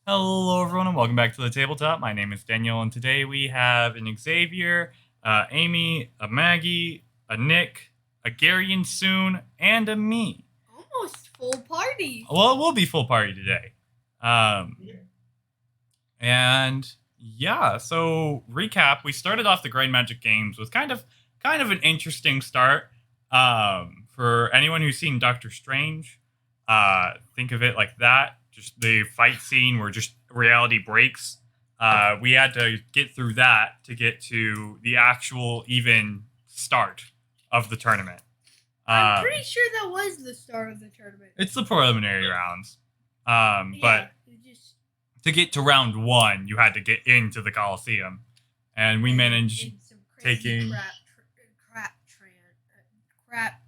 Hello, everyone, and welcome back to the tabletop. My name is Daniel, and today we have an Xavier, Amy, a Maggie, a Nick, a Gary and Soon, and a me. Almost full party. Well, we'll be full party today. And yeah, so recap. We started off the Grind Magic games with kind of an interesting start. For anyone who's seen Doctor Strange, think of it like that. Just the fight scene where just reality breaks. We had to get through that to get to the actual even start of the tournament. I'm pretty sure that was the start of the tournament. It's the preliminary rounds. But to get to round one, you had to get into the Coliseum, and we managed taking crap.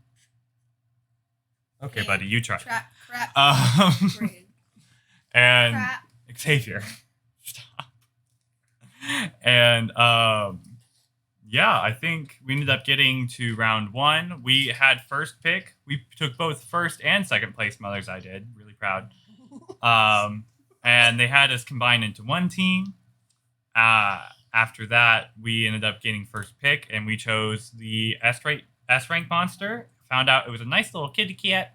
Okay, buddy, you try. Crap. And crap. Xavier, stop. And yeah, I think we ended up getting to round one. We had first pick. We took both first and second place. Mothers, I did. Really proud. And they had us combined into one team. After that, we ended up getting first pick, and we chose the S rank monster. Found out it was a nice little kitty cat.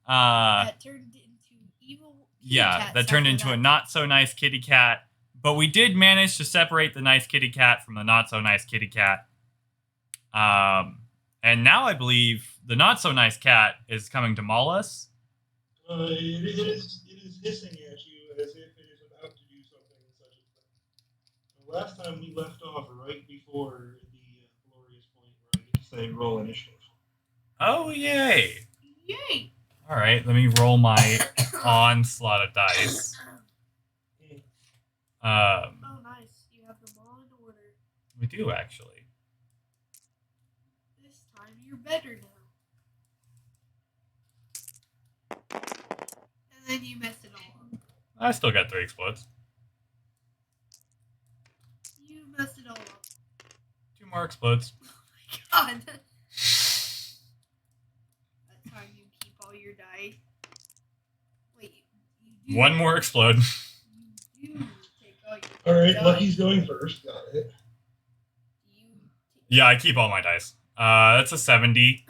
That turned into evil. That turned into a not so nice kitty cat. But we did manage to separate the nice kitty cat from the not so nice kitty cat. And now I believe the not so nice cat is coming to maul us. It is hissing at you as if it is about to do something such as that. The last time we left off right before the glorious point where I get to say roll initiative. Oh, yay! Yay! All right, let me roll my onslaught of dice. Oh, nice. You have them all in order. We do, actually. This time you're better now. And then you messed it all up. I still got 3 explodes. You messed it all up. 2 more explodes. Oh my god. That's how you keep all your die. Wait, you do. 1 more explode. You do take all your Alright, die. Lucky's going first. Got it. Yeah, I keep all my dice. That's a 70,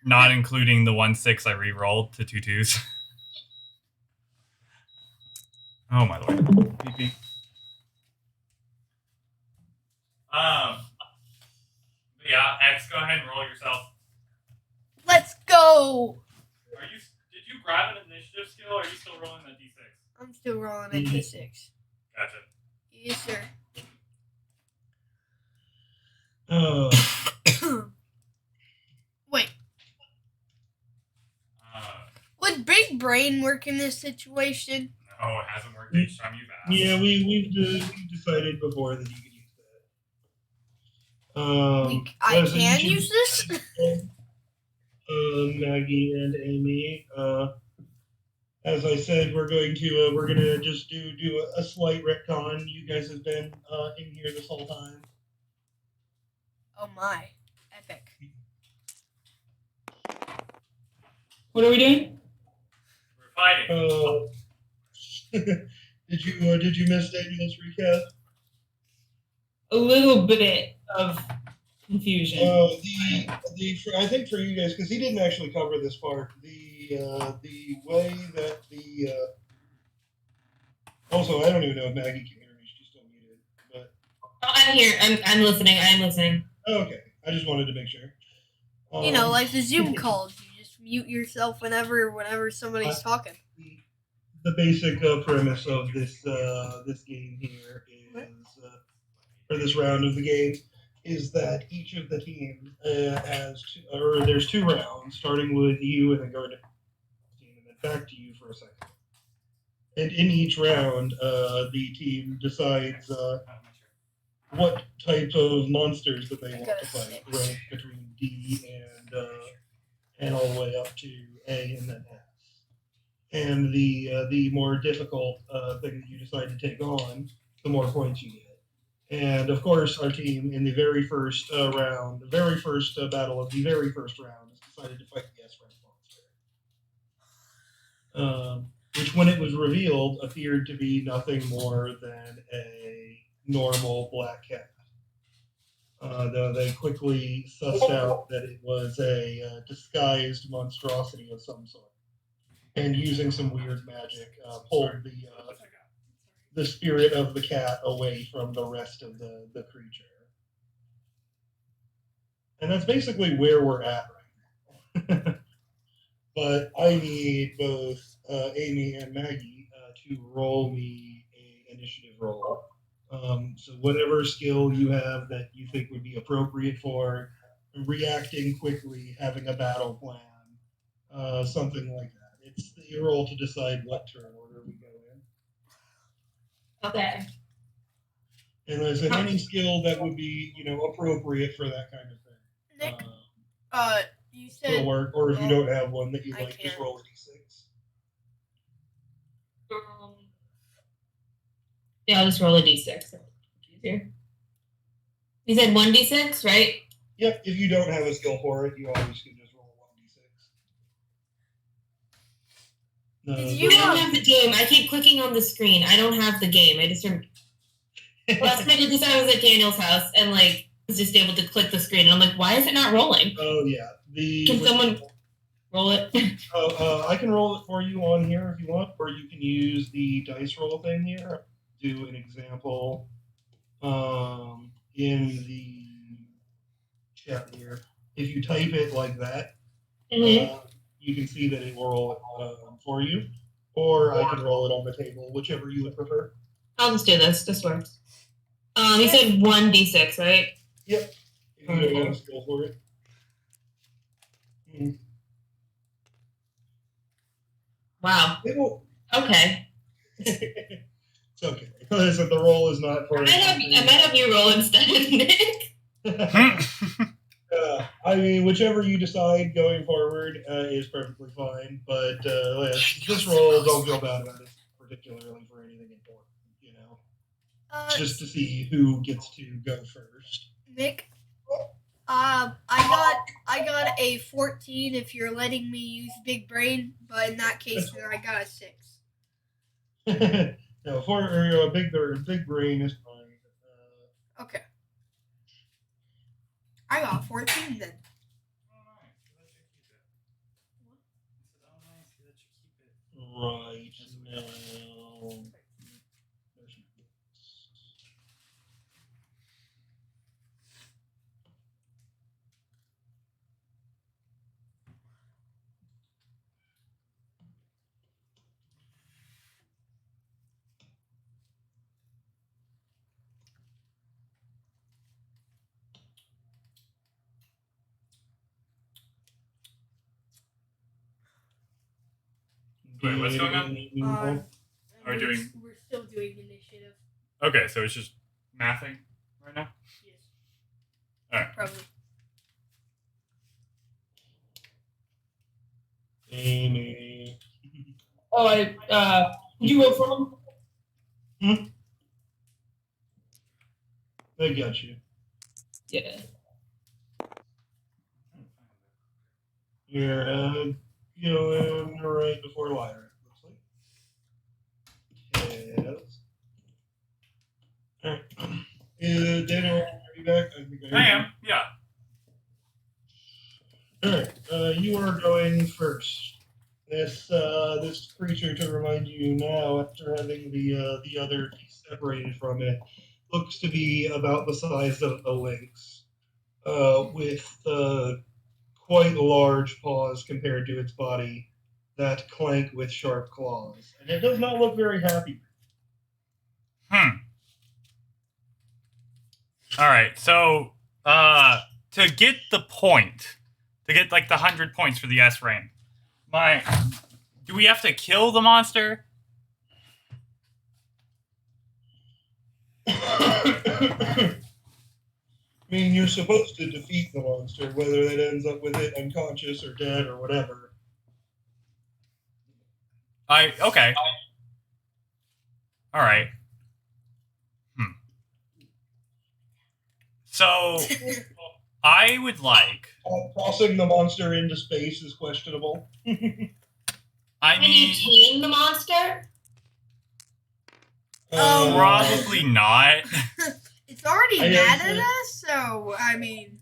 not including the 1-6 I re-rolled to 2 2s. Oh my lord. Beep, beep. Yeah, X, go ahead and roll yourself. Let's go! Did you grab an initiative skill, or are you still rolling a d6? I'm still rolling a d6. Gotcha. Yes, sir. Wait. Would big brain work in this situation? No, it hasn't worked each time you've asked. Yeah, we've decided before that you could use that. I can use this? Maggie and Amy. As I said, we're gonna just do a slight retcon. You guys have been in here this whole time. Oh my, epic! What are we doing? We're fighting. Did you miss Daniel's recap? A little bit of confusion. I think for you guys, because he didn't actually cover this part. The way that also, I don't even know if Maggie can hear me. She's still muted. But I'm here. I'm listening. I am listening. Okay, I just wanted to make sure. Like the Zoom calls, you just mute yourself whenever somebody's talking. The basic premise of this game here is, for this round of the game, is that each of the teams there's 2 rounds, starting with you and then going to the team and then back to you for a second. And in each round, the team decides what type of monsters that they want to fight, rank between D and all the way up to A and then S. And the more difficult thing that you decide to take on, the more points you get. And of course, our team in the very first round, the very first battle of the very first round, has decided to fight the S rank monster. which when it was revealed appeared to be nothing more than a normal black cat. Though they quickly sussed out that it was a disguised monstrosity of some sort, and using some weird magic, pulled the spirit of the cat away from the rest of the creature. And that's basically where we're at right now. But I need both Amy and Maggie to roll me an initiative roll. So whatever skill you have that you think would be appropriate for reacting quickly, having a battle plan, something like that. It's the roll to decide what turn order we go in. Okay. And there's any skill that would be, appropriate for that kind of thing. Nick, you Will said work, or if you don't have one that you I like, just can't. roll a d6. Yeah, I'll just roll a d6. Easier. You said 1d6, right? Yep, if you don't have a skill for it, you always can just roll 1d6. Did I you- don't have the game. I keep clicking on the screen. I don't have the game. I just last time I did this, I was at Daniel's house and was just able to click the screen. And I'm like, why is it not rolling? Oh yeah, Can someone roll it? I can roll it for you on here if you want, or you can use the dice roll thing here. Do an example in the chat here. If you type it like that, you can see that it will roll it for you, or I can roll it on the table, whichever you would prefer. I'll just do this. This works. You said 1d6, right? Yep. If you don't have a skill for it. Wow. It will. Okay. It's okay. Listen, the roll is not for. I might have you roll instead, Nick. I mean, whichever you decide going forward is perfectly fine. But this roll, don't feel bad about it, particularly for anything important. Just to see who gets to go first. Nick, I got a 14 if you're letting me use big brain, but in that case, then I got a 6. No, for a big brain is fine. Okay. I got 14 then. Right now. Wait, what's going on? Are we doing- We're still doing initiative. Okay, so it's just mathing right now? Yes. Alright. Probably. Amy. Oh, you roll for him? I got you. Yeah. You're going right before Lyra, looks like. Yes. Alright. Daniel, are you back? I am, yeah. Alright, you are going first. This creature, to remind you now, after having the other piece separated from it, looks to be about the size of a lynx, with quite large paws compared to its body that clank with sharp claws. And it does not look very happy. Alright, so to get the point, to get the 100 points for the S rank, do we have to kill the monster? I mean, you're supposed to defeat the monster, whether that ends up with it unconscious or dead or whatever. Okay. Alright. So, I would like... Tossing the monster into space is questionable. I Can you mean, tame the monster? probably not. It's already I mad guess, at us, so I mean,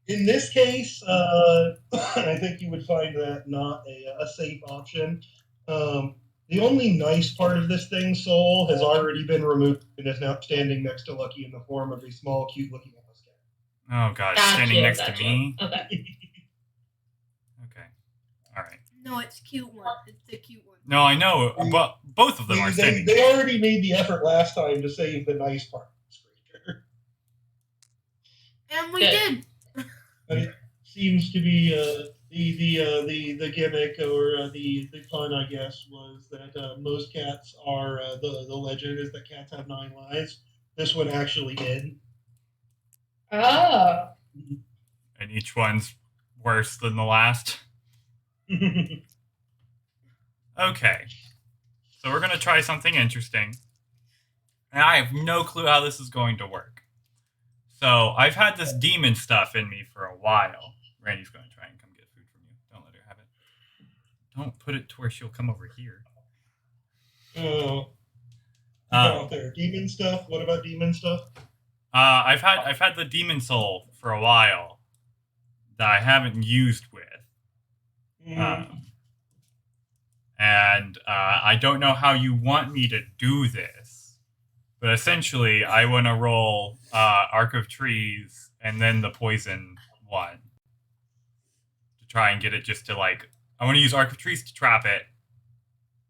in this case, I think you would find that not a safe option. The only nice part of this thing, Soul, has already been removed and is now standing next to Lucky in the form of a small, cute-looking mouse cat. Oh god, standing next to me. Okay. Okay, all right. no, it's cute one. It's the cute one. No, I know, but both of them are standing. They already made the effort last time to save the nice part of this creature. And we Good. did. But it seems to be the gimmick or the pun, I guess, was that most cats are the legend is that cats have 9 lives. This one actually did. Oh. And each one's worse than the last. Okay, so we're gonna try something interesting, and I have no clue how this is going to work. So I've had this demon stuff in me for a while. Randy's going to try and come get food from you. Don't let her have it. Don't put it to where she'll come over here. Oh, out there, demon stuff. What about demon stuff? I've had the demon soul for a while that I haven't used with. And I don't know how you want me to do this, but essentially I want to roll Arc of Trees and then the poison one to try and get it just to like. I want to use Arc of Trees to trap it,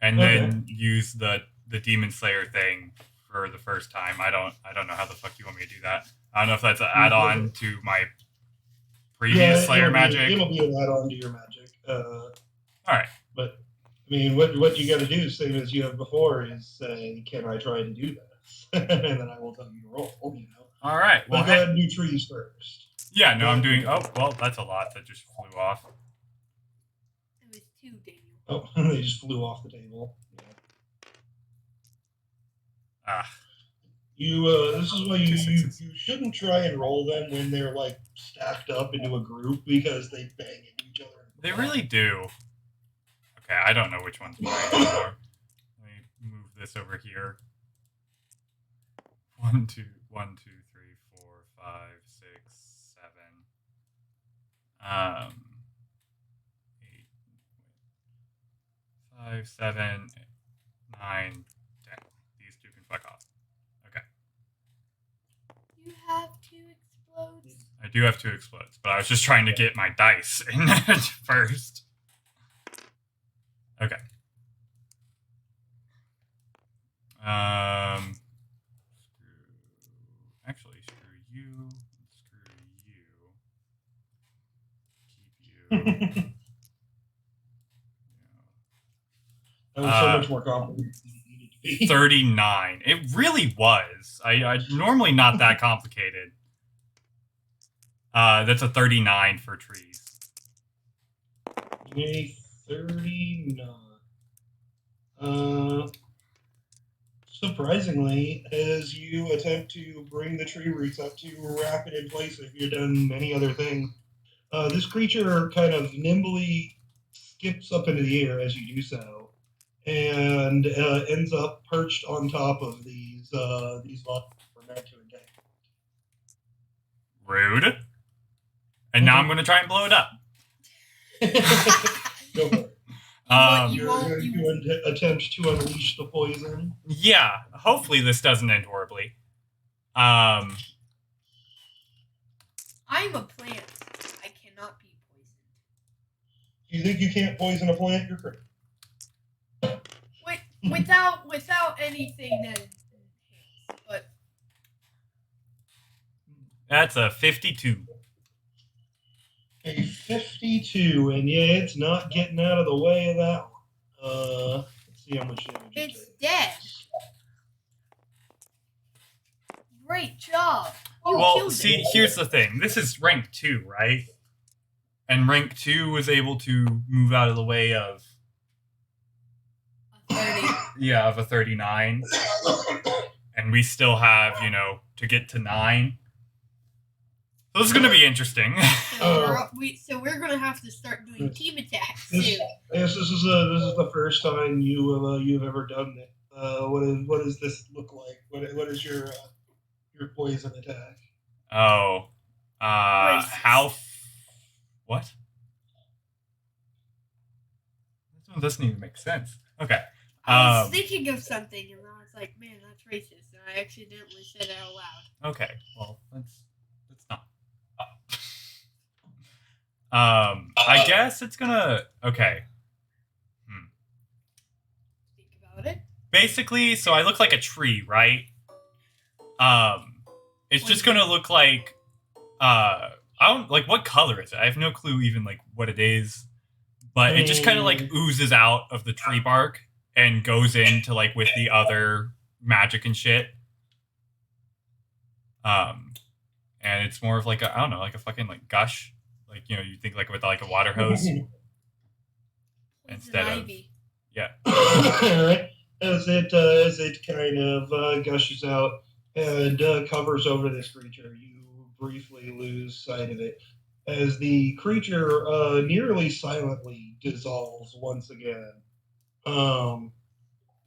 and then use the Demon Slayer thing for the first time. I don't know how the fuck you want me to do that. I don't know if that's an add-on to my previous Slayer magic. It'll be an add-on to your magic. All right, but. I mean, what you got to do, same as you have before, is say, "Can I try to do this?" And then I will tell you to roll. You know. All right. Well, go ahead and do trees first. Yeah. No, I'm doing. Oh, well, that's a lot that just flew off. It was 2, Daniel. Oh, they just flew off the table. Yeah. You. This is why you shouldn't try and roll them when they're like stacked up into a group because they bang into each other. They really do. Okay, I don't know which one's mine anymore. Let me move this over here. 1, 2, 1, 2, 3, 4, 5, 6, 7. 8, 5, 7, 9, 10. These two can fuck off. Okay. You have 2 explodes. I do have 2 explodes, but I was just trying to get my dice in first. Okay. Screw you. Keep you. That was so much more complicated than it needed to be. 39. It really was. I normally not that complicated. That's a 39 for trees. A 39. Surprisingly, as you attempt to bring the tree roots up to wrap it in place, if you've done many other things, this creature kind of nimbly skips up into the air as you do so, and ends up perched on top of these blocks we're meant to entangle. Rude. And now I'm going to try and blow it up. Go for it. You're going to attempt to unleash the poison. Yeah, hopefully this doesn't end horribly. I'm a plant. I cannot be poisoned. You think you can't poison a plant? You're correct. Wait, without anything that enhances, but That's a 52. A 52, and yeah, it's not getting out of the way of that one. Let's see how much damage it's takes. dead. Great job. You Well, killed see, it. here's the thing. This is rank 2, right? And rank 2 was able to move out of the way of... A 30. Yeah, of a 39. And we still have, to get to 9. So this is gonna be interesting. So we're gonna have to start doing team attacks soon. Yes, this is the first time you've ever done it. What does this look like? What is your poison attack? Oh, how? What? This one doesn't even make sense. Okay. I was thinking of something, and I was like, "Man, that's racist," and I accidentally said it out loud. Okay. Well, let's not. I guess it's gonna. Okay. Think about it. Basically, so I look like a tree, right? It's just gonna look like. I don't like what color is it? I have no clue even like what it is, but it just kind of like oozes out of the tree bark and goes into like with the other magic and shit. And it's more of like I don't know, like a fucking like gush, like you think like with like a water hose instead of yeah. As it kind of gushes out and covers over this creature, you briefly lose sight of it as the creature nearly silently dissolves once again.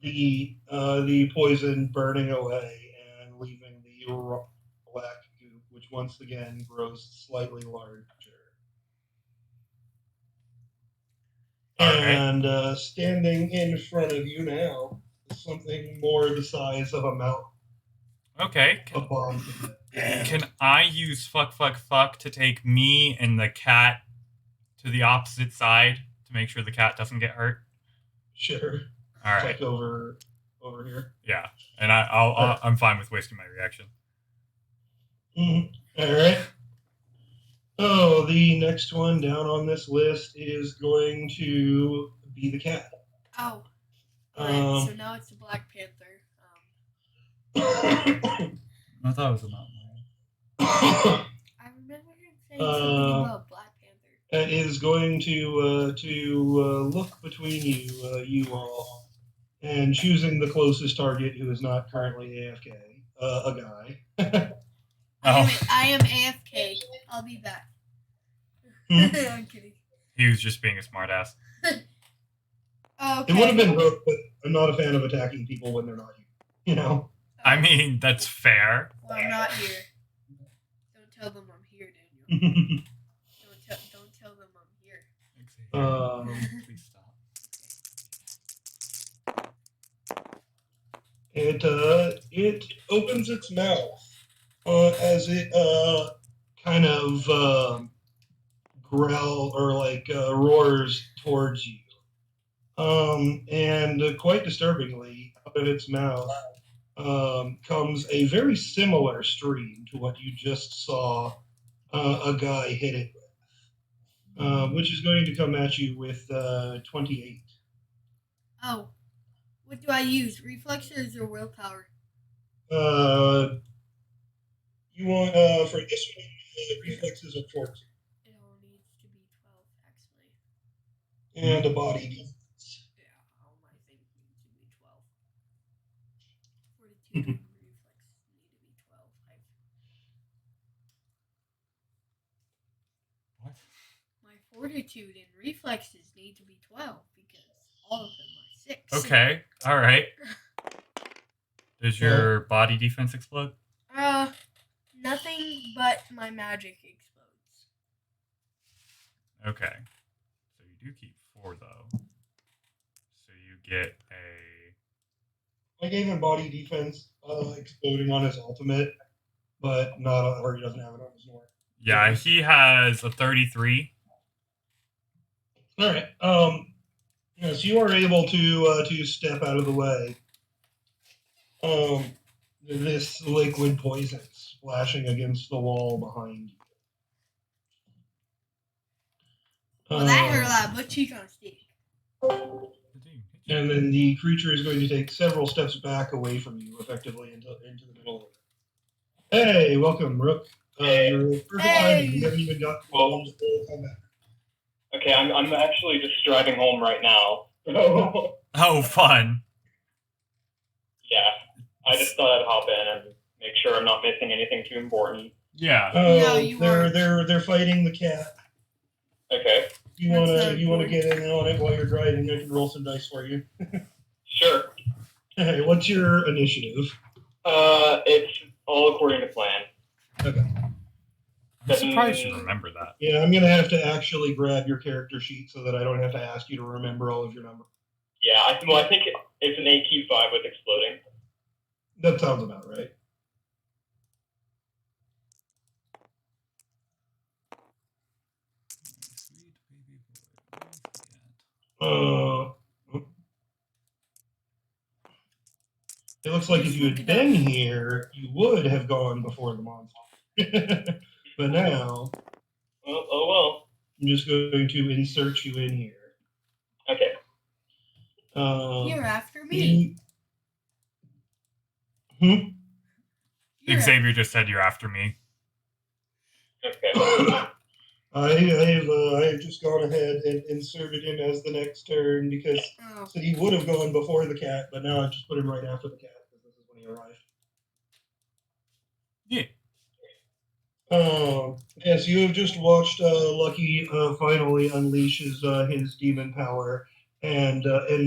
The poison burning away and leaving the black goop, which once again grows slightly larger. And standing in front of you now is something more the size of a mountain. Okay. Can I use fuck to take me and the cat to the opposite side to make sure the cat doesn't get hurt? Sure. All right. Like over here. Yeah, and I'm fine with wasting my reaction. Mm-hmm. All right. Oh, the next one down on this list is going to be the cat. Oh. Alright, so now it's the Black Panther. I thought it was a mountain lion. I remember him saying something about Black Panther. It is going to look between you all, and choosing the closest target who is not currently AFK, a guy. I am AFK. I'll be back. I'm kidding. He was just being a smartass. Okay. It would have been Rook, but I'm not a fan of attacking people when they're not here. You know? I mean, that's fair. Well, I'm not here. Don't tell them I'm here, Daniel. Don't tell them I'm here. Please stop. It opens its mouth as it kind of growl or like roars towards you. And quite disturbingly, out of its mouth comes a very similar stream to what you just saw a guy hit it with, which is going to come at you with 28. Oh. What do I use? Reflexes or willpower? You want, for this one, reflexes are 14. It all needs to be 12, actually. And a body defense. Yeah, all my things need to be 12. Fortitude and reflex need to be 12. What? My fortitude and reflexes need to be 12 because all of them are 6. Okay, all right. Does your body defense explode? Nothing but my magic explodes. Okay. So you do keep 4 though. So you get a. I gave him body defense exploding on his ultimate, but not or he doesn't have it on his more. Yeah, he has a 33. All right. Yes, you are able to step out of the way. This liquid poison splashing against the wall behind you. Well, that hurt a lot, but cheek on a stick. And then the creature is going to take several steps back away from you, effectively into the middle of it. Hey, welcome, Rook. You're perfect timing. You haven't even got to come back. Okay, I'm actually just driving home right now. Oh, fun. Yeah, I just thought I'd hop in and make sure I'm not missing anything too important. Yeah. Yeah, you they're fighting the cat. Okay. You wanna get in on it while you're driving? I can roll some dice for you. Sure. Hey, what's your initiative? It's all according to plan. Okay. I'm surprised you remember that. Yeah, I'm gonna have to actually grab your character sheet so that I don't have to ask you to remember all of your numbers. Yeah, I think it's an AQ5 with exploding. That sounds about right. It looks like if you had been here, you would have gone before the monster. But now, Oh well. I'm just going to insert you in here. Okay. You're after me. You're Xavier just said you're after me. Okay. I have just gone ahead and inserted him as the next turn because so he would have gone before the cat, but now I've just put him right after the cat because this is when he arrived. Yeah. Yes, you have just watched Lucky finally unleash his demon power and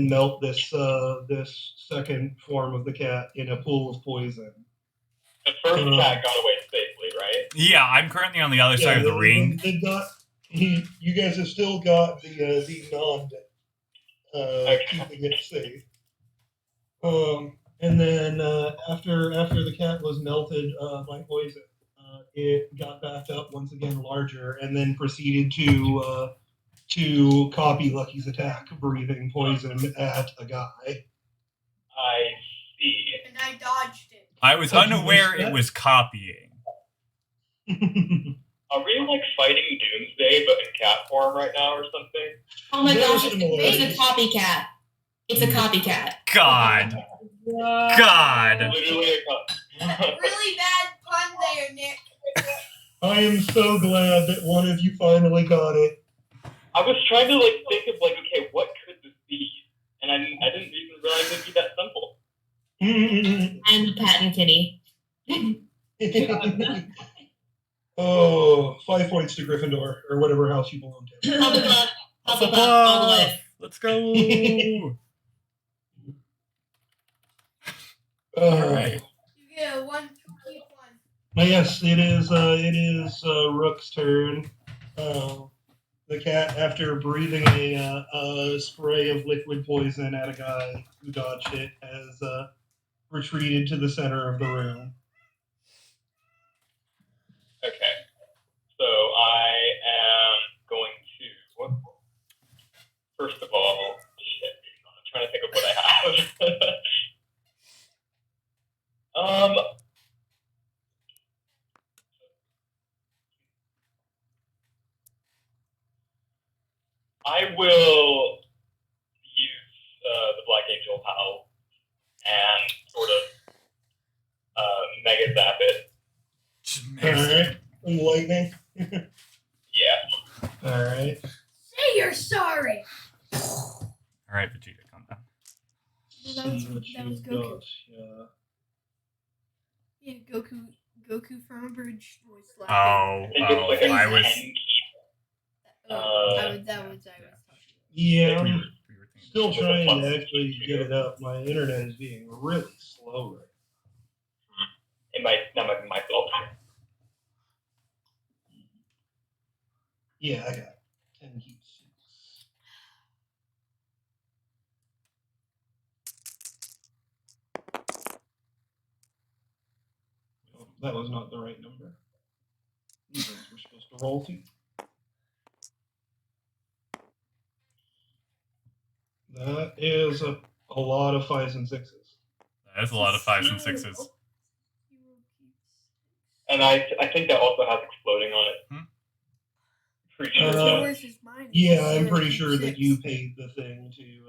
melt this second form of the cat in a pool of poison. The first cat got away safely, right? Yeah, I'm currently on the other side of the ring. You guys have still got the nod keeping it safe. And then after the cat was melted by poison, it got back up once again larger, and then proceeded to copy Lucky's attack, breathing poison at a guy. I see. And I dodged it. I was unaware it was copying. Are we like fighting Doomsday but in cat form right now or something? Oh my Very gosh, similar. it's a copycat. It's a copycat. God. God. Literally a cat. Really bad pun there, Nick. I am so glad that one of you finally got it. I was trying to like think of like, okay, what could this be? And I didn't even realize it'd be that simple. I'm the patent kitty. Oh, 5 points to Gryffindor, or whatever house you belong to. Hufflepuff. Hufflepuff all the way. Let's go. All right. You get a 1 to keep 1. Yes, it is Rook's turn. The cat, after breathing a spray of liquid poison at a guy who dodged it, has retreated to the center of the room. Okay. So I am going to first of all, shit. I'm trying to think of what I have. I will use the Black Angel Howl and sort of mega zap it. Alright. And lightning. Yeah. Alright. Say you're sorry. Alright, Vegeta, calm down. That was Goku. Yeah, Goku from a bridge voice line. Oh, I was... That was Yeah, I'm still trying to actually get it up. My internet is being really slow right now. It might not be my fault. Yeah, I got 10 keeps. Oh, that was not the right number. These ones we're supposed to roll to. That is a lot of 5s and 6s. That is a lot of 5s and 6s. And I think that also has exploding on it. Pretty sure. Yeah, I'm pretty sure that you paid the thing to be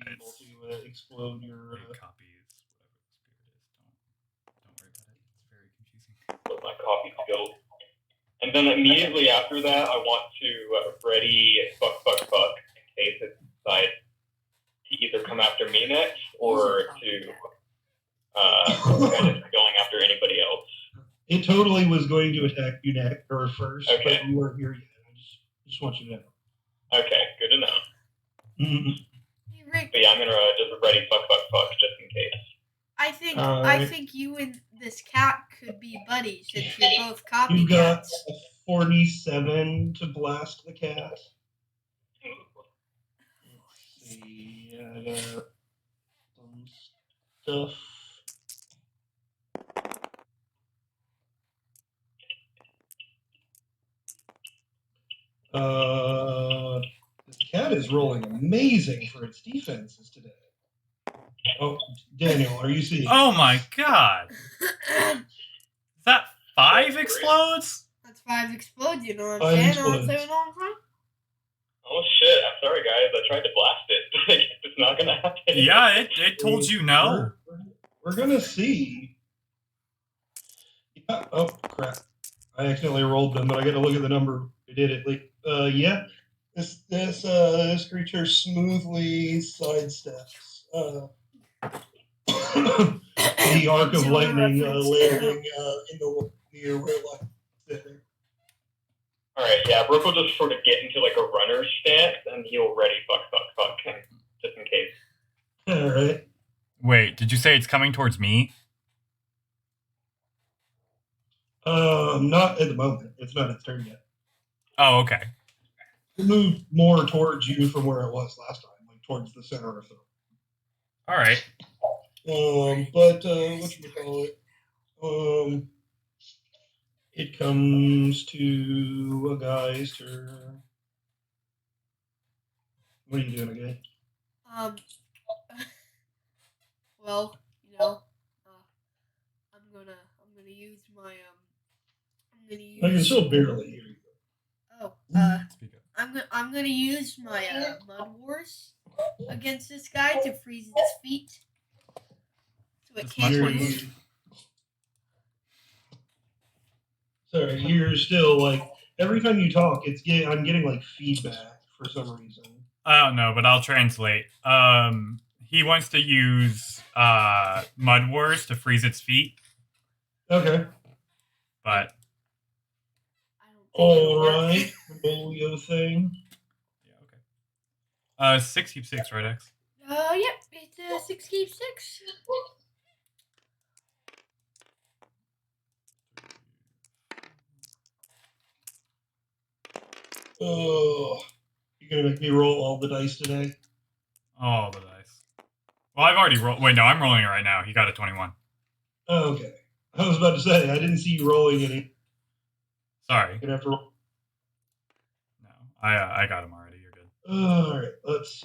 able to explode your. Copies, whatever the spirit is. Don't worry about it. It's very confusing. With my copy skills. And then immediately after that, I want to ready fuck in case it decides to either come after me next or to kind of going after anybody else. It totally was going to attack you next or first, Okay. but you weren't here yet. I just want you to know. Okay, good to know. Mhm. Hey, Rick, But yeah, I'm gonna just ready fuck just in case. I think Alright. you and this cat could be buddies since you're both You got copycats. a 47 to blast the cat. Let's see. I got some stuff. The cat is rolling amazing for its defenses today. Oh, Daniel, are you seeing? Oh my god! Is that 5 explodes? That's 5 explodes, you know what I'm 5 saying? explodes. Oh shit! I'm sorry, guys. I tried to blast it. It's not gonna happen. Yeah, it told you no. We're gonna see. Yeah, oh crap! I accidentally rolled them, but I got to look at the number. I did it. Like, yeah. This creature smoothly sidesteps the arc of lightning landing in the near where lightning sitting. All right, yeah. Brooke will just sort of get into like a runner's stance, and he'll ready fuck, just in case. All right. Wait, did you say it's coming towards me? Not at the moment. It's not its turn yet. Oh, okay. It moved more towards you from where it was last time, like towards the center or so. All right. But whatchamacallit? It comes to a guy's turn. What are you doing again? Well, you know, I'm gonna use my I can still barely hear you. Oh, Speak up. I'm gonna use my Mud Wars against this guy to freeze its feet, so it This can't Mud Wars? move. Sorry, you're still like every time you talk, I'm getting like feedback for some reason. I don't know, but I'll translate. He wants to use Mud Wars to freeze its feet, Okay. but All right. Roll your thing. yeah, okay. 6 keep 6, right, X? Yep, it's 6 keep 6. Oh, you're gonna make me roll all the dice today? Oh, the dice. Well, I've already rolled. Wait, no, I'm rolling it right now. He got a 21. Oh, okay. I was about to say I didn't see you rolling any. Sorry. You're gonna have to roll. No, I got him already. You're good. All right. Let's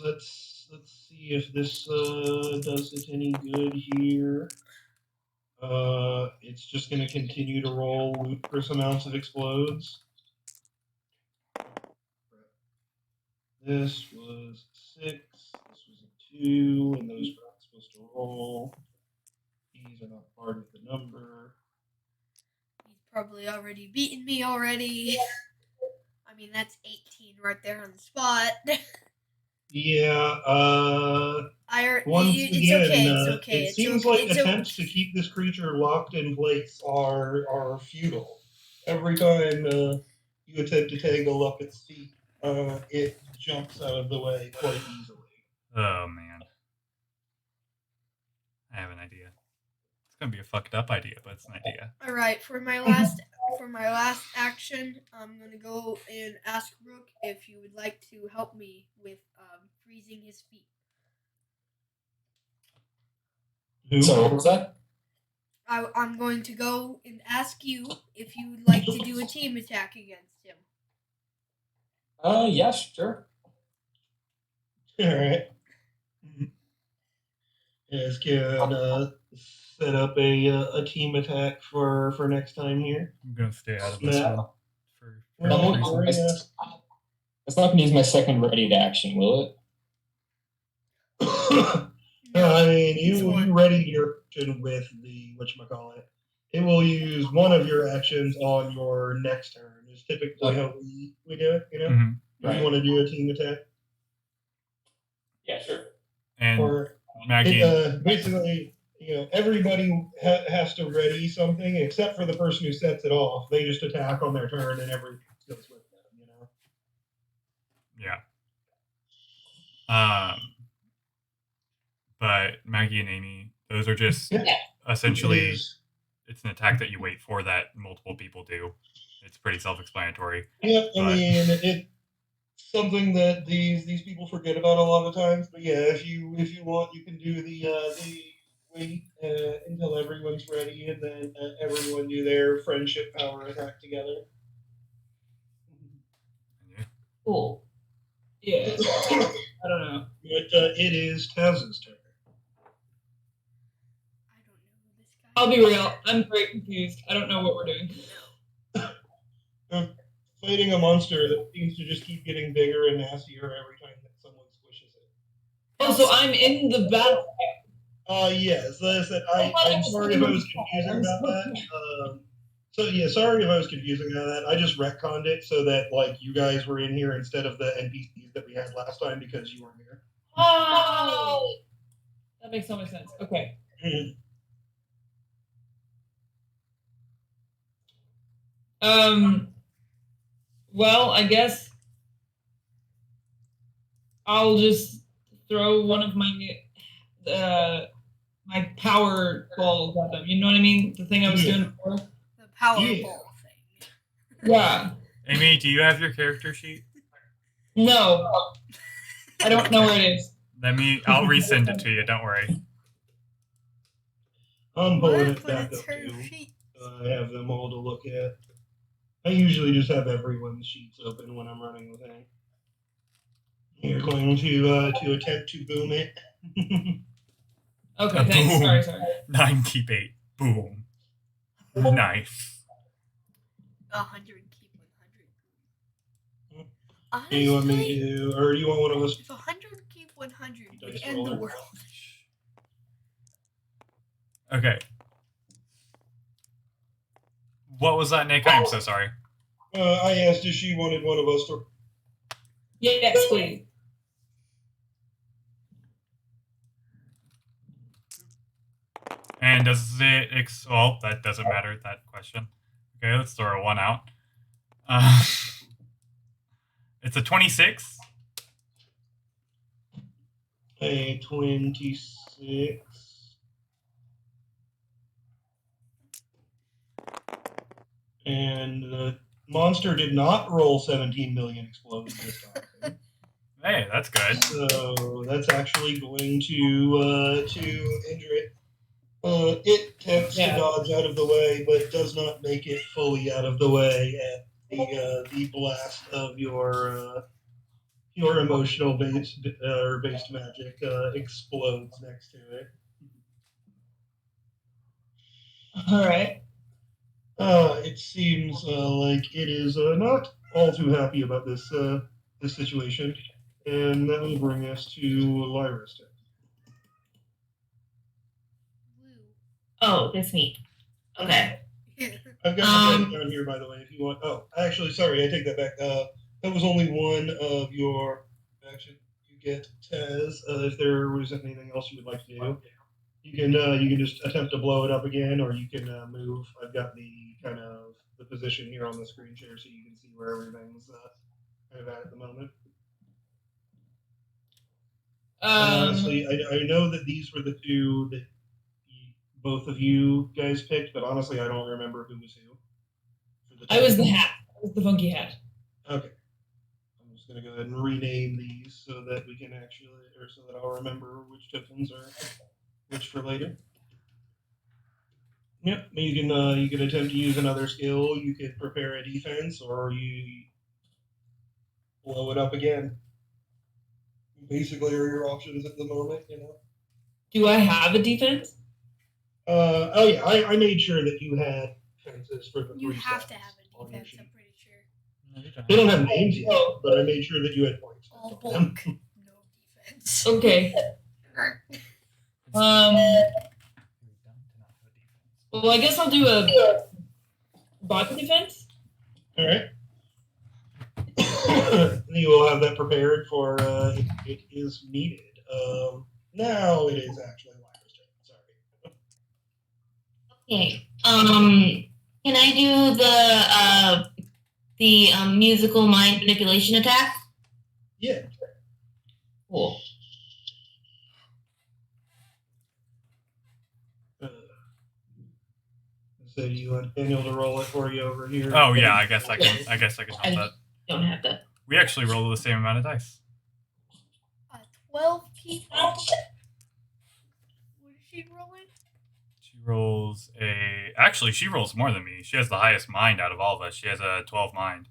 see if this does it any good here. It's just gonna continue to roll ludicrous amounts of explodes. This was 6. This was a 2, and those were not supposed to roll. These are not part of the number. He's probably already beaten me already. I mean, that's 18 right there on the spot. Yeah. Once It's again, okay. It's okay. it It's seems okay. like attempts to keep this creature locked in place are futile. Every time you attempt to tangle up its feet, it jumps out of the way quite easily. Oh man, I have an idea. It's gonna be a fucked up idea, but it's an idea. All right, for my last action, I'm gonna go and ask Brooke if you would like to help me with freezing his feet. Who? So what was that? I'm going to go and ask you if you would like to do a team attack against him. Yeah, sure. All right. Yes, can set up a team attack for next time here. I'm gonna stay out of this Snap. one. For Don't no reason. worry, It's not going to use my second ready to action, will it? I mean, it's you one. ready your action with the whatchamacallit. It will use one of your actions on your next turn. Is typically how we do it, you know? Mhm. If you want to do a team attack. Yeah, sure. And Or Maggie. basically, everybody has to ready something except for the person who sets it off. They just attack on their turn, and everything goes with them. Yeah. But Maggie and Amy, those are just Yeah. essentially, It is- it's an attack that you wait for that multiple people do. It's pretty self-explanatory. Yeah, I But- mean, it's something that these people forget about a lot of times. But yeah, if you want, you can do the wait until everyone's ready, and then everyone do their friendship power attack together. Yeah. Cool. Yeah. I don't know. But it is Taz's turn. I don't know who this guy I'll is. be real. I'm very confused. I don't know what we're doing. Fighting a monster that seems to just keep getting bigger and nastier every time that someone squishes it. Oh, so I'm in the battle. Yes, like I said, I'm sorry if I was confusing about that. Sorry if I was confusing about that. I just retconned it so that like you guys were in here instead of the NPCs that we had last time because you weren't here. Oh, that makes so much sense. Okay. Well, I guess I'll just throw one of my my power balls at them. You know what I mean? The thing I was doing before. The Powerball Yeah. thing. Yeah. Amy, do you have your character sheet? No. I don't know where it is. I'll resend it to you. Don't worry. I'm pulling What? it But back it's up her too. sheet. I have them all to look at. I usually just have everyone's sheets open when I'm running the thing. You're going to attempt to boom it. Okay, thanks. Boom. Sorry. 9 keep 8. Boom. Nice. 100 keep 100. Do you want me Honestly, to, or do you want one of us? if 100 keep 100 would Dice end the roller. world. Okay. What was that, Nick? I'm so sorry. I asked if she wanted one of us to. Yes, please. And does it... well, that doesn't matter, that question. Okay, let's throw a 1 out. It's a 26. A 26. And the monster did not roll 17 million explosions this time. Hey, that's good. So that's actually going to injure it. It attempts to dodge out of the way, but does not make it fully out of the way at the blast of your emotional based magic explodes next to it. All right. It seems like it is not all too happy about this situation, and that will bring us to Lyra's turn. Oh, that's me. Okay. I've got it down here, by the way, if you want. Oh, actually, sorry, I take that back. That was only one of your action. You get Tez. If there was anything else you would like to do, you can just attempt to blow it up again, or you can move. I've got the kind of the position here on the screen share, so you can see where everything's kind of at the moment. Honestly, I know that these were the two that both of you guys picked, but honestly, I don't remember who was who. I was the hat. I was the funky hat. Okay. I'm just going to go ahead and rename these so that we can actually, or so that I'll remember which tokens are which for later. Yep, you can attempt to use another skill. You could prepare a defense, or you blow it up again. Basically, are your options at the moment, Do I have a defense? Oh yeah, I made sure that you had defenses for the You three have to stats have a on your defense, sheet. I'm pretty sure. They don't have names yet, but I made sure that you had points. All bulk, no defense. Okay. Well, I guess I'll do a body defense. All right. You will have that prepared for if it is needed. Now it is actually Lyra's turn. Sorry. Okay. Can I do the musical mind manipulation attack? Yeah. Cool. So you want Daniel to roll it for you over here? Oh yeah, I guess I can help that. Don't have that. We actually roll the same amount of dice. 12 people. What is she rolling? She rolls she rolls more than me. She has the highest mind out of all of us. She has a 12 mind.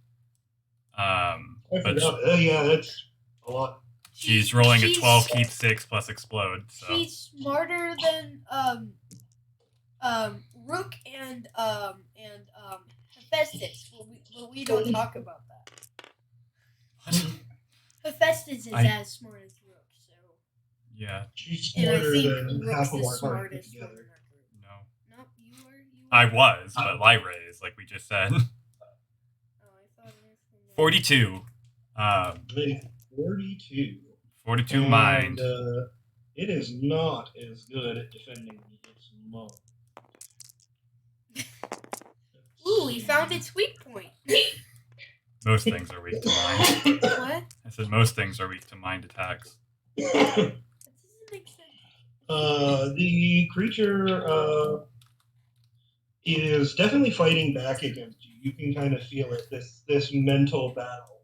I But forgot. Yeah, that's a lot. she's rolling a 12 keep 6 plus explode. So She's smarter than Rook and Hephaestus, but we don't talk about that. Hephaestus is as smart as Rook, so. yeah, She's And I smarter think than Rook's half the of our party put smartest one in together. our group. no. Nope, you are. I was, but Lyra is, like we just said. Oh, I thought it was from there. 42. 42. 42 mind. It is not as good at defending its mom. Ooh, we found its weak point. Most things are weak to mind. What? I said most things are weak to mind attacks. That doesn't make sense. The creature is definitely fighting back against you. You can kind of feel it. This mental battle.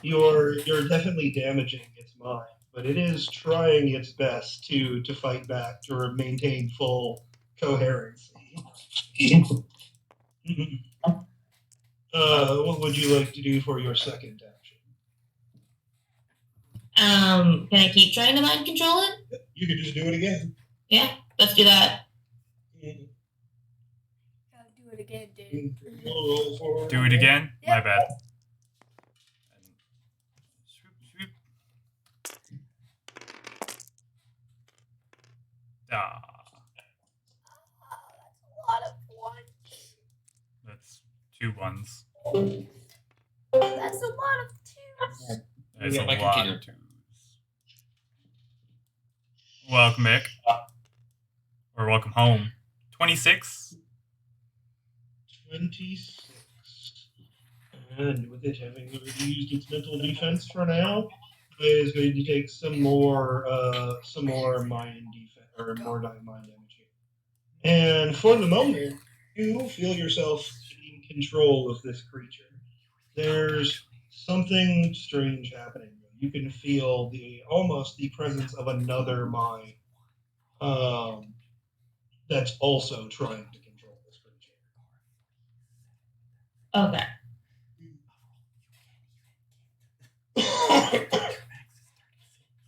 You're definitely damaging its mind, but it is trying its best to fight back to maintain full coherency. What would you like to do for your second action? Can I keep trying to mind control it? You could just do it again. Yeah, let's do that. Gotta do it again, dude. Roll for Do it again? My Yep. bad. Ah, That's a lot of ones. that's 2 ones. That's a lot of twos. That's Yeah, a my lot computer. of 2s. Welcome, Mick. Or welcome home. 26. 26. And with it having used its mental defense for now, it is going to take some more mind defense or more mind damage here. And for the moment, you feel yourself in control of this creature. There's something strange happening. You can feel almost the presence of another mind that's also trying to control this creature. Okay.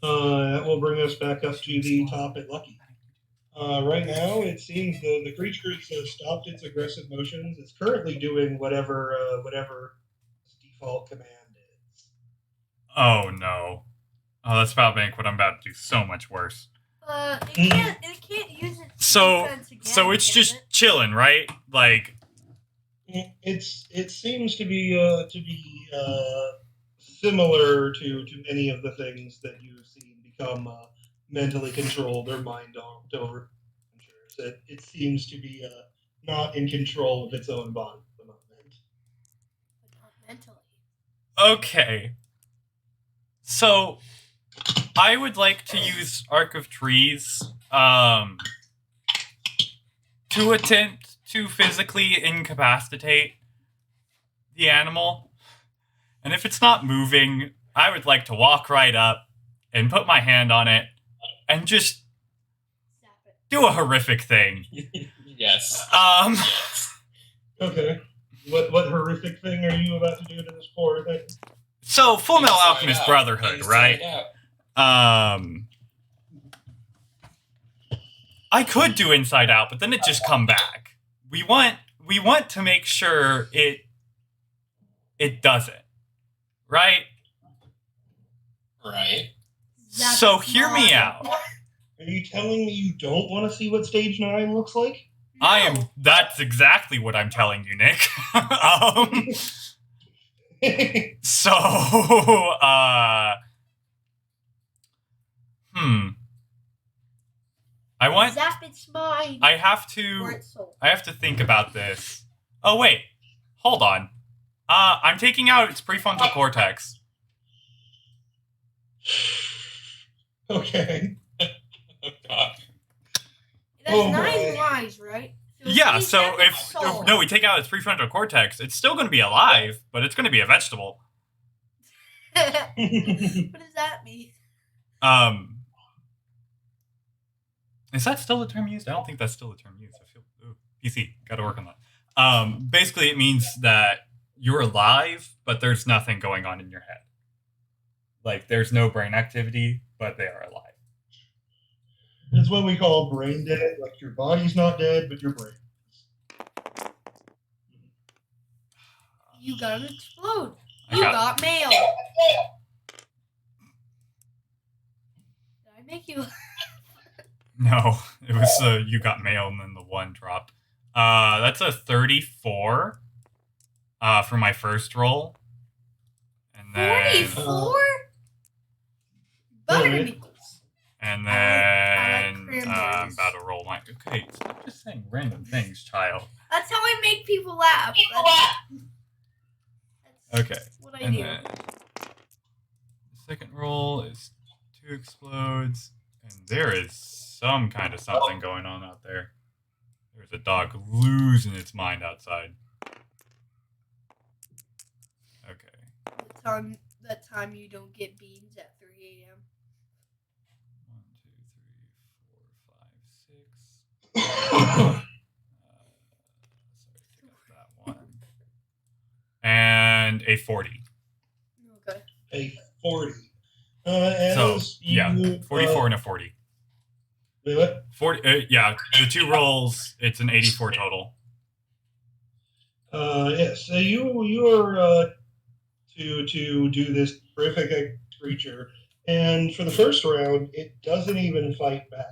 That will bring us back up to the top at Lucky. Right now, it seems the creature has stopped its aggressive motions. It's currently doing whatever its default command is. Oh no. Oh, that's about to make what I'm about to do so much worse. It can't use it. So it's just chilling, right? Like, It seems to be similar to many of the things that you've seen become mentally controlled or mind over. It seems to be not in control of its own body at the moment. But not mentally. okay. So I would like to use Arc of Trees to attempt to physically incapacitate the animal. And if it's not moving, I would like to walk right up and put my hand on it and just Zap it. do a horrific thing. Yes. Okay. What horrific thing are you about to do to this poor thing? So Full Metal Inside Alchemist out. Brotherhood, Inside right? out. I could do Inside Out, but then it just come back. We want to make sure it doesn't, right? Right. Zap So it hear me small. out. Are you telling me you don't want to see what stage 9 looks like? No. That's exactly what I'm telling you, Nick. So, I want. Zap its mind. I have Or to. its soul. I have to think about this. Oh wait, hold on. I'm taking out its prefrontal cortex. Okay. Oh god. It has Oh, 9 boy. lives, right? Yeah. we So zap its if soul. no, we take out its prefrontal cortex, it's still going to be alive, but it's going to be a vegetable. What does that mean? Is that still the term used? I don't think that's still the term used. I feel PC. Got to work on that. Basically, it means that you're alive, but there's nothing going on in your head. Like there's no brain activity, but they are alive. It's what we call brain dead. Like your body's not dead, but your brain is. You gotta explode. I You got- got mail. Did I make you? No, it was you got mail and then the 1 dropped. That's a 34 for my first roll. And then 44? Alright. Butternickles. and I like then cranberries. I'm about to roll my okay, stop just saying random things, child. That's how I make people laugh. That's Okay. what I And do. then the second roll is 2 explodes, and there is some kind of something going on out there. There's a dog losing its mind outside. Okay. That time you don't get beans at 3 a.m. 1, 2, 3, 4, 5, 6. Sorry, take out that one. And a 40. Okay. A 40. So As yeah, you, 44 and a 40. wait, what? 40. Yeah, the 2 rolls. It's an 84 total. Yes. So you are to do this terrific creature, and for the first round, it doesn't even fight back.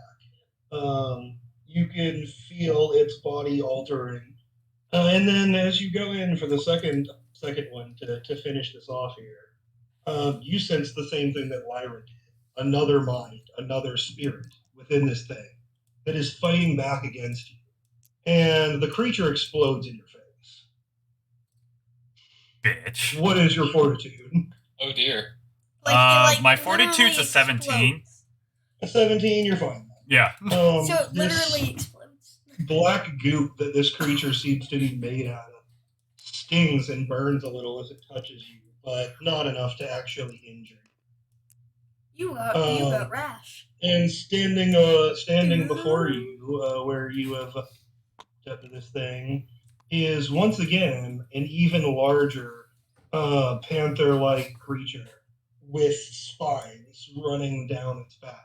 You can feel its body altering, and then as you go in for the second one to finish this off here, you sense the same thing that Lyra did: another mind, another spirit within this thing that is fighting back against you, and the creature explodes in your face. Bitch. What is your fortitude? Oh dear. My fortitude's a 17. explodes. A 17, you're fine. Yeah. So it This literally explodes. black goop that this creature seems to be made out of stings and burns a little as it touches you, but not enough to actually injure you. You got rash. And standing before you, where you have up to this thing, is once again an even larger panther-like creature with spines running down its back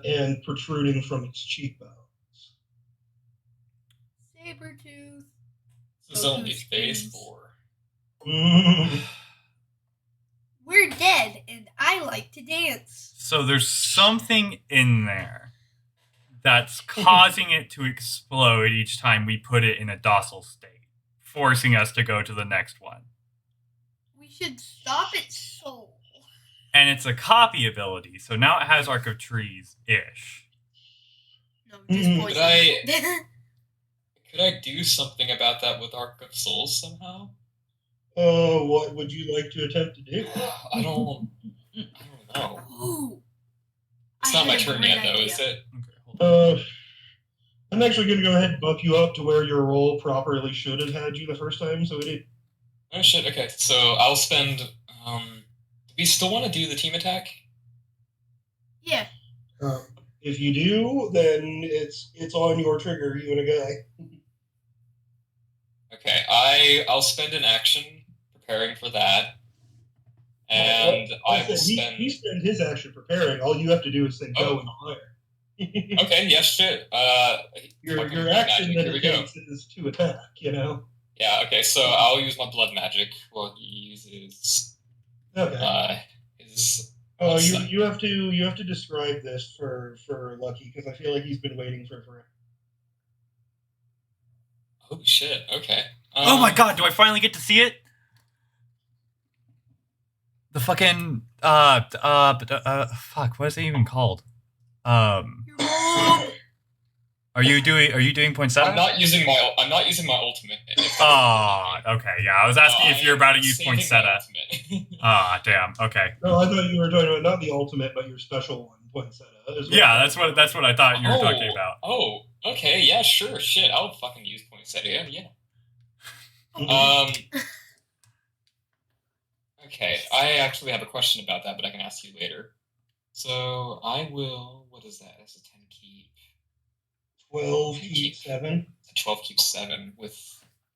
and protruding from its cheekbones. Sabretooth. This is only phase 4. We're dead, and I like to dance. So there's something in there that's causing it to explode each time we put it in a docile state, forcing us to go to the next one. We should stop its soul. And it's a copy ability, so now it has Arc of Trees-ish. No, just Mm. poison. Could I do something about that with Arc of Souls somehow? What would you like to attempt to do? I don't know. Ooh. It's I not my had a turn great yet, though, idea. is it? Okay, hold on. I'm actually going to go ahead and bump you up to where your roll properly should have had you the first time, so it did. Oh shit, okay. So I'll spend do we still want to do the team attack? Yeah. If you do, then it's on your trigger, you and a guy. Okay, I'll spend an action preparing for that. And I will spend He spends his action preparing. All you have to do is say go and fire. Okay, yes, shit. Your action that Here we it go. takes is to attack, you know? Yeah, okay, so I'll use my blood magic while he uses Okay. his Oh, son. you have to describe this for Lucky, because I feel like he's been waiting for forever. Oh shit, okay. Oh my god, do I finally get to see it? The fucking fuck, what is it even called? Your Are you doing poinsettia? I'm not using my ultimate. Oh, okay. Yeah, I was asking if you're about to use saving my poinsettia. ultimate. Ah, damn. Okay. No, I thought you were talking about not the ultimate, but your special one, poinsettia. Yeah, that's what I thought you were talking about. Oh, okay, yeah, sure, shit, I'll fucking use poinsettia, yeah. Okay, I actually have a question about that, but I can ask you later. So I will. What is that? That's a 10 keep. 12 keep 7. 12 keep 7 with.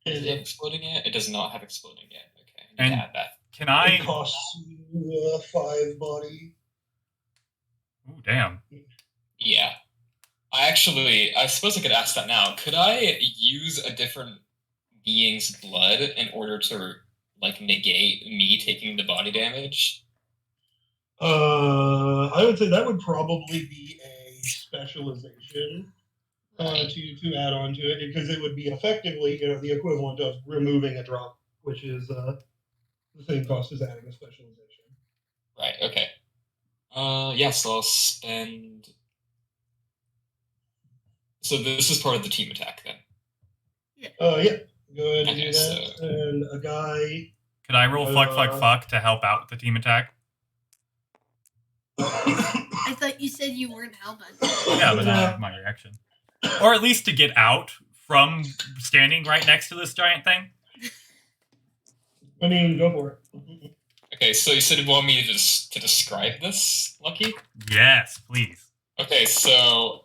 Does it have exploding yet? It does not have exploding yet. Okay, I need And to add that. Can I? It costs you 5 body. Ooh, damn. Yeah. I suppose I could ask that now. Could I use a different being's blood in order to like negate me taking the body damage? I would say that would probably be a specialization to add on to it, because it would be effectively, the equivalent of removing a drop, which is the same cost as adding a specialization. Right. Okay. Yeah. So I'll spend. So this is part of the team attack then. Yeah. Go ahead and Okay, do that. And a guy. Could I roll fuck to help out with the team attack? I thought you said you weren't hellbent. Yeah, but not my reaction. Or at least to get out from standing right next to this giant thing. I mean, go for it. Okay, so you said you want me to describe this, Lucky? Yes, please. Okay, so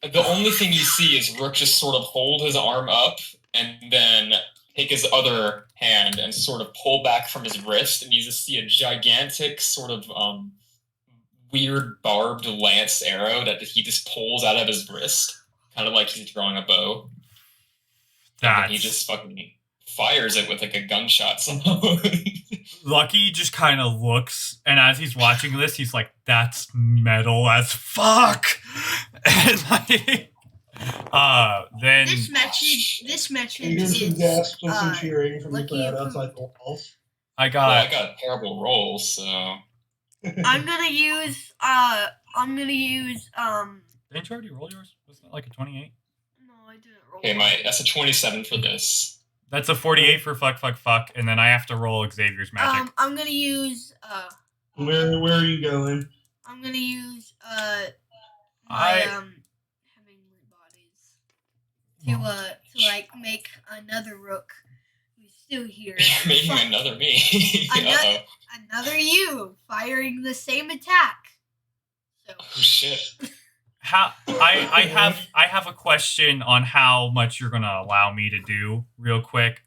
the only thing you see is Rook just sort of hold his arm up and then take his other hand and sort of pull back from his wrist, and you just see a gigantic sort of weird barbed lance arrow that he just pulls out of his wrist, kind of like he's drawing a bow. And then he just fucking fires it with like a gunshot sound. Lucky just kind of looks, and as he's watching this, he's like, "That's metal as fuck." And like, then This message You hear some is gasps and some cheering from the Lucky crowd approved. outside the walls. I Well, I got. got a terrible roll, so. I'm gonna use Didn't you already roll yours? Wasn't it like a 28? No, I didn't roll. Okay, that's a 27 for this. That's a 48 for fuck, and then I have to roll Xavier's magic. I'm gonna use Where are you going? I'm gonna use my I- heavenly bodies to like make another Rook who's still here. You're making Fi- another me. Ano- Uh-oh. another you firing the same attack. So Oh, shit. How I have a question on how much you're gonna allow me to do real quick.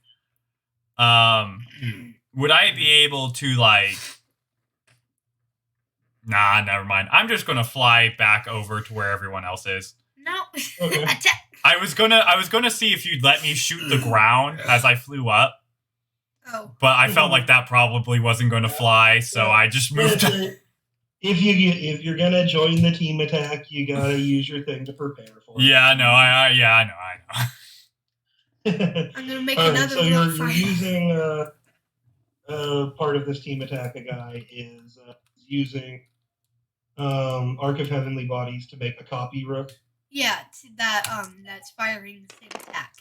Would I be able to like? Nah, never mind. I'm just gonna fly back over to where everyone else is. no Okay. attack. I was gonna see if you'd let me shoot the ground as I flew up, Oh, but I felt like that probably wasn't gonna fly, so I just moved. If you're gonna join the team attack, you gotta use your thing to prepare for it. Yeah, no, I know. I'm gonna make Alright, another so Rook you're fire. using part of this team attack. A guy is using Arc of Heavenly Bodies to make a copy Rook. Yeah, that's firing the same attack.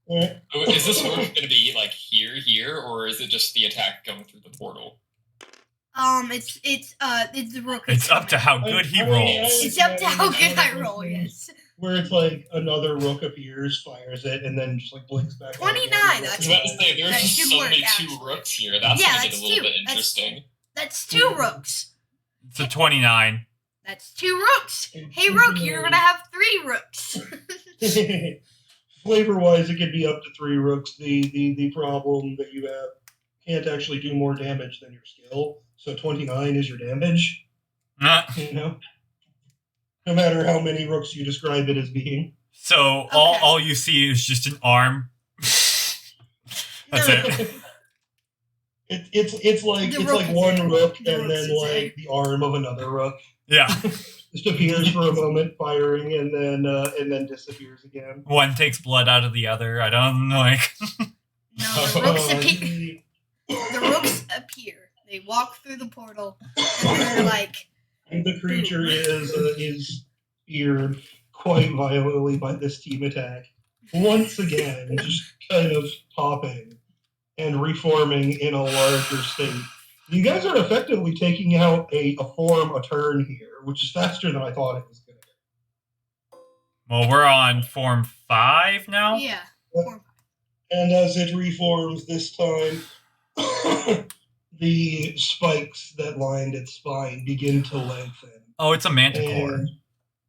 Alright. Is this Rook going to be like here, or is it just the attack going through the portal? It's the Rook. It's up to how good he rolls. It's up to how good I roll. Yes. Where it's like another Rook appears, fires it, and then just like blinks back. 29, I was about to say, there's That just should so work, many actually. two Rooks here. That's Yeah, going to that's get a little two. bit interesting. That's 2 Rooks. It's a 29. That's 2 Rooks. Hey Rook, you're gonna have 3 Rooks. Flavor wise, it could be up to 3 Rooks. The problem that you have can't actually do more damage than your skill. So 29 is your damage. You know, no matter how many Rooks you describe it as being. So Okay. all you see is just an arm. That's it. It's like The it's Rook like is one in. Rook The and Rook's then is like the arm of another Rook. Yeah. Just appears for a moment, firing, and then disappears again. One takes blood out of the other. I don't know, like. No, the Rooks Uh, appear. The Rooks appear. They walk through the portal, and they're like, the creature is speared quite violently by this team attack. Once again, just kind of popping and reforming in a larger state. You guys are effectively taking out a form a turn here, which is faster than I thought it was going to go. Well, we're on form 5 now. Yeah. And as it reforms this time, the spikes that lined its spine begin to lengthen. Oh, it's a manticore.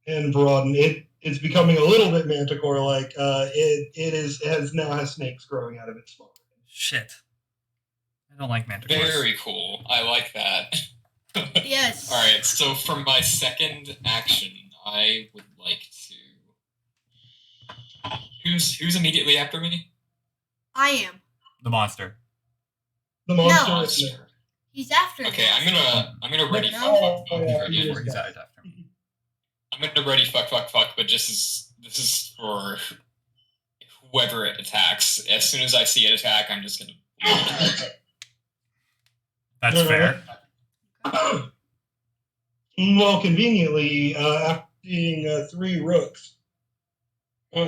And broaden. It's becoming a little bit manticore-like. It has snakes growing out of its spine. Shit. I don't like manticores. Very cool. I like that. Yes. All right. So for my second action, I would like to. Who's immediately after me? I am. The monster. The monster. No. is there. He's after me. Okay, I'm gonna ready No. fuck. Yeah, he Or is he's back. out after me. I'm gonna ready fuck, but this is for whoever it attacks. As soon as I see it attack, I'm just gonna. That's fair. Well, conveniently, after seeing 3 rooks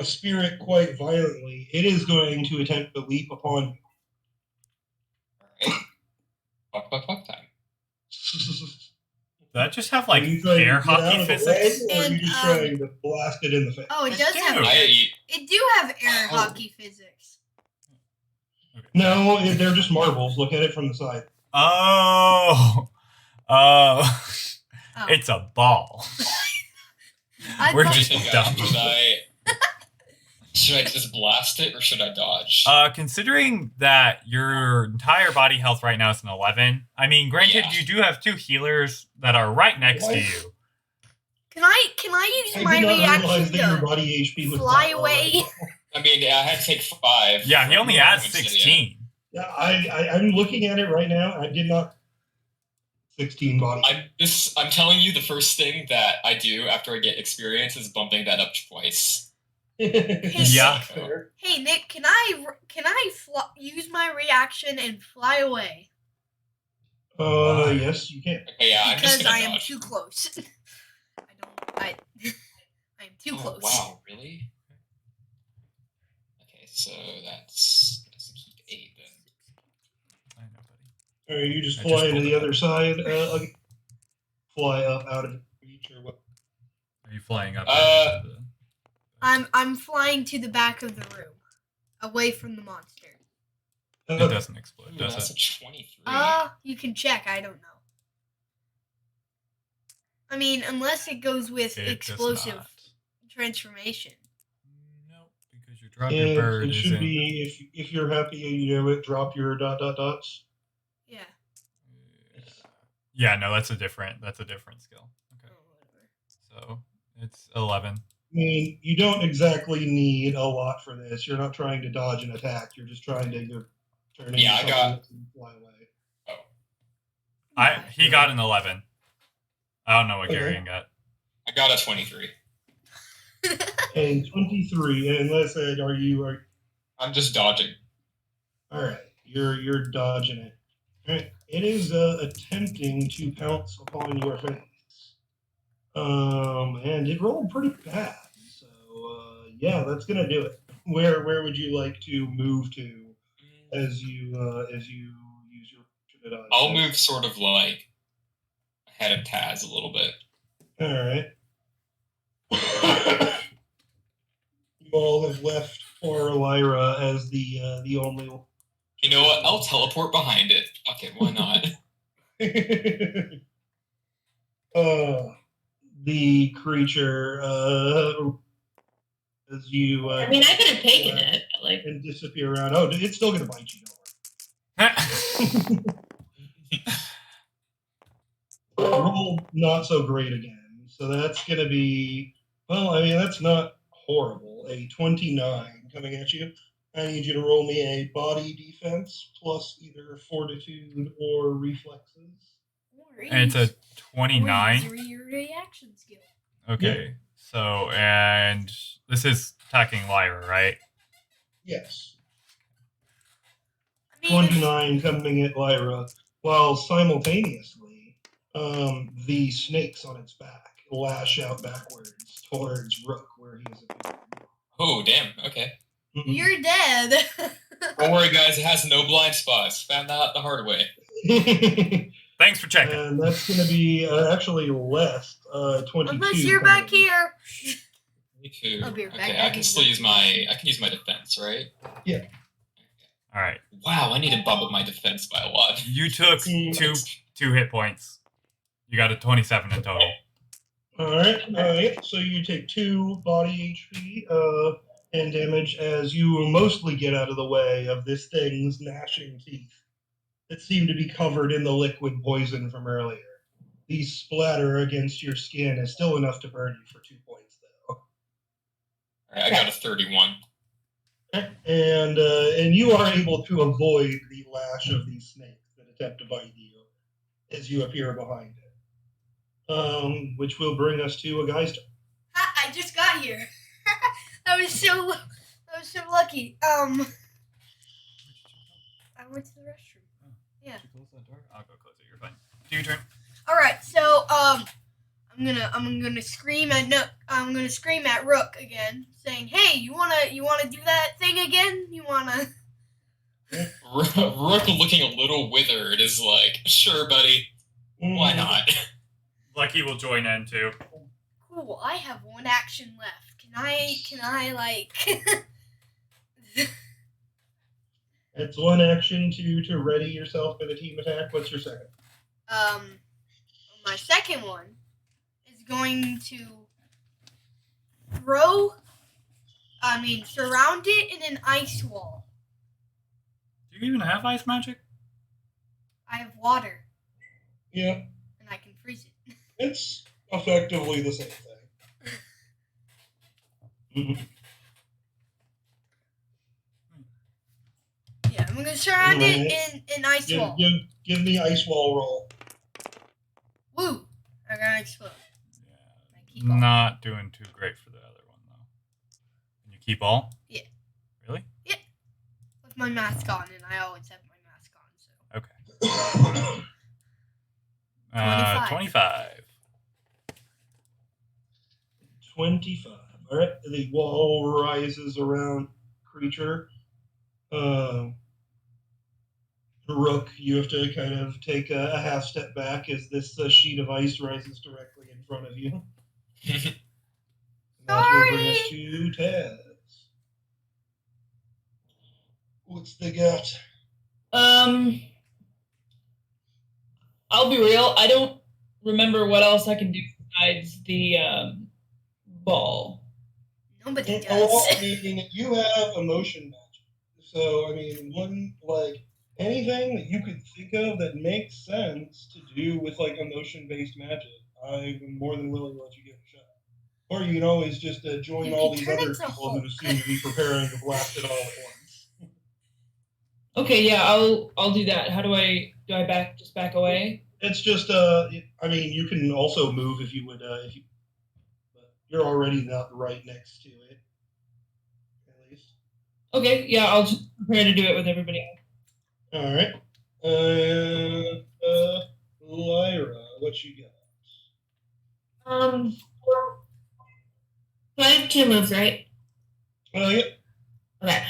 spirit quite violently, it is going to attempt to leap upon Fuck time. you. Does that just have like Are you trying air to get out hockey of the physics? way, or are you just trying to blast it in the face? Oh, it It does do. have. It do have air Oh. hockey physics. No, they're just marbles. Look at it from the side. Oh. Oh. Oh. It's a ball. I We're thought- just Okay, dumb. guys, should I just blast it or should I dodge? Considering that your entire body health right now is an 11, I mean, granted, Yeah. you do have 2 healers that are right next to you. Can I use I my did not realize reaction that your to body HP was fly that low. away? I mean, I had to take 5. Yeah, he only has Instead of- 16. Yeah, I'm looking at it right now, and I did not. 16 body. I'm telling you, the first thing that I do after I get experience is bumping that up twice. Yeah. Fair. Hey Nick, can I use my reaction and fly away? Yes, you can. Okay, yeah, I'm just Because gonna I am dodge. too close. I am too Oh, close. wow, really? Okay, so that's keep 8 then. I know, buddy. Or you just I fly just to pulled the it other up. side, fly up out of reach, or what? Are you flying up? Uh, into the- I'm flying to the back of the room, away from the monster. It Okay. doesn't explode, Ooh, does that's it? a 23. You can check. I don't know. I mean, unless it goes with It does explosive not. transformation. Nope, because you drop your bird It is should in. be if you're happy, you know it. Drop your ... dots. Yeah. Yeah, no, that's a different skill. Okay, Oh, whatever. so it's 11. I mean, you don't exactly need a lot for this. You're not trying to dodge an attack. You're just trying to turn into Yeah, I something got- that can fly away. He got an 11. I don't know what Okay. Garion got. I got a 23. And 23. And let's say, are I'm just dodging. all right? You're dodging it. All right. It is attempting to pounce upon your face. And it rolled pretty bad. So yeah, that's gonna do it. Where would you like to move to as you use your to dodge? I'll move sort of like ahead of Taz a little bit. All right. You all have left poor Lyra as the only. You know what? I'll teleport behind it. Okay, why not? The creature as you I mean, I could have taken it, but like, and disappear around. Oh, it's still gonna bite you. Don't worry. Roll not so great again. So that's gonna be that's not horrible. A 29 coming at you. I need you to roll me a body defense plus either fortitude or reflexes. And it's a 29. Or your reaction skill. Okay, so, and this is attacking Lyra, right? Yes. I mean, 29 coming at Lyra, while simultaneously, the snakes on its back lash out backwards towards Rook, where he is appearing. Oh, damn. Okay. You're dead. Don't worry, guys. It has no blind spots. Found that out the hard way. Thanks for checking. And that's going to be actually less, 22. Unless you're coming back in. here. Me too. I'll be right back. Okay, I can still use my defense, right? Yeah. All right. Wow, I need to bump up my defense by a lot. You took two hit points. You got a 27 in total. All right. So you take 2 body HP and damage as you mostly get out of the way of this thing's gnashing teeth that seem to be covered in the liquid poison from earlier. The splatter against your skin is still enough to burn you for 2 points, though. All right, I got a 31. And you are able to avoid the lash of these snakes that attempt to bite you as you appear behind it. Which will bring us to a guy's turn. I just got here. I was so lucky. I went to the restroom. Yeah. Close that door. I'll go close it. You're fine. Do your turn. All right. So I'm gonna scream at Rook again, saying, "Hey, you wanna do that thing again? You wanna?" Rook, looking a little withered, is like, "Sure, buddy. Why not?" Lucky will join in too. Cool. I have 1 action left. Can I like? It's 1 action to ready yourself for the team attack. What's your second? My second one is going to surround it in an ice wall. Do you even have ice magic? I have water, Yeah, and I can freeze it. it's effectively the same thing. Yeah, I'm gonna surround it in ice wall. Give me ice wall roll. Woo! I'm gonna explode. I keep Yeah, all. not doing too great for the other one though. And you keep all? Yeah. Really? With my mask on, and I always have my mask on. So. Okay. 25. 25. 25. All right, the wall rises around creature. Rook, you have to kind of take a half step back as this sheet of ice rises directly in front of you. And that will bring us to Taz. What's they got? I'll be real. I don't remember what else I can do besides the ball. Nobody Well, does. I mean, you have emotion magic. So, I mean, anything that you could think of that makes sense to do with, emotion-based magic, I'm more than willing to let you give it a shot. Or you can always just join You all can these turn other into people who Hulk. seem to be preparing to blast it all at once. Okay, yeah, I'll do that. How do I back away? It's just, I mean, you can also move if you would, but you're already not right next to it, at least. Okay, yeah, I'll just prepare to do it with everybody else. All right. Lyra, what you got? So I have 2 moves, right? Yeah. Okay.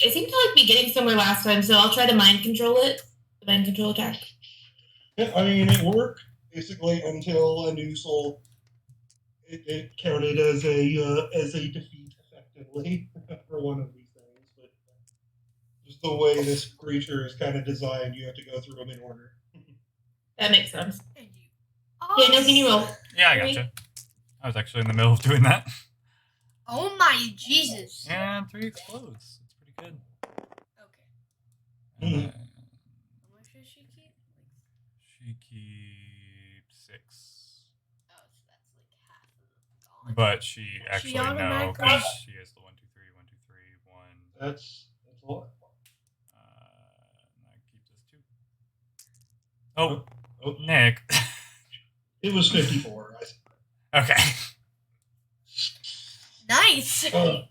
It seemed to be getting somewhere last time, so I'll try to mind control it. The mind control attack. Yeah, I mean, it worked basically until a new soul. It counted as a defeat effectively for one of these things, but just the way this creature is kind of designed, you have to go through them in order. That makes sense. And you Yeah, no, can you roll? Yeah, I gotcha. I was actually in the middle of doing that. Oh my Jesus. And 3 explodes. It's pretty good. Okay. And Mhm. then How much does she keep? she keeps 6. Oh, so that's like half of the gone. But she actually no, automatically- because she has the 1, 2, 3, 1, 2, 3, 1. That's a lot. That keeps us 2. Oh, Oh, Nick. it was 54. Okay. Nice. Not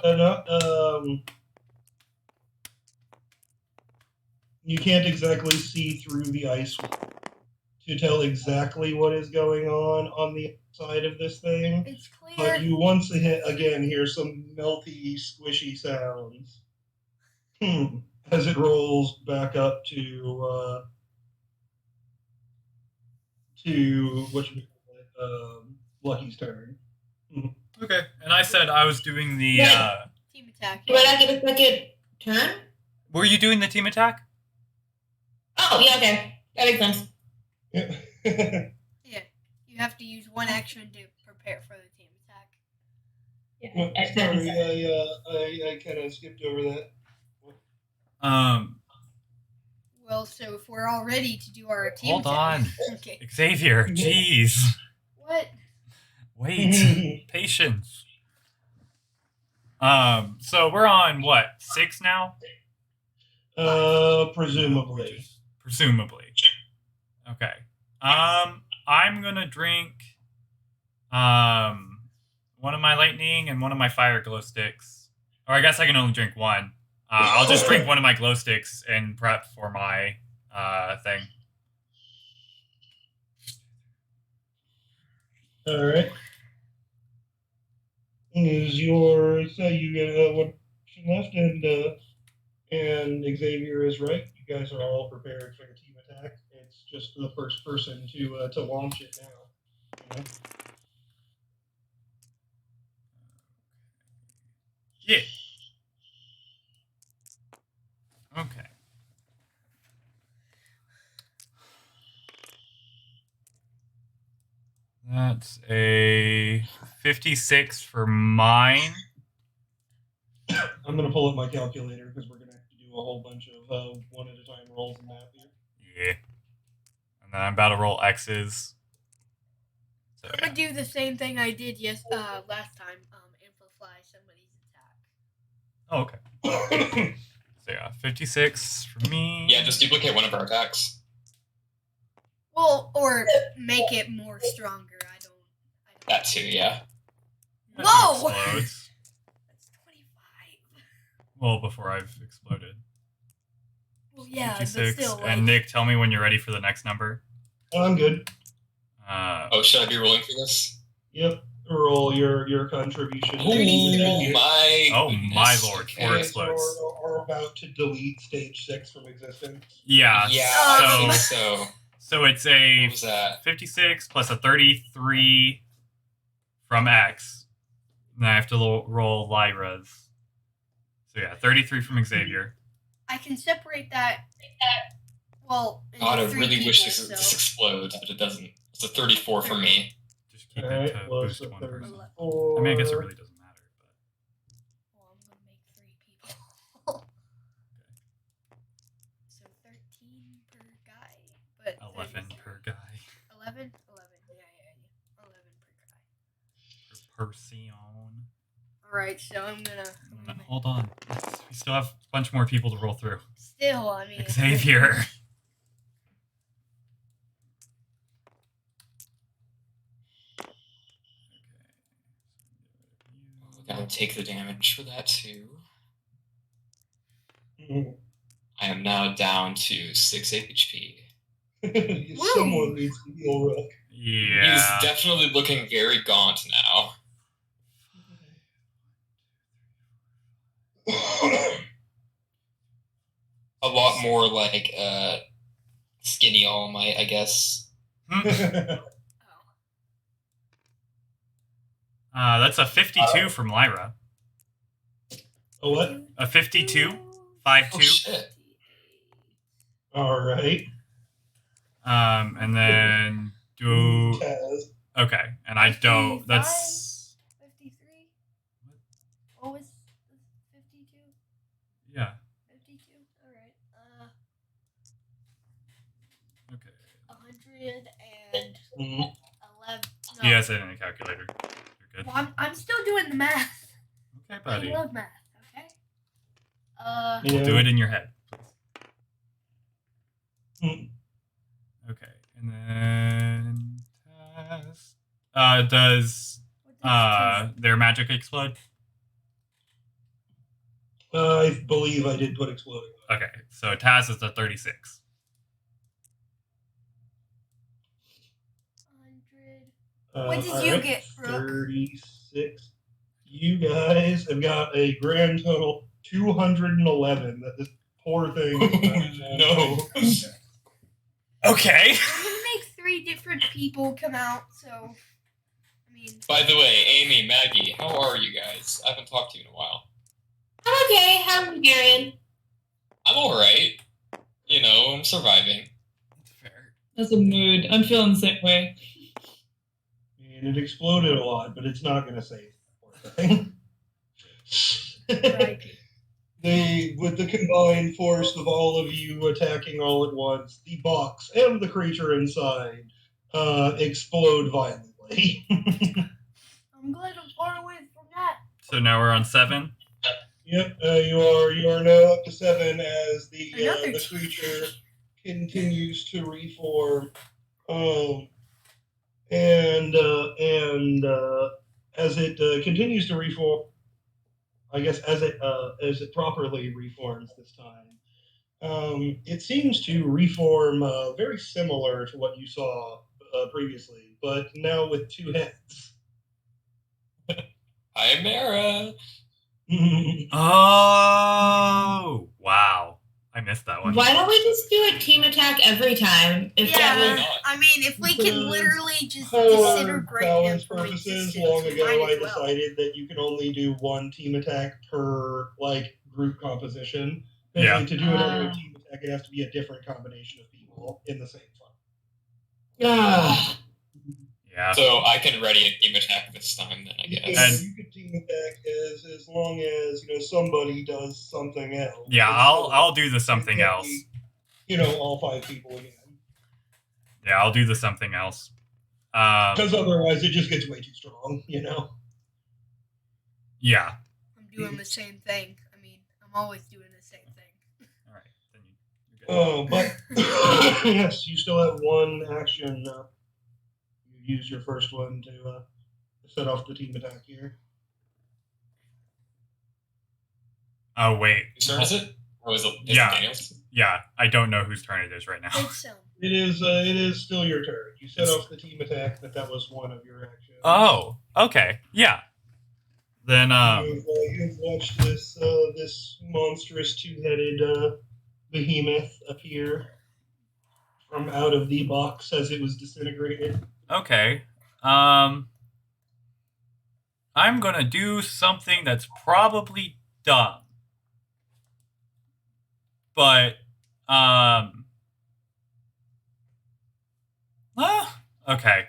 enough. You can't exactly see through the ice to tell exactly what is going on the side of this thing. It's clear. But you once again hear some melty, squishy sounds as it rolls back up to what you call it, Lucky's turn. Okay. And I said I was doing the. Team attack. Do I not get a second turn? Were you doing the team attack? Oh, yeah, okay. That makes sense. Yeah. You have to use one action to prepare for the team attack. Yeah. Sorry, I kind of skipped over that. Well, so if we're all ready to do our team Hold attack. on. Okay. Xavier, jeez. What? Wait. Patience. So we're on what, 6 now? Presumably. Presumably. Okay. I'm gonna drink one of my lightning and one of my fire glow sticks. Or I guess I can only drink one. I'll just drink one of my glow sticks and prep for my thing. All right. Is your so you get one action left, and Xavier is right. You guys are all prepared for the team attack. It's just the first person to launch it now. You know? Yeah. Okay. That's a 56 for mine. I'm gonna pull up my calculator because we're gonna have to do a whole bunch of one at a time rolls and math here. Yeah. And then I'm about to roll X's. So, I'm gonna do the same thing I did last time. Amplify somebody's attack. Oh, okay. So yeah, 56 for me. Yeah, just duplicate one of our attacks. Well, or make it more stronger. I don't. That too, yeah. That Whoa! explodes. That's 25. Well, before I've exploded. Well, yeah, 56. but still. And Nick, tell me when you're ready for the next number. I'm good. Oh, should I be rolling for this? Yep. Roll your contribution. Oh my! Oh my goodness. lord! Okay. 4 explodes. Are about to delete stage 6 from existence. Yeah. Yeah, I Um, think so. So it's What a was that? 56 plus a 33 from X. And I have to roll Lyra's. So yeah, 33 from Xavier. I can separate that. Well, into God, I 3 really people, wish this so. explodes, but it doesn't. It's a 34 for me. Just keep Alright, it to plus boost a one person. 34. I mean, I guess it really doesn't matter. Well, I'm gonna make 3 people. So 13 per guy, but But 11 per guy. 11. 11. Yeah. 11 per guy. Per person. All right, so I'm gonna Hold on. We still have a bunch more people to roll through. still. I mean, Xavier. I gotta take the damage for that too. Mhm. I am now down to 6 HP. Someone needs to heal Rook. Yeah. He's definitely looking very gaunt now. A lot more like skinny All Might, I guess. That's a 52 from Lyra. A what? A 52? Oh 5-2. shit. All right. And then do... Taz. Okay, and I don't... That's... 53. What was 52? Yeah. 52. All right. Okay. 111. Mhm. No. He has it in a calculator. You're good. Well, I'm still doing the math. Okay, I buddy. love math. Okay. Yeah. Do it in your head, please. Mm. Okay, and then... does What does their magic explode? I believe I did put exploding. Okay, so Taz is a 36. 100. What did you get, Brooke? 36. You guys have got a grand total 211 that this poor thing No. Okay. I'm gonna make 3 different people come out, so I mean. By the way, Amy, Maggie, how are you guys? I haven't talked to you in a while. I'm okay. How are you, Garion? I'm alright. You know, I'm surviving. Fair. That's a mood. I'm feeling the same way. And it exploded a lot, but it's not going to save the thing. Right. With the combined force of all of you attacking all at once, the box and the creature inside explode violently. I'm glad I'm far away from that. So now we're on 7. Yep, you are now up to 7 as the Another creature continues to reform, and as it continues to reform, I guess as it properly reforms this time, it seems to reform very similar to what you saw previously, but now with 2 heads. Hi, Mara. Oh, wow. I missed that one. Why don't we just do a team attack every time? If that Why Yeah, was not? I mean, if we can literally just For disintegrate him balance from purposes, existence, long we ago might I as well. decided that you can only do 1 team attack per group composition. Yeah. To do another team attack, it has to be a different combination of people in the same fun. Yeah. So I can ready a team attack this time, then I guess. And- You could team attack as long as somebody does something else. Yeah, I'll do the It something can't else. be, all 5 people again. Yeah, I'll do the something else. Because otherwise it just gets way too strong, Yeah. I'm doing the same thing. I mean, I'm always doing the same thing. All right. Then you're good. But yes, you still have 1 action. You use your first one to set off the team attack here. Oh, wait. Whose turn is it? Or is it Yeah. Daniel's? Yeah, I don't know whose turn it is right now. It's It is still your turn. You set off the team attack, but that was one of your actions. Oh, okay. Yeah. Then, You've watched this monstrous 2-headed behemoth appear from out of the box as it was disintegrated. okay. I'm gonna do something that's probably dumb. But, okay.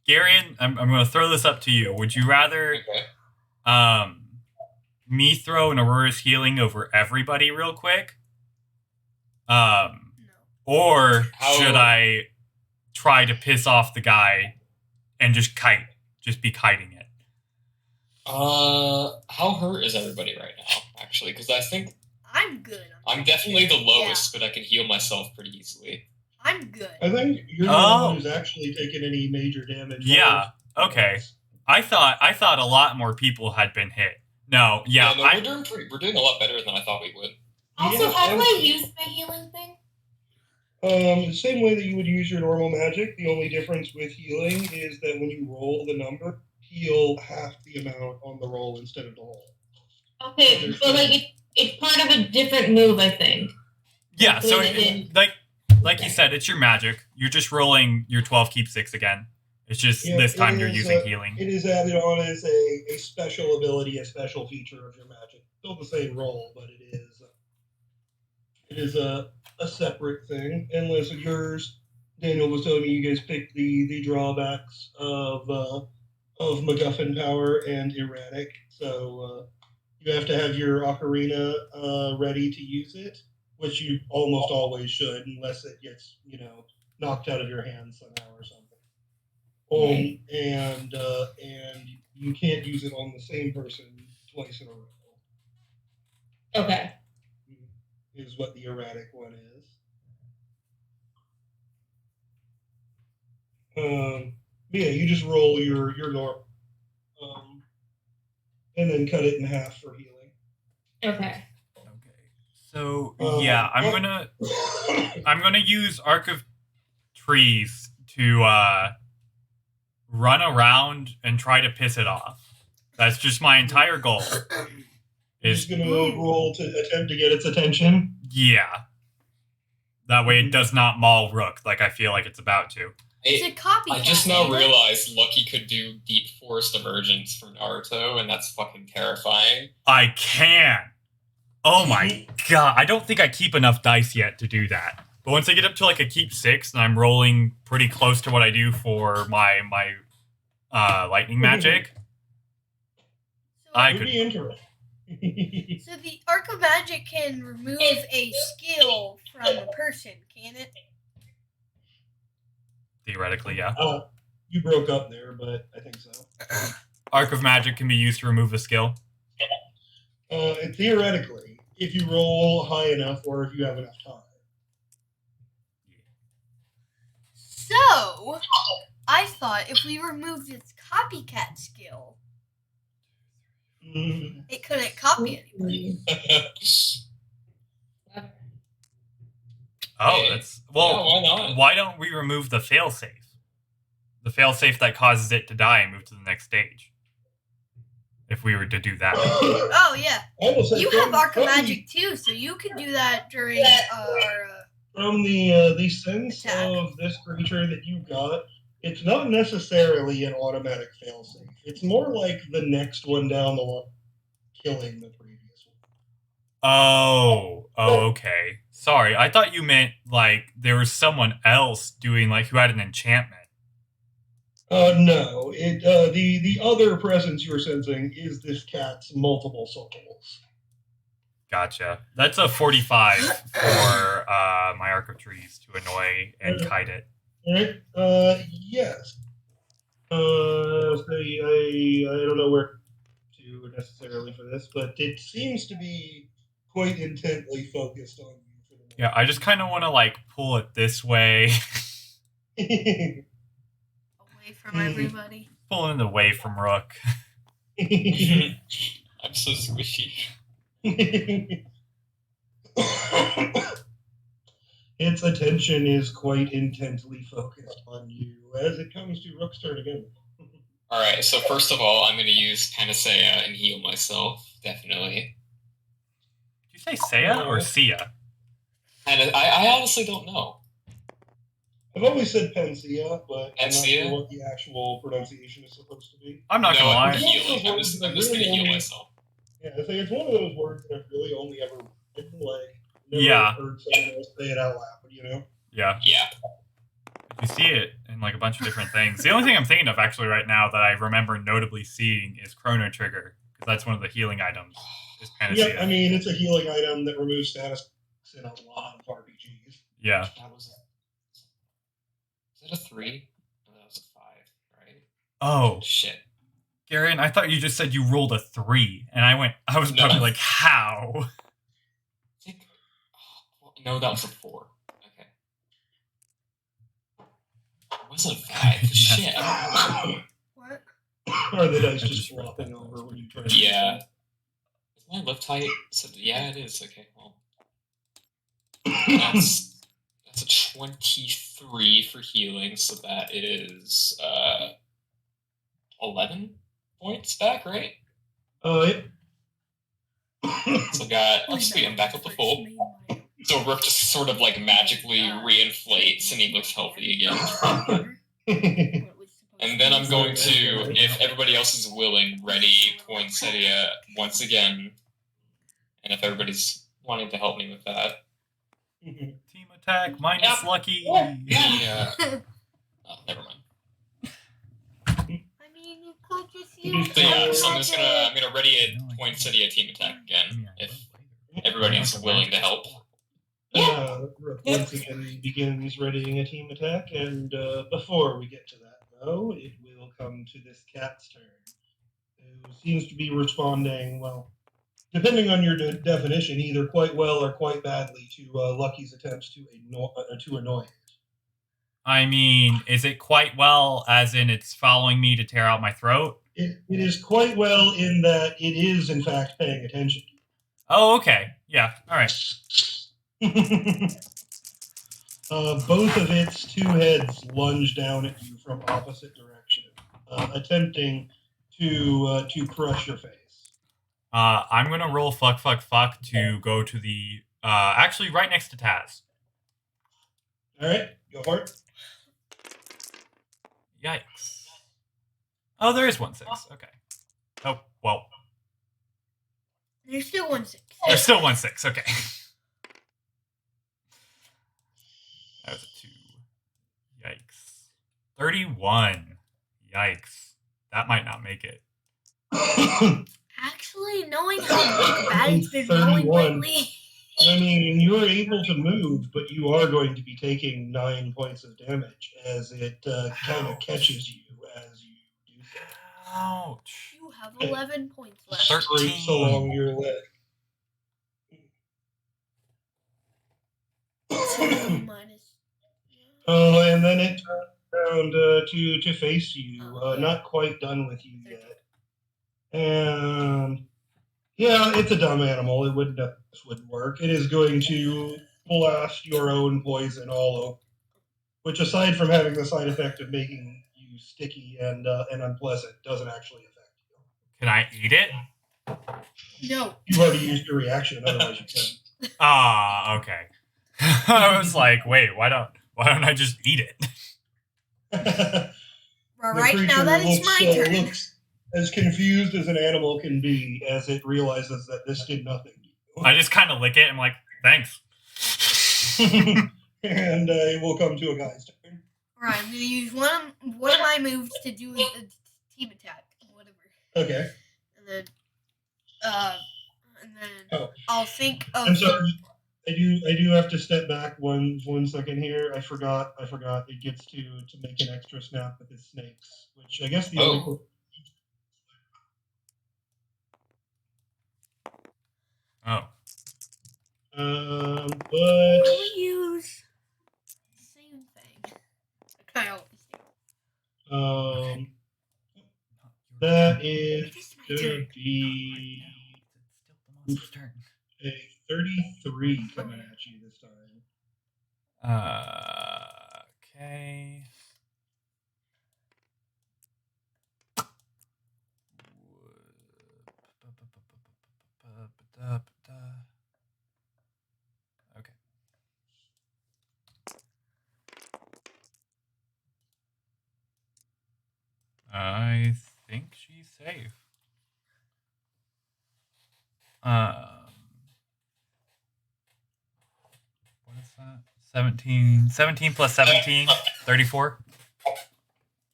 Garion, I'm going to throw this up to you. Would you rather Okay. me throw an Aurora's healing over everybody real quick? no. Or How- should I try to piss off the guy and just be kiting it? How hurt is everybody right now, actually? Because I think I'm good. I'm definitely the lowest, but I can heal myself pretty easily. I'm good. I think you're the one who's actually taken any major damage. Yeah, okay. I thought a lot more people had been hit. No, yeah, No, we're doing a lot better than I thought we would. Also, Yeah, how do I use my healing thing? The same way that you would use your normal magic. The only difference with healing is that when you roll the number, heal half the amount on the roll instead of the whole. Okay, but it's part of a different move, I think. yeah. So Okay. like you said, it's your magic. You're just rolling your 12 keep 6 again. It's just Yeah, this time it you're is, using healing. It is added on as a special ability, a special feature of your magic. Still the same roll, but it is a separate thing. Unless yours, Daniel was telling me you guys picked the drawbacks of MacGuffin power and erratic. So you have to have your ocarina ready to use it, which you almost always should, unless it gets knocked out of your hands somehow or something. And you can't use it on the same person twice in a row. Okay. Is what the erratic one is. But yeah, you just roll your norm, and then cut it in half for healing. Okay. Okay. So yeah, I'm gonna use Arc of Trees to run around and try to piss it off. That's just my entire goal. Is going to roll to attempt to get its attention. Yeah. That way it does not maul Rook like I feel like it's about to. It's a copycat. I just now realized Lucky could do Deep Forest Emergence from Naruto, and that's fucking terrifying. I can. Oh my god. I don't think I keep enough dice yet to do that. But once I get up to like a keep 6 and I'm rolling pretty close to what I do for my lightning magic, I Would could. be interesting. So the Arc of Magic can remove a skill from a person, can it? Theoretically, yeah. You broke up there, but I think so. Arc of Magic can be used to remove a skill. And theoretically, if you roll high enough or if you have enough time. So, I thought if we removed its copycat skill, it couldn't copy anybody. Oh, that's well. Yeah, why not? Why don't we remove the failsafe? The failsafe that causes it to die and move to the next stage. If we were to do that. Oh yeah, you have Arc of from Magic too, so you can do that during our. From the sense attack. of this creature that you got, it's not necessarily an automatic failsafe. It's more like the next one down the line killing the previous one. Oh, okay. Sorry, I thought you meant like there was someone else doing like who had an enchantment. No. The other presence you're sensing is this cat's multiple souls. Gotcha. That's a 45 for my Arc of Trees to annoy and kite it. Alright. Yes. So I don't know where to necessarily for this, but it seems to be quite intently focused on you for the moment. Yeah, I just kind of want to like pull it this way, Away from everybody. pulling it away from Rook. I'm so squishy. Its attention is quite intently focused on you as it comes to Rook's turn again. Alright, so first of all, I'm going to use Panacea and heal myself, definitely. Did you say Saya or Sia? And I honestly don't know. I've always said Panacea, but I'm not Panacea? sure what the actual pronunciation is supposed to be. I'm not no, gonna I'm lie. healing. I'm just going to heal myself. Yeah, I think it's one of those words that I've really only ever written, like, never Yeah. heard someone else say it out loud, you know? Yeah. Yeah. You see it in like a bunch of different things. The only thing I'm thinking of actually right now that I remember notably seeing is Chrono Trigger, because that's one of the healing items. Is Panacea. Yeah, I mean, it's a healing item that removes status in a lot of RPGs. Yeah. That was is that a 3? No, that was a 5, right? Oh, Shit. Garen, I thought you just said you rolled a 3, and I was No. probably like, how? I think, no, that was a 4. Okay. It wasn't a 5. Shit. What? Are the dice I just just read flopping that. over when you try to... Yeah. Is my left height? Yeah, it is. Okay, well. That's a 23 for healing, so that is 11 points back, right? Yep. So got, oh sweet, I'm back up to full. So Rook just sort of like magically reinflates and he looks healthy again. And then I'm going to, if everybody else is willing, ready Poinsettia once again. And if everybody's wanting to help me with that. Team attack minus Lucky. Yeah. Oh, never mind. I mean, you could just use. So yeah, so I'm gonna ready a Poinsettia team attack again if everybody's willing to help. Rook once again begins readying a team attack, and before we get to that, though, it will come to this cat's turn, who seems to be responding, well, depending on your definition, either quite well or quite badly to Lucky's attempts to annoy it. I mean, is it quite well, as in it's following me to tear out my throat? It is quite well in that it is, in fact, paying attention. Oh, okay. Yeah. All right. Both of its two heads lunge down at you from opposite directions, attempting to crush your face. I'm gonna roll fuck to go to the actually right next to Taz. All right, go for it. Yikes. Oh, there is 1-6. Okay. Oh well, There's still 1-6. there's still 1-6. Okay. That was a 2. Yikes. 31. Yikes. That might not make it. Actually, knowing how bad it's been going 31. lately. I mean, you're able to move, but you are going to be taking 9 points of damage as it kind of catches you as you do so. Ouch. You have 11 points left. Scrapes along your leg. Minus. Oh, and then it turns around to face you. Not quite done with you yet. And yeah, it's a dumb animal. It wouldn't work. It is going to blast your own poison all over, which, aside from having the side effect of making you sticky and unpleasant, doesn't actually affect you. Can I eat it? No. You've already used your reaction, otherwise you can. Ah, okay. I was like, wait, why don't I just eat it? Right now that it's my turn. Looks as confused as an animal can be as it realizes that this did nothing to you. I just kind of lick it. I'm like, thanks. And it will come to a guy's turn. Right, I'm gonna use one of my moves to do a team attack, whatever. Okay. And then I'll think of. I'm sorry. I do have to step back one second here. I forgot. It gets to make an extra snap with his snakes, which I guess the only. Oh. But We'll use the same thing. I always do. That is It is my gonna turn. be a 33 coming at you this time. Okay. Okay. I think she's safe. What is that? 17 plus 17, 34.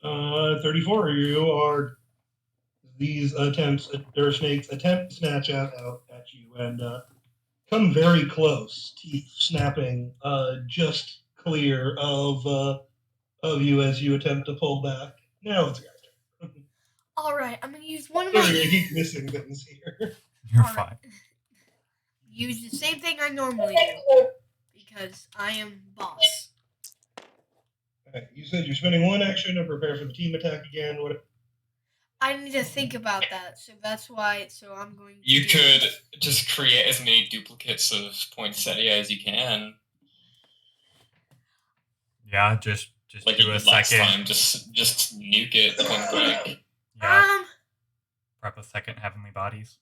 34. You are. These snakes attempt to snatch out at you and come very close, teeth snapping just clear of you as you attempt to pull back. Now it's your turn. Alright, I'm gonna use one of Sorry, I my. keep missing things here. You're Alright. fine. Use the same thing I normally do. Because I am boss. Alright, you said you're spending one action to prepare for the team attack again. What? I need to think about that, so that's why. So I'm going to. You could just create as many duplicates of poinsettia as you can. Yeah, just Like do you a did last second. time. Just nuke it point blank. Yeah, prep a second heavenly bodies.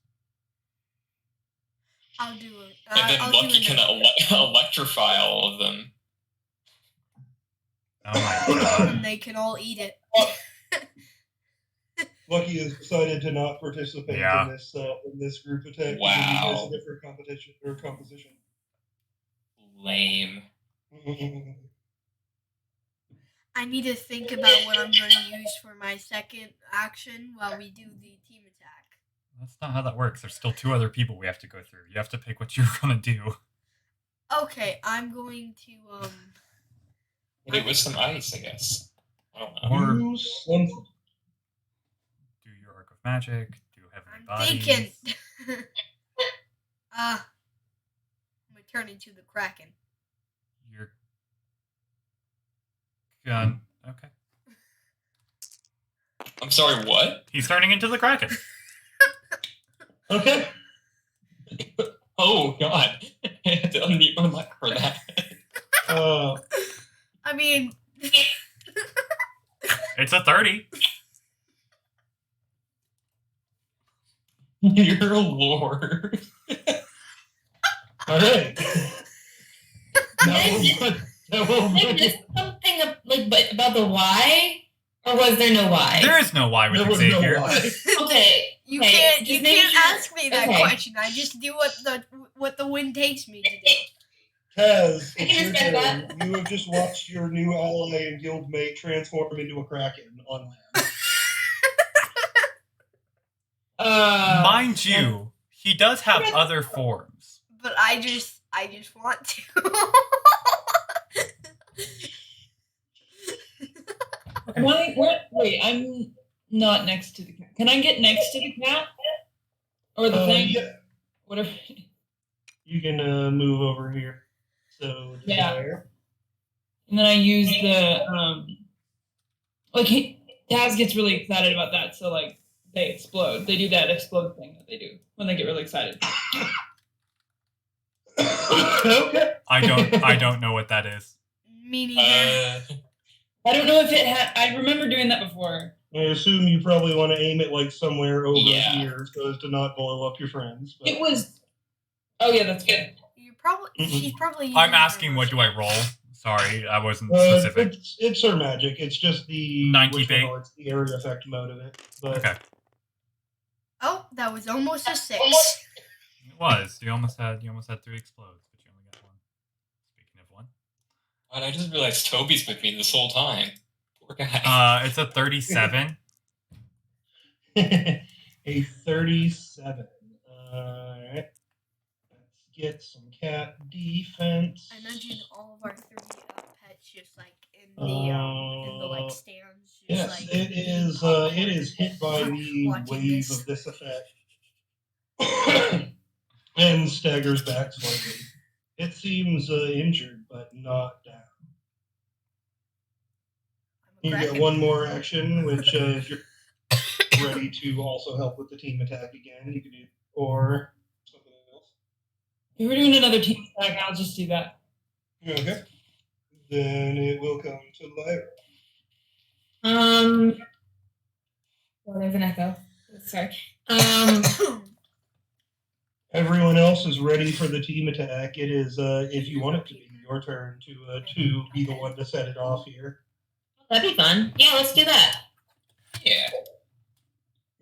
I'll do it. And then Lucky can electrify all of them. Oh my god. And they can all eat it. Lucky has decided to not participate Yeah. in this group attack. Wow. Because he has a different competition or composition. Lame. I need to think about what I'm going to use for my second action while we do the team attack. That's not how that works. There's still 2 other people we have to go through. You have to pick what you're gonna do. Okay, I'm going to Hit it with some ice, I guess. I don't know. Or Do something. do your arc of magic. Do heavenly I'm bodies. thinking. I'm gonna turn into the Kraken. You're gun. Okay. I'm sorry, what? He's turning into the Kraken. Okay. Oh God! I had to unmute my mic for that. I mean, It's a 30. You're a lord. All right. Did I miss something about the why? Or was there no why? There is no why with There was no Xavier. why. Okay. you Okay, can't just you making can't sure- ask me that okay. question. I just do what the wind takes me to do. Kaz, I it's can your respect turn. that. You have just watched your new ally and guildmate transform into a kraken on land. Mind you, he does have other forms. But I just want to. Wait, I'm not next to the cat. Can I get next to the cat? Or the thing? Yeah, Whatever. you can move over here. So Yeah. there. And then I use the Taz gets really excited about that, so like they explode. They do that explode thing that they do when they get really excited. Okay. I don't know what that is. Me neither. I don't know if it had. I remember doing that before. I assume you probably want to aim it like somewhere over Yeah. here so as to not blow up your friends. But It was. Oh yeah, that's good. You're probably Mm-mm. she's probably. I'm using asking her what do I roll? Sorry, I wasn't uh, specific. it's her magic. It's just the 90 which one? bait. Oh, it's the area effect mode of it. But Okay. Oh, that was almost a 6. It was. You almost had 3 explodes, but you only got 1. Speaking of 1. And I just realized Toby's with me this whole time. Poor guy. It's a 37. a 37. Alright. Let's get some cat defense. I imagine all of our 3 pets just like in the like stands. Just, Yes, like, it eating is. popcorn. It is hit by the Watching wave this. of this effect, and staggers back slightly. It seems injured, but not down. I'm a You get kraken. one more action, which if you're ready to also help with the team attack again, you can do or something else. If we're doing another team attack, I'll just do that. Okay. Then it will come to Lyra. Oh, there's an echo. Sorry. Everyone else is ready for the team attack. It is, if you want it to be, your turn to be the one to set it off here. That'd be fun. Yeah, let's do that. Yeah.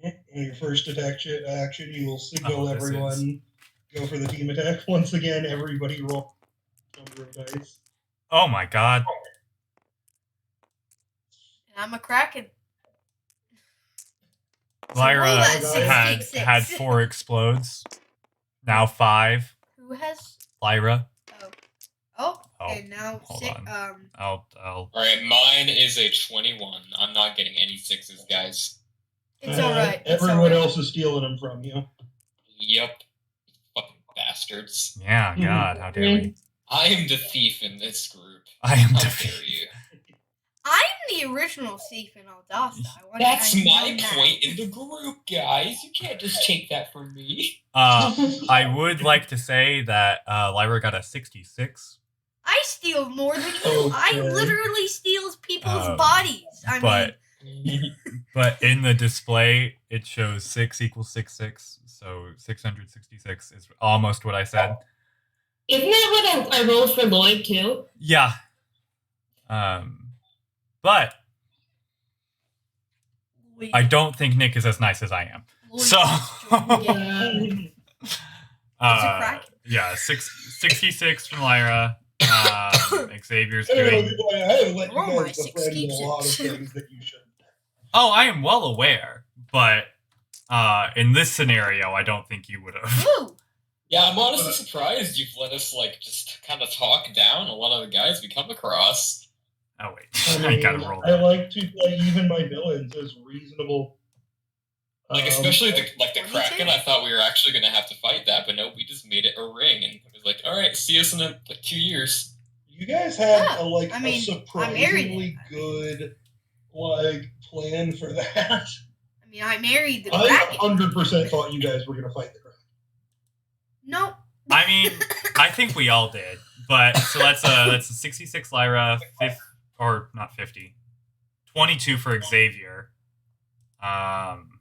On your first action, you will signal this everyone go for the team attack. Once again, everybody roll number of dice. Oh my god. And I'm a kraken. Lyra roll that had 66. had 4 explodes. Now 5. Who has? Lyra. Oh, Oh, and now hold 6. on. All right, mine is a 21. I'm not getting any 6s, guys. It's all right. It's Everyone all right. else is stealing them from you. Yep. Fucking bastards. Yeah, god, how dare we. I am the thief in this group. I am How dare defeated. you? I'm the original thief in Aldasta. That's my point in the group, guys. You can't just take that from me. I would like to say that Lyra got a 66. I steal more than you. Okay. I literally steals people's Um, bodies. I but mean, but in the display it shows 6 equals 66, so 666 is almost what I said. Isn't that what I rolled for Lloyd too? Yeah. But Lloyd- I don't think Nick is as nice as I am. Lloyd So just- yeah. Kraken. yeah, 66 from Lyra. Xavier's I doing. haven't let Oh, you my guys six befriend keeps a lot of it. things that you shouldn't. Oh, I am well aware, but in this scenario, I don't think you would have. Woo! Yeah, I'm honestly surprised you've let us just kind of talk down a lot of the guys we come across. Oh wait, I I mean, gotta roll I that. like to play even my villains as reasonable. Especially the Me Kraken. too. I thought we were actually gonna have to fight that, but no, we just made it a ring, and it was like, all right, see us in 2 years. You guys had Yeah, a I mean, I surprisingly married good plan for that. I mean, I married the I Kraken. 100% thought you guys were gonna fight the Kraken. No, I mean, I think we all did. But so that's a 66 Lyra, or not 50. 22 for Xavier. I'm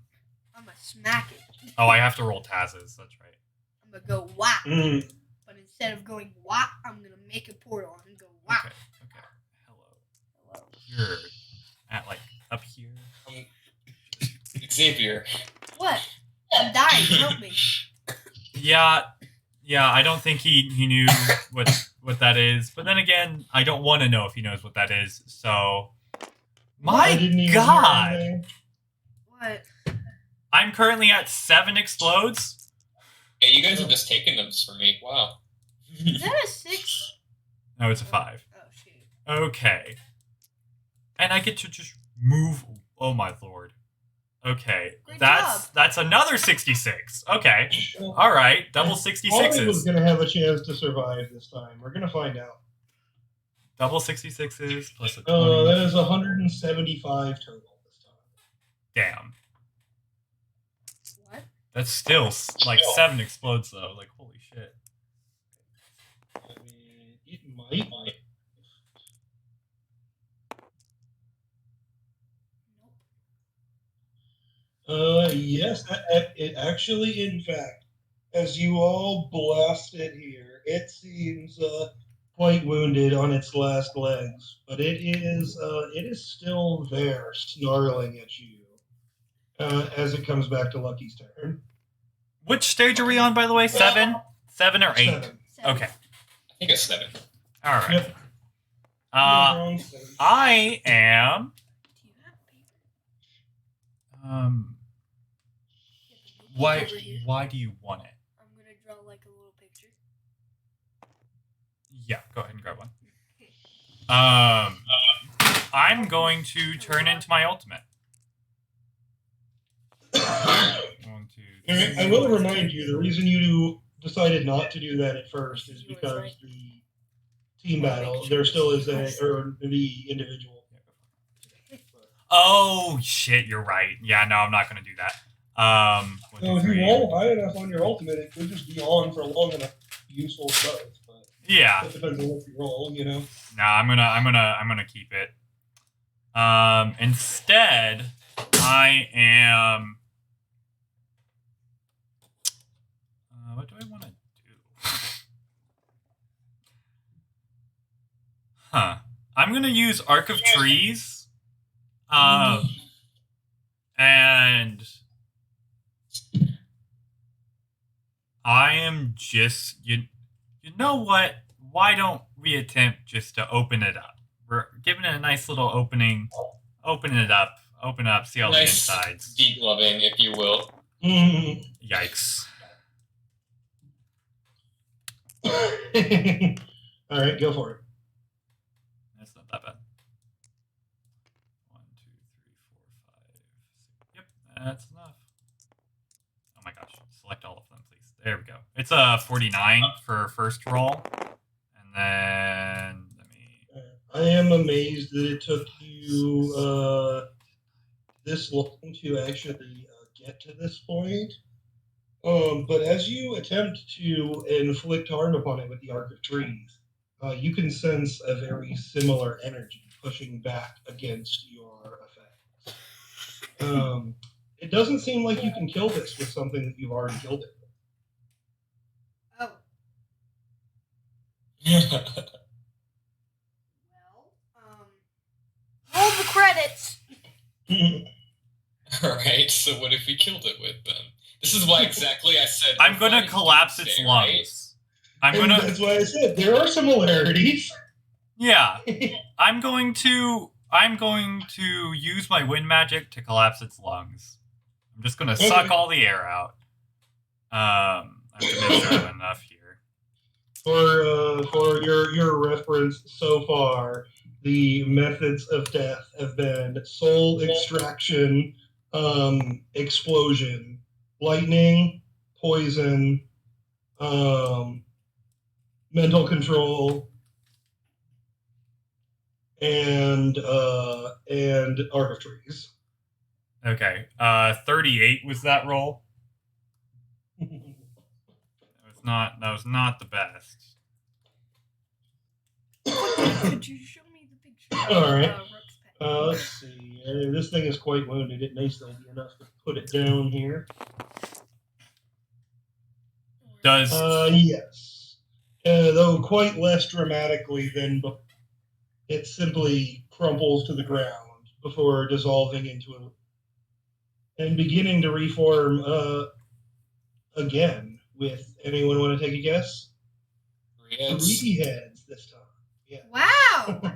gonna smack it. Oh, I have to roll Taz's. That's right. I'm gonna go whap. Mm. But instead of going whap, I'm gonna make a portal and go whap. Okay. Hello. Hello. You're at like up here. Xavier. What? I'm dying. Help me. Yeah. I don't think he knew what that is. But then again, I don't want to know if he knows what that is. So, I didn't my even God, hear anything. What? I'm currently at 7 explodes. Yeah, you guys are just taking them from me. Wow. Is that a 6? No, it's a 5. Oh shoot. Okay. And I get to just move. Oh my lord. Okay. Great That's another 66. Okay. All right. Double Ollie was 66s. going to have a chance to survive this time. We're going to find out. Double 66s plus a 20. That is 175 total this time. Damn. What? That's still like 7 explodes though. Like holy shit. I mean, it might. Yes, it actually, in fact, as you all blast it here, it seems quite wounded on its last legs, but it is still there, snarling at you as it comes back to Lucky's turn. Which stage are we on by the way? 7? 7 or 8? 7. Okay. I think it's 7. All right. Yep. I am Do you have paper? why Over here. why do you want it? I'm gonna draw like a little picture. Yeah, go ahead and grab one. I'm going to turn into my ultimate. 1, 2, 3. I will remind you, the reason you decided not to do that at first is because the team battle, there still is or the individual. Oh shit, you're right. Yeah, no, I'm not gonna do that. 1, 2, So if you 3. roll high enough on your ultimate, it could just be on for long enough to be useful for both. But Yeah. it depends on what you roll, you know. Nah, I'm gonna keep it. Instead, I am. What do I want to do? Huh. I'm gonna use Arc of Trees. And I am just you know what? Why don't we attempt just to open it up? We're giving it a nice little opening. Open it up. Open up. See all Nice the insides. degloving, if you will. Yikes. All right, go for it. That's not that bad. 1, 2, 3, 4, 5, 6. Yep, that's enough. Oh my gosh. Select all of them, please. There we go. It's a 49 for first roll. And then let me. I am amazed that it took you this long to actually get to this point. But as you attempt to inflict harm upon it with the Arc of Trees, you can sense a very similar energy pushing back against your effects. It doesn't seem like you can kill this with something that you've already killed it with. Oh, well, roll the credits. Alright, so what if we killed it with them? This is why exactly I said I'm we're gonna fighting collapse its Doomsday, lungs. I'm And gonna. that's why I said there are similarities. Yeah. I'm going to use my wind magic to collapse its lungs. I'm just gonna suck Okay. all the air out. I have to make sure I have enough here. For your reference so far, the methods of death have been soul extraction, explosion, lightning, poison, mental control, and Arc of Trees. Okay. 38 was that roll. That was That was not the best. Could you show me the picture? All right. Rook's pet? Let's see. This thing is quite wounded. It may still be enough to put it down here. Does Yes. Though quite less dramatically than it simply crumples to the ground before dissolving into it and beginning to reform again. With anyone want to take a guess? 3 heads. 3 heads this time. Yeah. Wow!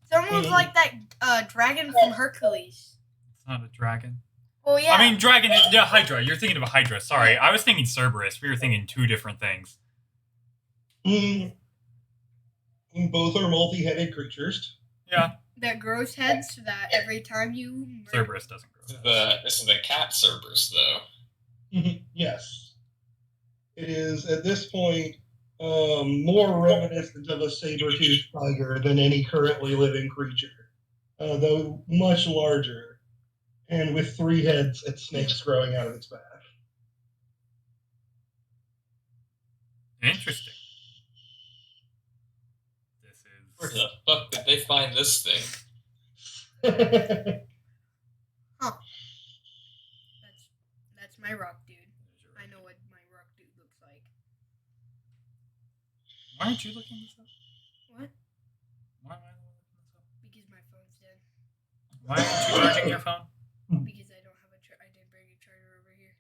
It's almost like that dragon from Hercules. it's not a dragon? Well, yeah. I mean, dragon. Yeah, Hydra. You're thinking of a Hydra. Sorry, I was thinking Cerberus. We were thinking 2 different things. Both are multi-headed creatures. Yeah, that grows heads so that every time you Cerberus doesn't grow. This is the cat Cerberus, though. Yes. It is, at this point, more reminiscent of a saber-toothed tiger than any currently living creature, though much larger, and with 3 heads and snakes growing out of its back. Interesting. This Where is. the fuck did they find this thing? That's my rock dude. I know what my rock dude looks like. Why aren't you looking this up? What? Why am I looking this up? Because my phone's dead. Why aren't you charging your phone? Because I don't have I didn't bring a charger over here.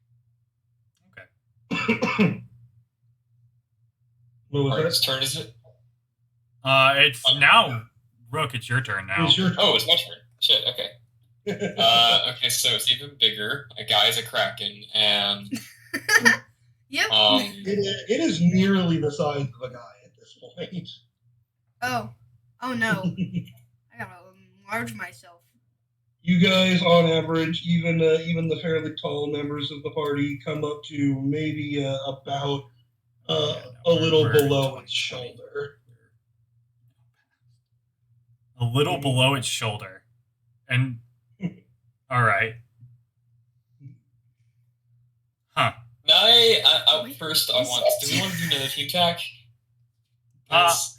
Okay. What was Alright, that? whose turn is it? It's now. Rook, it's your turn now. It's your Oh, it's my turn. Shit, okay. Okay, so it's even bigger. A guy's a kraken, and Yep. it is nearly the size of a guy at this point. Oh no. I gotta enlarge myself. You guys, on average, even the fairly tall members of the party, come up to maybe about a little below its shoulder. A little below its shoulder. And. Alright. Huh. First, I want. Do we want to do another team attack?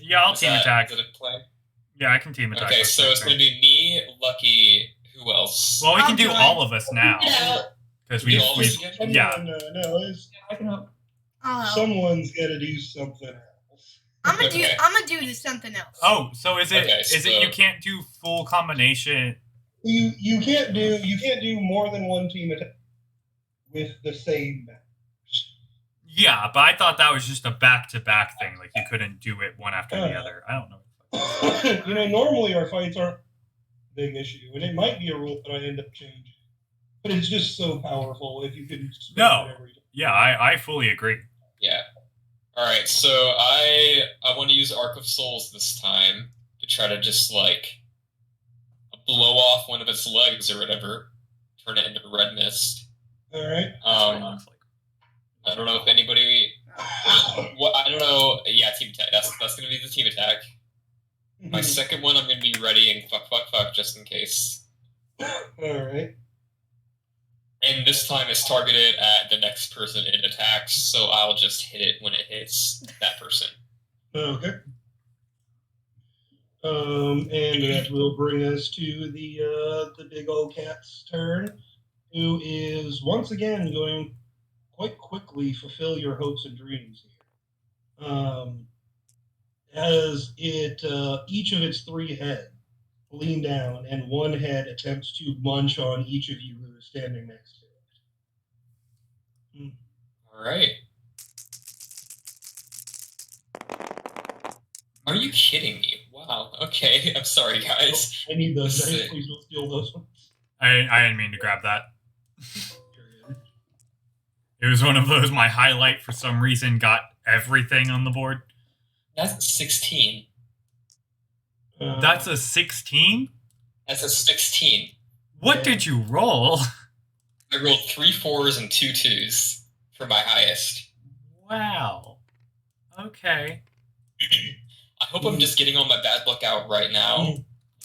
Yeah, I'll team attack. Is that a plan? Yeah, I can team attack. Okay, so it's going to be me, Lucky, who else? Well, we can I'll do join. all of us now. Yeah. Because Do we've. all of us again? Yeah. No, I can help. I'll help. someone's got to do something else. I'm gonna Okay. do this something else. Oh, so is it? Okay, Is it so- you can't do full combination? You can't do more than one team attack with the same members. Yeah, but I thought that was just a back-to-back thing. Like you couldn't do it one after the other. I don't know. Normally our fights aren't a big issue, and it might be a rule that I end up changing. But it's just so powerful if you can spend No. it every time. Yeah, I fully agree. Yeah. Alright, so I want to use Arc of Souls this time to try to just, like, blow off one of its legs or whatever. Turn it into red mist. Alright. I don't know if anybody... I don't know. Yeah, team attack. That's going to be the team attack. My second one, I'm going to be readying fuck, just in case. Alright. And this time it's targeted at the next person it attacks, so I'll just hit it when it hits that person. Okay. And that will bring us to the big old cat's turn, who is once again going quite quickly fulfill your hopes and dreams here. As it each of its 3 heads lean down, and one head attempts to munch on each of you who is standing next to it. Alright. Are you kidding me? Wow. Okay, I'm sorry, guys. I need those This is dice. it. Please don't steal those ones. I didn't mean to grab that. It was one of those. My highlight for some reason got everything on the board. That's 16. That's a 16. That's a 16. What did you roll? I rolled 3 4s and 2 2s for my highest. Wow. Okay. I hope I'm just getting all my bad luck out right now,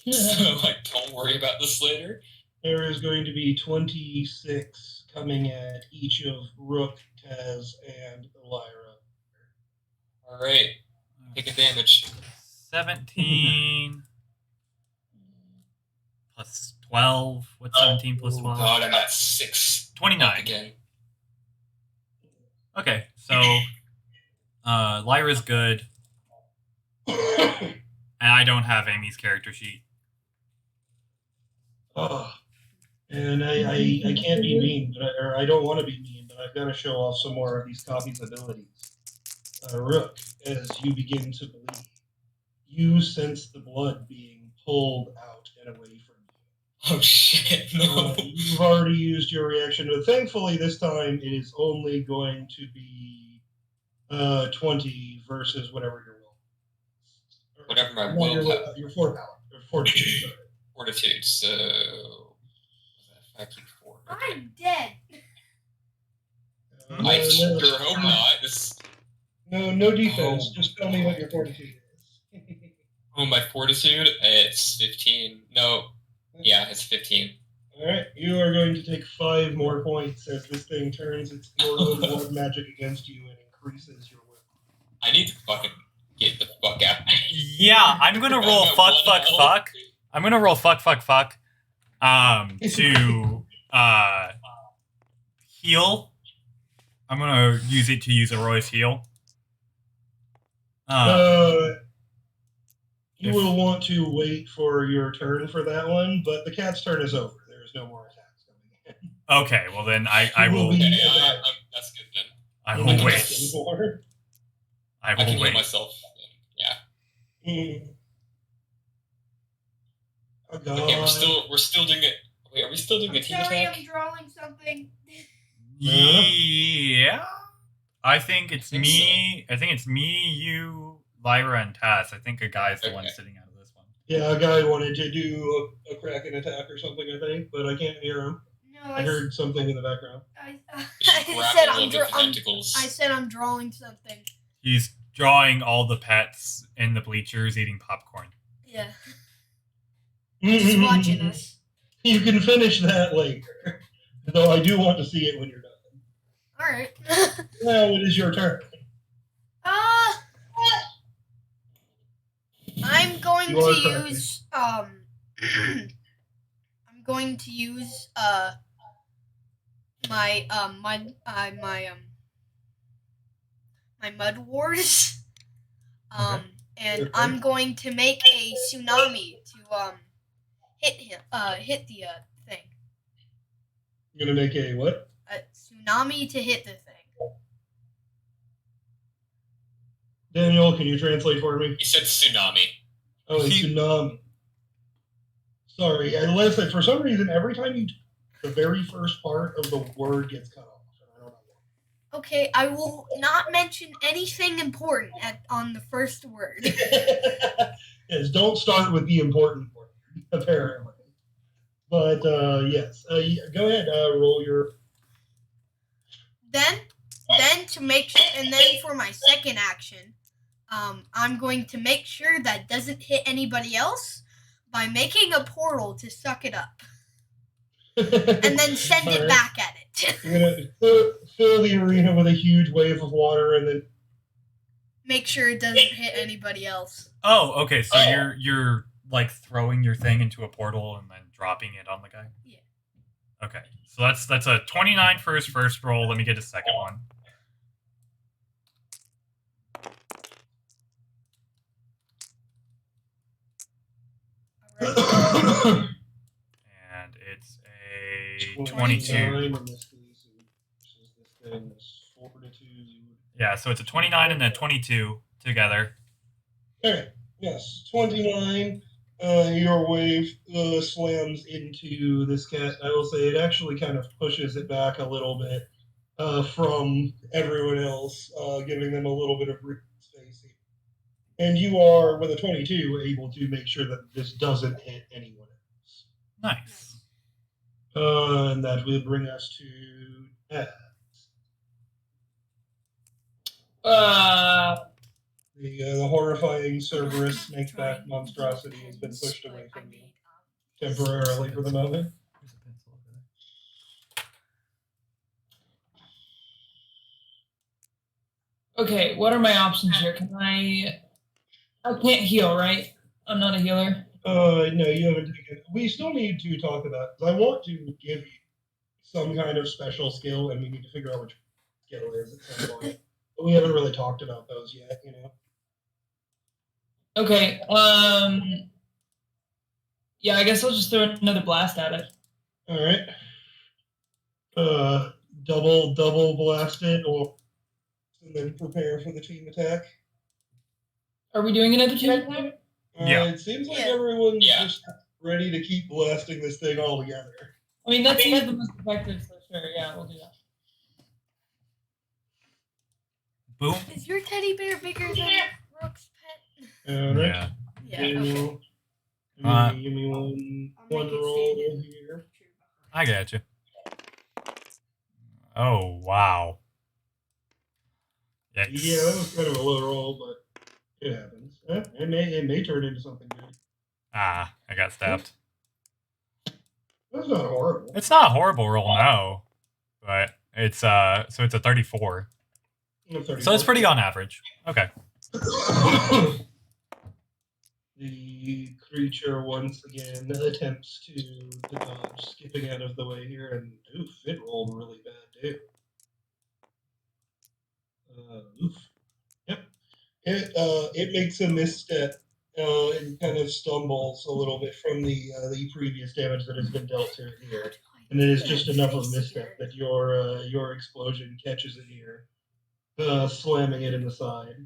so like don't worry about this later. There is going to be 26 coming at each of Rook, Taz, and Lyra. All right. Take a damage. 17 plus 12. What's 17 plus 12? God, I'm at 6. 29. Again. Okay, so Lyra's good, and I don't have Amy's character sheet. Oh, and I can't be mean, or I don't want to be mean, but I've got to show off some more of these copies' abilities. Rook, as you begin to bleed, you sense the blood being pulled out and away from you. Oh shit! No. You've already used your reaction, but thankfully this time it is only going to be 20 versus whatever your will. Whatever my No, will. your 4 power. Your fortitude. Sorry. Fortitude. So I keep 4. I'm dead. I sure hope not. This. No defense. Oh, Just tell me what your fortitude is. Oh, my fortitude? It's 15. No. Yeah, it's 15. Alright, you are going to take 5 more points as this thing turns its own blood magic against you and increases your will. I need to fucking get the fuck out. Yeah, I'm gonna roll fuck. I'm gonna roll fuck. To heal. I'm gonna use it to use a Roy's heal. You will want to wait for your turn for that one, but the cat's turn is over. There is no more attacks coming in. Okay, well then I will. Okay, that's good then. I will wait. I can heal myself. Yeah. Oh, God. Okay, we're still doing it. Wait, are we still doing a team Sorry, attack? I'm drawing something. Yeah. I think it's think me. I think it's me, you, Lyra, and Taz. I think a guy's the one sitting out of this one. Yeah, a guy wanted to do a Kraken attack or something, I think, but I can't hear him. No, I heard something in the background. I said I'm drawing something. He's drawing all the pets in the bleachers eating popcorn. Yeah. Just watching us. You can finish that later. Though I do want to see it when you're done. Alright. Now it is your turn. I'm going to use my mud wars. And I'm going to make a tsunami to hit the thing. You're gonna make a what? A tsunami to hit the thing. Daniel, can you translate for me? He said tsunami. Oh, it's tsunami. Sorry, unless for some reason every time you the very first part of the word gets cut off. I don't know why. Okay, I will not mention anything important on the first word. Yes, don't start with the important word, apparently. But yes, go ahead. Roll your. Then for my second action, I'm going to make sure that doesn't hit anybody else by making a portal to suck it up, and then send it back at it. You're gonna fill the arena with a huge wave of water, and then make sure it doesn't hit anybody else. Oh, okay. So you're like throwing your thing into a portal and then dropping it on the guy? Yeah. Okay. So that's a 29 for his first roll. Let me get a second one. Right. And it's a 22. Yeah, so it's a 29 and a 22 together. Okay. Yes, 29. Your wave slams into this cat. I will say it actually kind of pushes it back a little bit from everyone else, giving them a little bit of space. And you are, with a 22, able to make sure that this doesn't hit anyone else. Nice. And that will bring us to Ed. The horrifying Cerberus snakeback monstrosity has been pushed away from you temporarily for the moment. Okay, what are my options here? I can't heal, right? I'm not a healer. No, you haven't taken. We still need to talk about. Cause I want to give you some kind of special skill, and we need to figure out which skill it is at some point. But we haven't really talked about those yet, you know. Okay, yeah, I guess I'll just throw another blast at it. All right. Double blast it, and then prepare for the team attack. Are we doing another team attack? Yeah. It seems like Yeah. everyone's Yeah. just ready to keep blasting this thing all together. I mean, that seems the most effective, so sure, yeah, we'll do that. Boom. Is your teddy bear bigger than Rook's pet? All right. Yeah. Yeah. Okay. Give me one roll here. I got you. Oh, wow. Yeah, that was kind of a low roll, but it happens. It may turn into something good. Ah, I got stabbed. That's not horrible. It's not a horrible roll, no. But it's so it's a 34. So it's pretty on average. Okay. The creature once again attempts to dodge, skipping out of the way here, and oof, it rolled really bad too. Oof. Yep. It makes a misstep and kind of stumbles a little bit from the previous damage that has been dealt to it here, and it is just enough of a misstep that your explosion catches it here, slamming it in the side.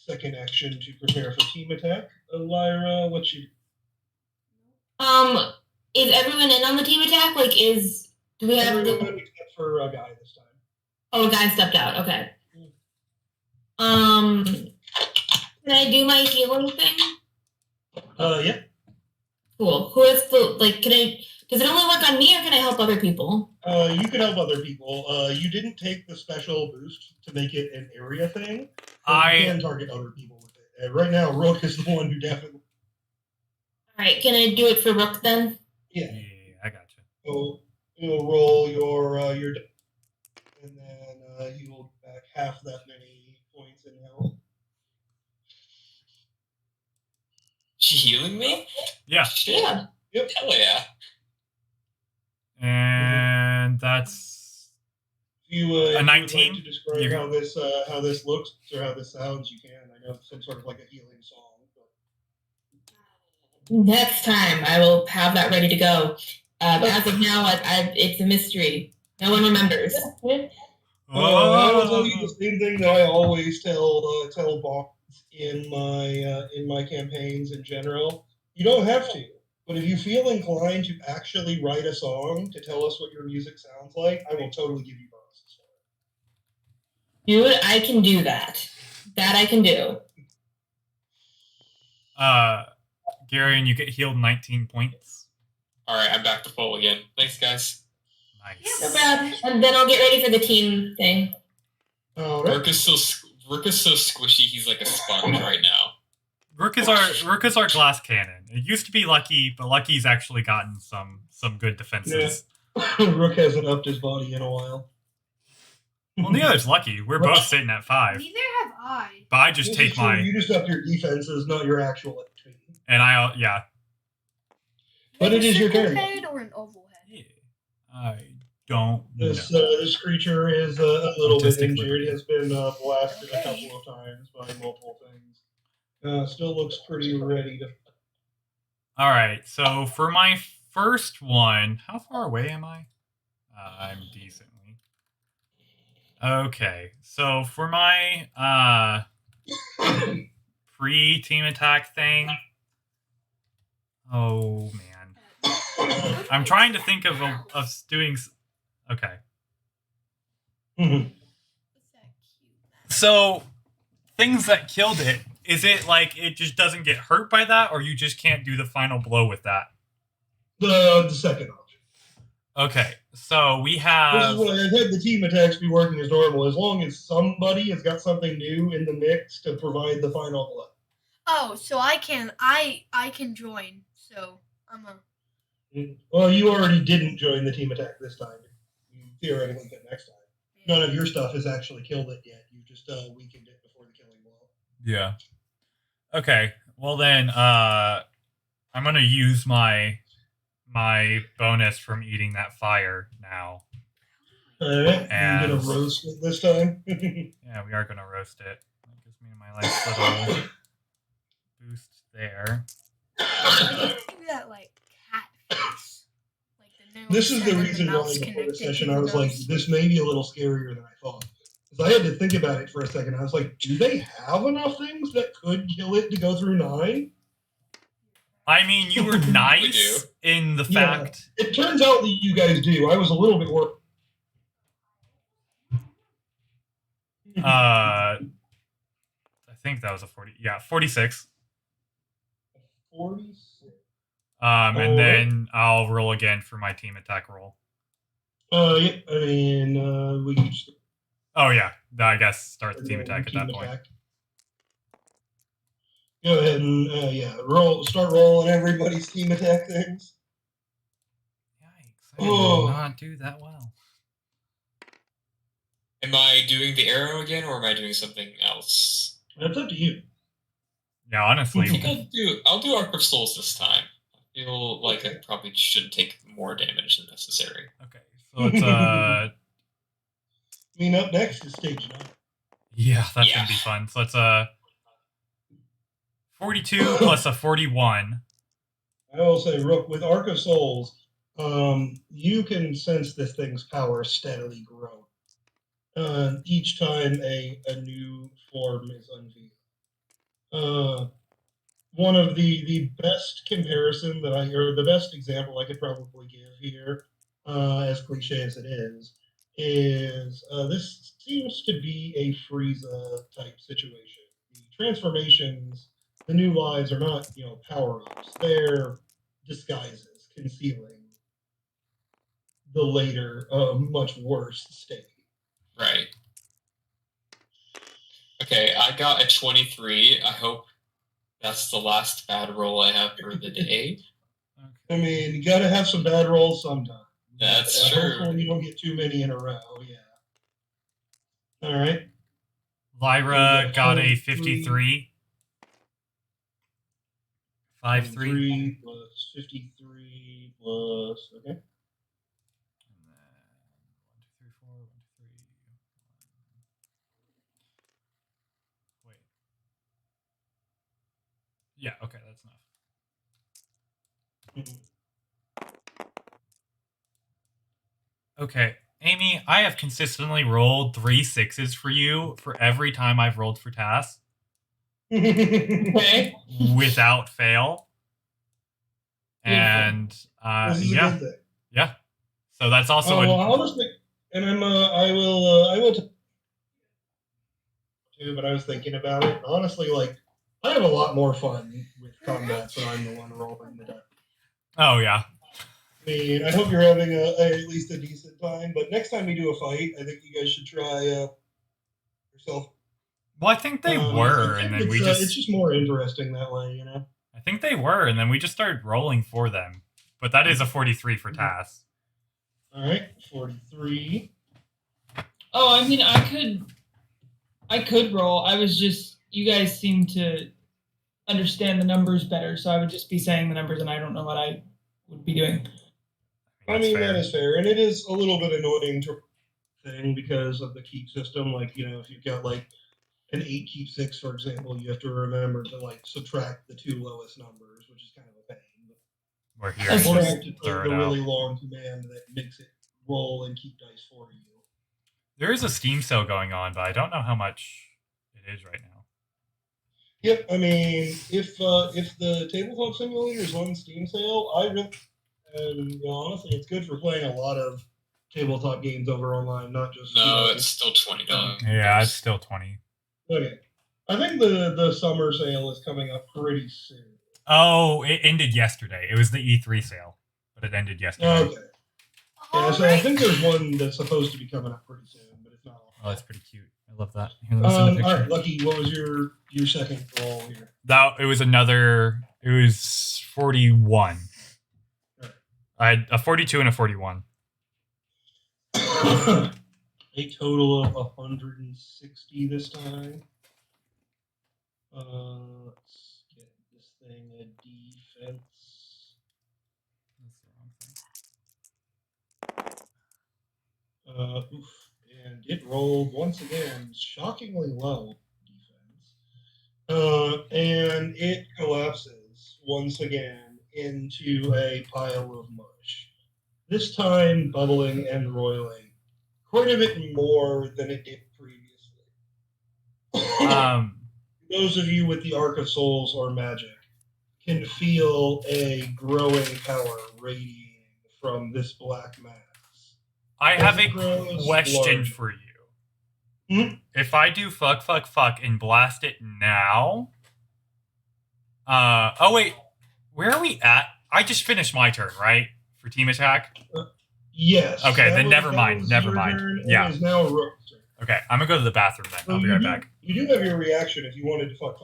Second action to prepare for team attack. Lyra, what you? Is everyone in on the team attack? Like, do we have Everyone except for a guy this time. Oh, a guy stepped out. Okay. Can I do my healing thing? Yeah. Cool. Who is the does it only work on me, or can I help other people? You can help other people. You didn't take the special boost to make it an area thing. You can target other people with it. Right now, Rook is the one who definitely. All right. Can I do it for Rook then? Yeah. Yeah, I got you. So you'll roll your and then you will get back half that many points in health. She healing me? Yeah. Shit. Yeah. Yep. Hell yeah. And that's You, a if you would 19? like to describe how this looks or how this sounds, you can. I know it's some sort of like a healing song. But... Next time, I will have that ready to go. As of now, it's a mystery. No one remembers. I will tell you the same thing that I always tell bots in my campaigns in general. You don't have to, but if you feel inclined to actually write a song to tell us what your music sounds like, I will totally give you bonuses for it. Dude, I can do that. That I can do. Garion, you get healed 19 points. All right, I'm back to full again. Thanks, guys. Nice. No problem. And then I'll get ready for the team thing. All right. Rook is so squishy. He's like a sponge right now. Rook is our glass cannon. It used to be Lucky, but Lucky's actually gotten some good defenses. Yeah. Rook hasn't upped his body in a while. Well, neither is Lucky. We're both sitting at 5. Neither have I. But I just take my You just up your defenses, not your actual HP. and I yeah. But it is your turn. Head or an oval head? Yeah. I don't know. This creature is a little bit Artistic injured. liberty. He has been blasted a couple of times by multiple things. Still looks pretty ready to. All right. So for my first one, how far away am I? I'm decently. Okay. So for my pre-team attack thing. Oh man. I'm trying to think of doing. Okay. So, things that killed it. Is it like it just doesn't get hurt by that, or you just can't do the final blow with that? The second option. Okay, so we This have. is why I've had the team attacks be working as normal, as long as somebody has got something new in the mix to provide the final blow. Oh, so I can join. So I'm a. Well, you already didn't join the team attack this time. You theoretically could next time. none of your stuff has actually killed it yet. You just weakened it before the killing blow. Yeah. Okay. Well then, I'm gonna use my bonus from eating that fire now. All right, And- you're gonna roast it this time. Yeah, we are gonna roast it. That gives me my nice little boost there. Do that like cat face. Like the nose This is and the then reason why mouth's before the connected session to I the was like, nose. this may be a little scarier than I thought. Because I had to think about it for a second. I was like, do they have enough things that could kill it to go through 9? I mean, you were nice in the Yeah. fact. It turns out that you guys do. I was a little bit worried. I think that was a 40. Yeah, 46. 46. And Alright. then I'll roll again for my team attack roll. Yeah, I mean, we can just Oh yeah, I guess start the team attack at that point. attack. Go ahead and start rolling everybody's team attack things. Yikes! I did not do that well. Am I doing the arrow again, or am I doing something else? That's up to you. Yeah, I think honestly, I'll do Arc of Souls this time. I feel like I Okay. probably should take more damage than necessary. okay. So it's I mean, up next is stage 9. yeah, that's Yeah. gonna be fun. So it's 42 plus a 41. I will say, Rook, with Arc of Souls, you can sense this thing's power steadily grow. Each time a new form is unveiled. One of the best comparison that or the best example I could probably give here, as cliche as it is this seems to be a Frieza type situation. The transformations, the new lives are not, power-ups. They're disguises, concealing the later, much worse state. Right. Okay, I got a 23. I hope that's the last bad roll I have for the day. I mean, you gotta have some bad rolls sometime. That's Hopefully true. you don't get too many in a row, yeah. Alright. Lyra Yeah, got a 23. 53. 5-3. 3 plus 53 plus, okay. And then 1, 2, 3, 4, 1, 2, 3. Wait. Yeah, okay, that's enough. Mhm. Okay, Amy, I have consistently rolled 3 6s for you for every time I've rolled for tasks Okay. without fail. And This is a yeah, good thing. yeah. So that's also Well, honestly, and I will too, but I was thinking about it. Honestly, like, I have a lot more fun with combat, so I'm the one rolling the dice. oh yeah. I mean, I hope you're having at least a decent time, but next time we do a fight, I think you guys should try yourself. Well, I think they I were, think and then we it's just more interesting that way, you know? I think they were, and then we just started rolling for them. But that is a 43 for tasks. Alright, 43. Oh, I mean, I could roll. I was just, you guys seem to understand the numbers better, so I would just be saying the numbers, and I don't know what I would be doing. I mean, that is fair, and it is a little bit annoying to thing because of the keep system. Like, if you've got like an 8 keep 6, for example, you have to remember to like subtract the 2 lowest numbers, which is kind of a pain. We're here. That's and Or just have to take throw the it out. really long command that makes it roll and keep dice for you. There is a Steam sale going on, but I don't know how much it is right now. Yep, I mean, if the tabletop simulator is on Steam sale, honestly, it's good for playing a lot of tabletop games over online, not just. No, it's still $20. Yeah, it's still 20. Okay, I think the summer sale is coming up pretty soon. Oh, it ended yesterday. It was the E3 sale, but it ended yesterday. Okay. Yeah, so I think there's one that's supposed to be coming up pretty soon, but it's not. Oh, that's pretty cute. I love that. Here, let me send a All picture. right, Lucky, what was your second roll here? It was 41. Alright. I had a 42 and a 41. a total of 160 this time. Let's get this thing a defense. Oof. And it rolled once again shockingly low defense. And it collapses once again into a pile of mush. This time bubbling and roiling quite a bit more than it did previously. Those of you with the Arc of Souls or magic can feel a growing power radiating from this black mass. I have a grows question large. for you. If I do fuck and blast it now, oh wait, where are we at? I just finished my turn, right? For team attack? Yes. Okay, then was never mind. your turn, Yeah. It is now Rook's turn. Okay, I'm gonna go to the bathroom then. So I'll be right back. You do have your reaction if you wanted to fuck.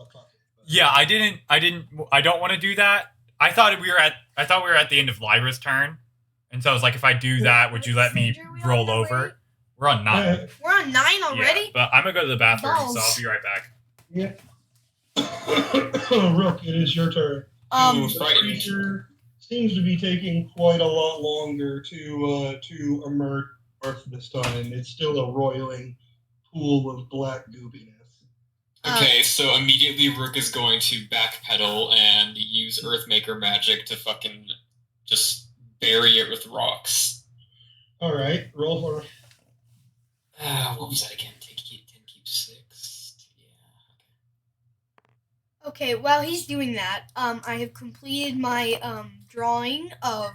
Yeah, I don't want to do that. I thought we were at the end of Lyra's turn. And so I was like, if I do that, would you let me roll over? We're on 9. We're on 9 already? Yeah, but I'm gonna go to the bathroom, Balls. so I'll be right back. Yep. Rook, it is your turn. The creature seems to be taking quite a lot longer to emerge this time. It's still a roiling pool of black goopiness. Okay, so immediately Rook is going to backpedal and use Earthmaker magic to fucking just bury it with rocks. Alright, roll for it. What was that again? 10 keep 6. Yeah. Okay, while he's doing that, I have completed my drawing of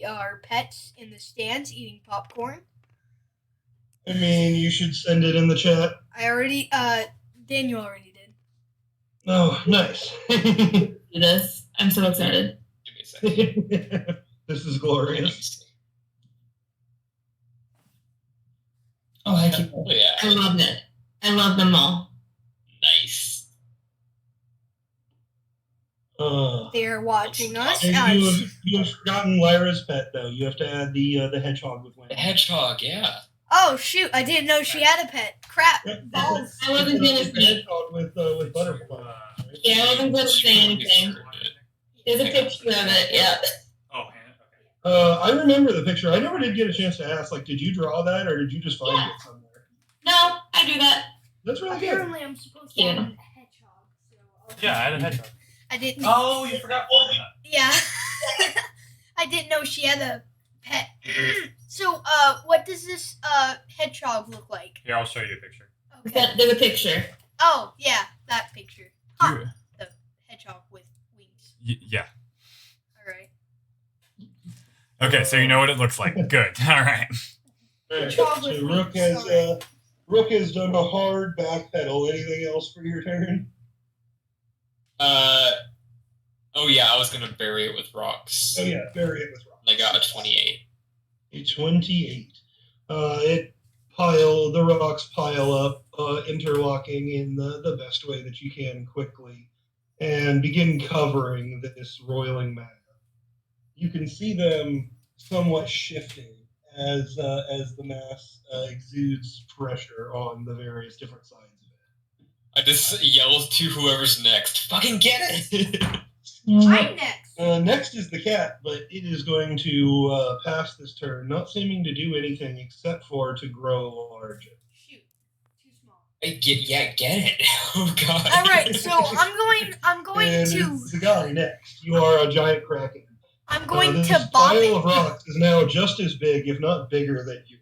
our pets in the stands eating popcorn. I mean, you should send it in the chat. I already, Daniel already did. Oh, nice. Do this. I'm so excited. Give me a second. This is glorious. Oh, heck yeah. Oh, yeah. I love it. I love them all. Nice. They're watching us. You have forgotten Lyra's pet, though. You have to add the hedgehog with Wendy. The hedgehog, yeah. Oh, shoot, I didn't know she had a pet. Crap. Balls. I wasn't gonna It's a say. hedgehog with butterfly. Right? Yeah, I wasn't gonna say anything. There's a picture of it. Yeah. Oh, okay. I remember the picture. I never did get a chance to ask, like, did you draw that or did you just find it somewhere? No, I do that. That's really good. Apparently, I'm supposed to have a hedgehog. So Yeah, I had a hedgehog. I didn't. Oh, you forgot Florida. Yeah. I didn't know she had a pet. So, what does this hedgehog look like? Here, I'll show you a picture. Okay. There's a picture. Oh, yeah, that picture. Huh. You- The hedgehog with wings. yeah. All right. Okay, so you know what it looks like. Good. All right. Alright, Hedgehog so with Rook wings, has done a hard backpedal. Anything else for your turn? Oh yeah, I was gonna bury it with rocks. Oh yeah, bury it with rocks. I got a 28. A 28. The rocks pile up, interlocking in the best way that you can quickly, and begin covering this roiling matter. You can see them somewhat shifting as the mass exudes pressure on the various different sides of it. I just yell to whoever's next. Fucking get it! I'm next. Next is the cat, but it is going to pass this turn, not seeming to do anything except for to grow larger. Shoot. Too small. Get it. Oh god. All right, so I'm going And to it's the guy next. You are a giant kraken. I'm going This to bop pile of it. rocks is now just as big, if not bigger, than you.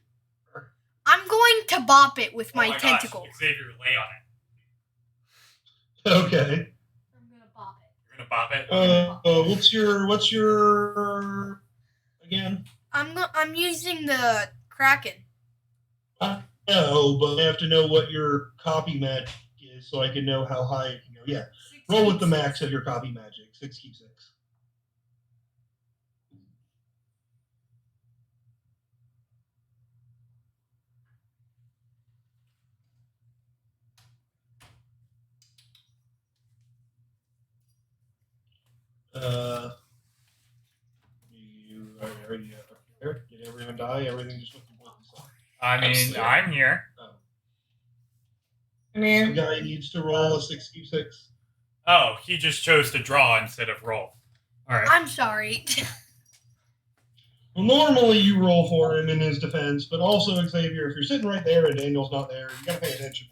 I'm going to bop it with my Oh gosh, tentacle. Xavier, lay on it. Okay. I'm gonna bop it. You're gonna bop it? What's your again? I'm using the Kraken. No, but I have to know what your copy magic is so I can know how high it can go. Yeah. Roll with the max of your copy magic. 6 keep 6. Are you there? Did everyone die? Everything just went completely silent. I mean, Absolutely. I'm here. Come The here. guy needs to roll a 6d6. Oh, he just chose to draw instead of roll. All right. I'm sorry. Well, normally you roll for him in his defense, but also Xavier, if you're sitting right there and Daniel's not there, you gotta pay attention.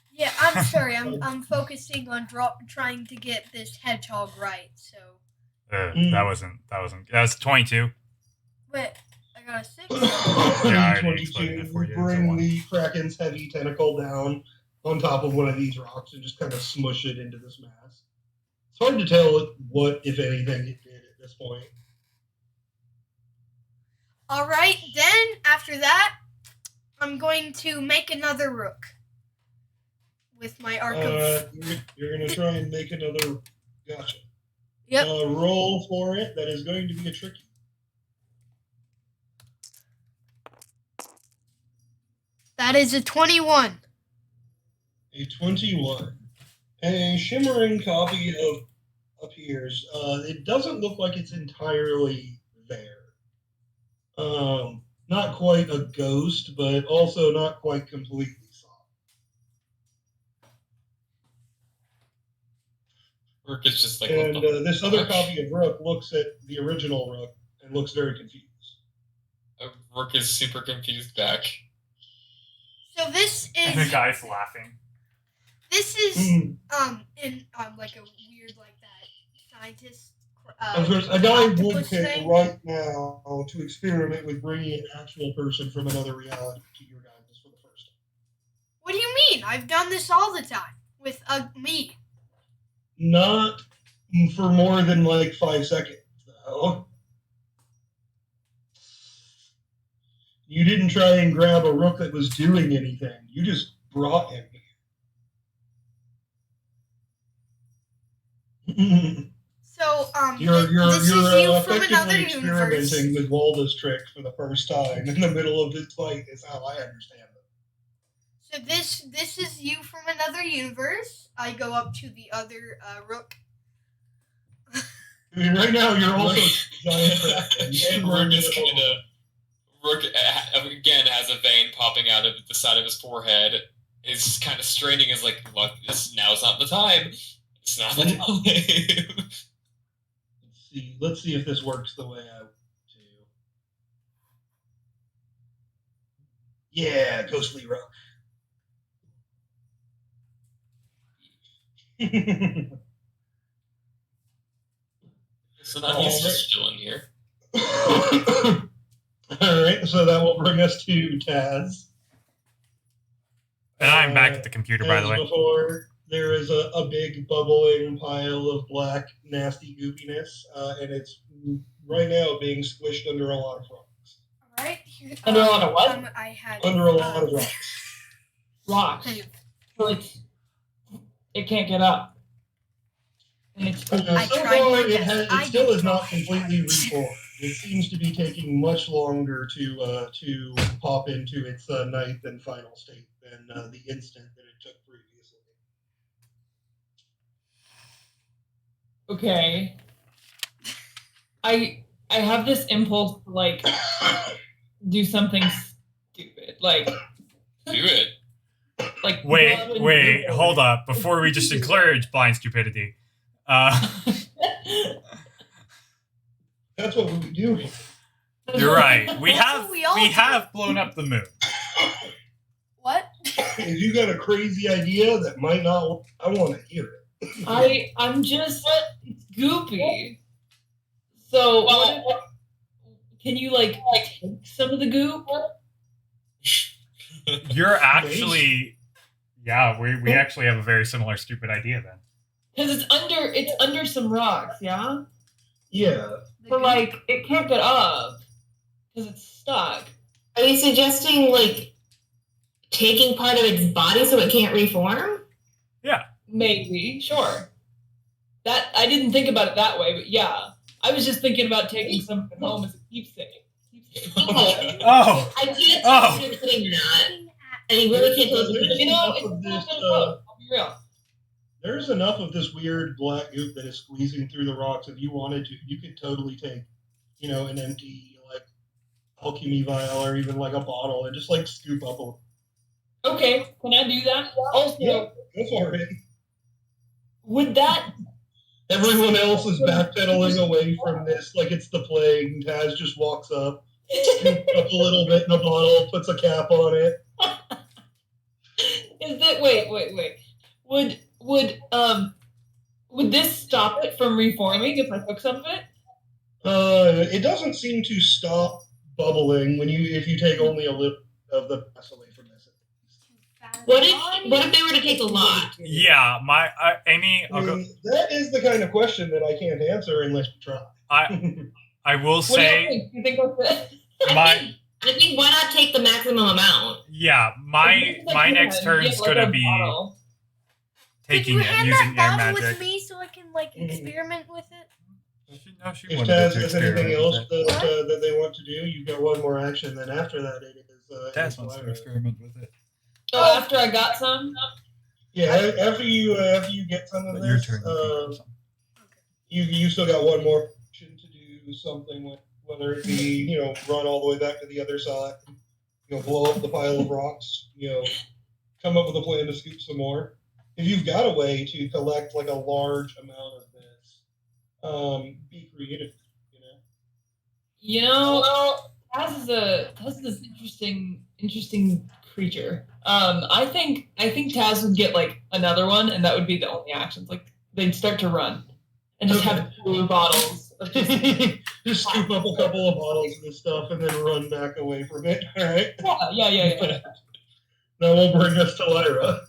Yeah, I'm sorry. I'm focusing on trying to get this hedgehog right. So. That wasn't. That was 22. Wait, I got a 6. I already explained 22, it for you, bring so the Kraken's heavy tentacle down on top of one of these rocks and just kind of smush it into this mass. It's hard to tell what, if anything, it did at this point. All right, then after that, I'm going to make another rook with my arc of. You're going to try and make another. Gotcha. Yep. Roll for it. That is going to be a tricky. That is a 21. A 21. A shimmering copy of appears. It doesn't look like it's entirely there. Not quite a ghost, but also not quite completely soft. Rook is just like, And what the this other fuck? copy of Rook looks at the original Rook and looks very confused. Rook is super confused back. So this and the is guy's laughing. this is Mm. in like a weird like that scientist. Of course, a guy would octopus pick thing. right now to experiment with bringing an actual person from another reality to your guys for the first time. What do you mean? I've done this all the time with me. Not for more than like 5 seconds, though. You didn't try and grab a rook that was doing anything. You just brought him here. So You're this is you from effectively another universe. experimenting with Walda's trick for the first time in the middle of this fight. Is how I understand it. So this is you from another universe. I go up to the other rook. I mean, right now you're also giant Kraken. And Rook is kind of. Rook again has a vein popping out of the side of his forehead. Is kind of straining. Is like, look, now's not the time. It's not the time. Let's see if this works the way I want to. Yeah, ghostly rook. So now he's just chilling here. Alright, so that will bring us to Taz. And I'm back at the computer, by the way. Before, there is a big bubbling pile of black, nasty goopiness, and it's right now being squished under a lot of rocks. All right. Here, Under a lot of what? I had Under a lot of rocks. Rocks. So it can't get up. And it's I So tried far, my it best. I still did is not try. completely reformed. It seems to be taking much longer to pop into its ninth and final state than the instant that it took previously. okay. I have this impulse to like do something stupid, like Do it. go up Wait, and- hold up. Before we just encourage blind stupidity. That's what we do here. You're right. We That's have what we all do. blown up the moon. What? If you got a crazy idea that might not, I want to hear it. I'm just it's goopy. So can you like take some of the goop? You're actually, yeah. We actually have a very similar stupid idea then. Because it's under some rocks, yeah. Yeah. But like it can't get up because it's stuck. Are you suggesting like taking part of its body so it can't reform? Maybe, sure. That I didn't think about it that way, but yeah, I was just thinking about taking some of it home as a keepsake. Okay. Oh, I can't Oh. tell if you're kidding or not. And you really can't tell if you're There's You know, enough it's of not this, gonna go. I'll be real. There's enough of this weird black goop that is squeezing through the rocks. If you wanted to, you could totally take, an empty alchemy vial or even like a bottle and just like scoop up a. Okay, can I do that? Also, Yeah, go for it. would that Everyone else is backpedaling away from this like it's the plague, and Taz just walks up, scoops up a little bit in a bottle, puts a cap on it. is that wait. Would this stop it from reforming if I took some of it? It doesn't seem to stop bubbling if you take only a little of the mass away from this. What if they were to take a lot? Yeah, Amy, I'll go. That is the kind of question that I can't answer unless you try. I will What do you say think? Do you think that's it? my I think why not take the maximum amount? yeah my next turn's gonna be Bottle. Could taking you it hand using that air bottle magic. with me so I can like experiment with it? No, she If wanted Taz to has anything experiment else with it. that they want to do, you've got one more action. Then after that, it is. Taz wants to experiment with it. So after I got some, Yeah, after you get some of But your this, turn. you still got one more action to do something with, whether it be run all the way back to the other side, blow up the pile of rocks, come up with a plan to scoop some more. If you've got a way to collect like a large amount of this, be creative. Taz is an interesting creature. I think Taz would get like another one, and that would be the only actions. Like they'd start to run and just have 2 bottles of just Just scoop up a couple of bottles of this stuff and then run back away from it. All right. yeah. That will bring us to Lyra.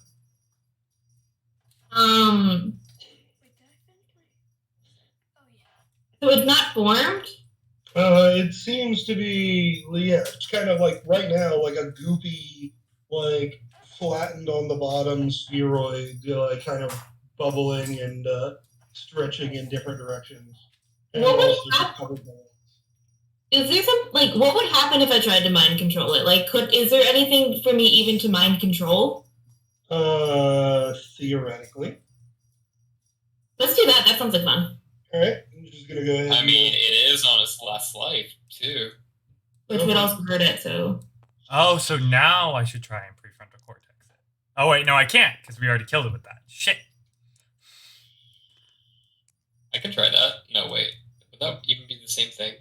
So it's not formed? It seems to be, it's kind of like right now, like a goopy, like flattened on the bottom spheroid, like kind of bubbling and stretching in different directions. And What would also happen? covered balls. Is there some what would happen if I tried to mind control it? Like, is there anything for me even to mind control? Theoretically. Let's do that. That sounds like fun. All right, I'm just gonna go ahead. I mean, it is on its last life too. Which would also hurt it, so. Oh, so now I should try and prefrontal cortex it. Oh wait, no, I can't because we already killed it with that. Shit. I can try that. No, wait. Would that even be the same thing?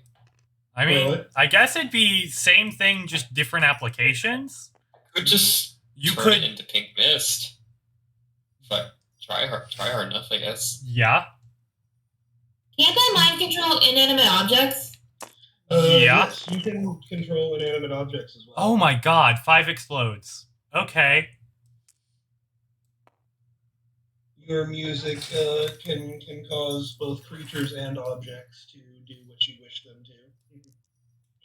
I mean, What? I guess it'd be same thing, just different applications. Could just You turn could, it into pink mist. If I try hard enough, I guess. yeah. Can't I mind control inanimate objects? Yeah. Yes, you can control inanimate objects as well. Oh my god, 5 explodes. Okay. Your music can cause both creatures and objects to do what you wish them to.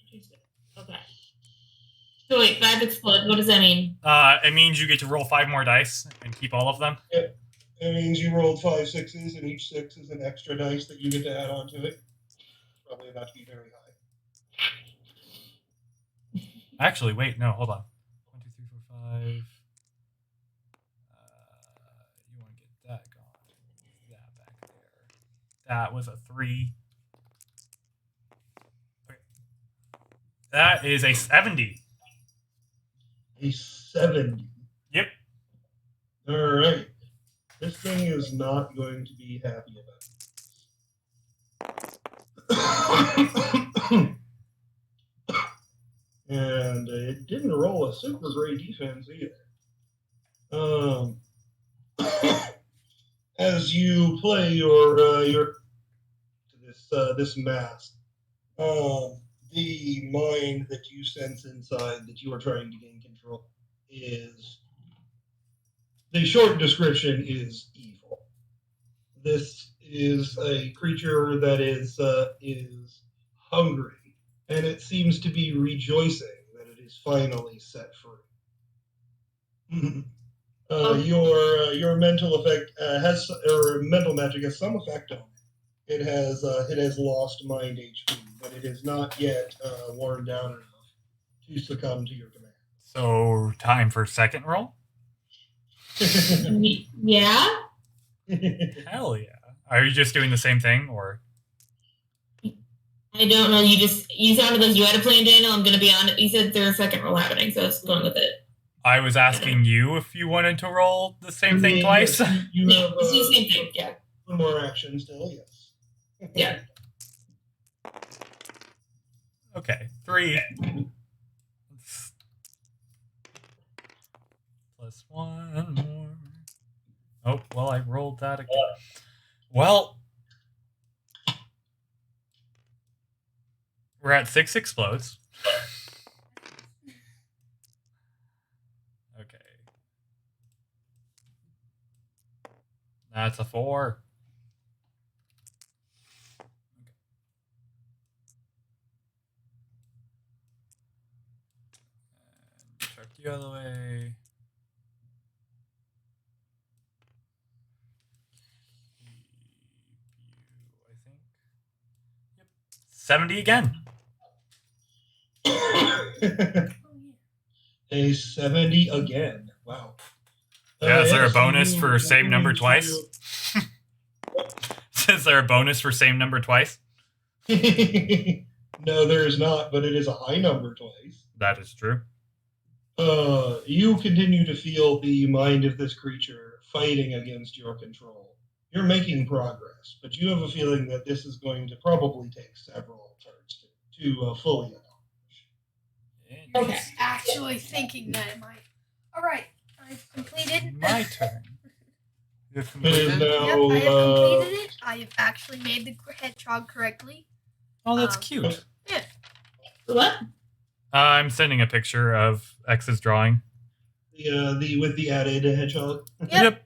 Interesting. Okay. So wait, 5 explodes. What does that mean? It means you get to roll 5 more dice and keep all of them. It means you rolled 5 sixes, and each 6 is an extra dice that you get to add on to it. Probably about to be very high. Actually, wait, no, hold on. 1, 2, 3, 4, 5. You want to get that gone. That back there. That was a 3. Okay. That is a 70. A 70. Yep. All right. This thing is not going to be happy about it. And it didn't roll a super great defense either. As you play your this mask, the mind that you sense inside that you are trying to gain control is, the short description is evil. This is a creature that is hungry, and it seems to be rejoicing that it is finally set free. Your mental effect mental magic has some effect on it. It has lost mind HP, but it is not yet worn down enough to succumb to your command. So, time for second roll? Yeah? Hell yeah. Are you just doing the same thing, or? I don't know. You sounded like you had a plan, Daniel. I'm gonna be honest. You said there's a second roll happening, so it's going with it. I was asking you if you wanted to roll the same thing Yeah, twice. You have It's the same thing. Yeah. one more action still, yes. Yeah. Okay, 3. Plus 1 more. Oh, well, I rolled that again. Well, we're at 6 explodes. Okay. That's a 4. And check the other way. I think. Yep. 70 again. A 70 again. Wow. Yeah, is there a so bonus you for are same number going to- twice? Is there a bonus for same number twice? No, there is not, but it is a high number twice. That is true. You continue to feel the mind of this creature fighting against your control. You're making progress, but you have a feeling that this is going to probably take several turns to fully accomplish. Okay. Actually thinking that it might. All right, I've completed. My turn. You've It is completed? now. Yep, I have completed it. I have actually made the hedgehog correctly. Oh, that's cute. What? I'm sending a picture of X's drawing. The with the added hedgehog. Yep.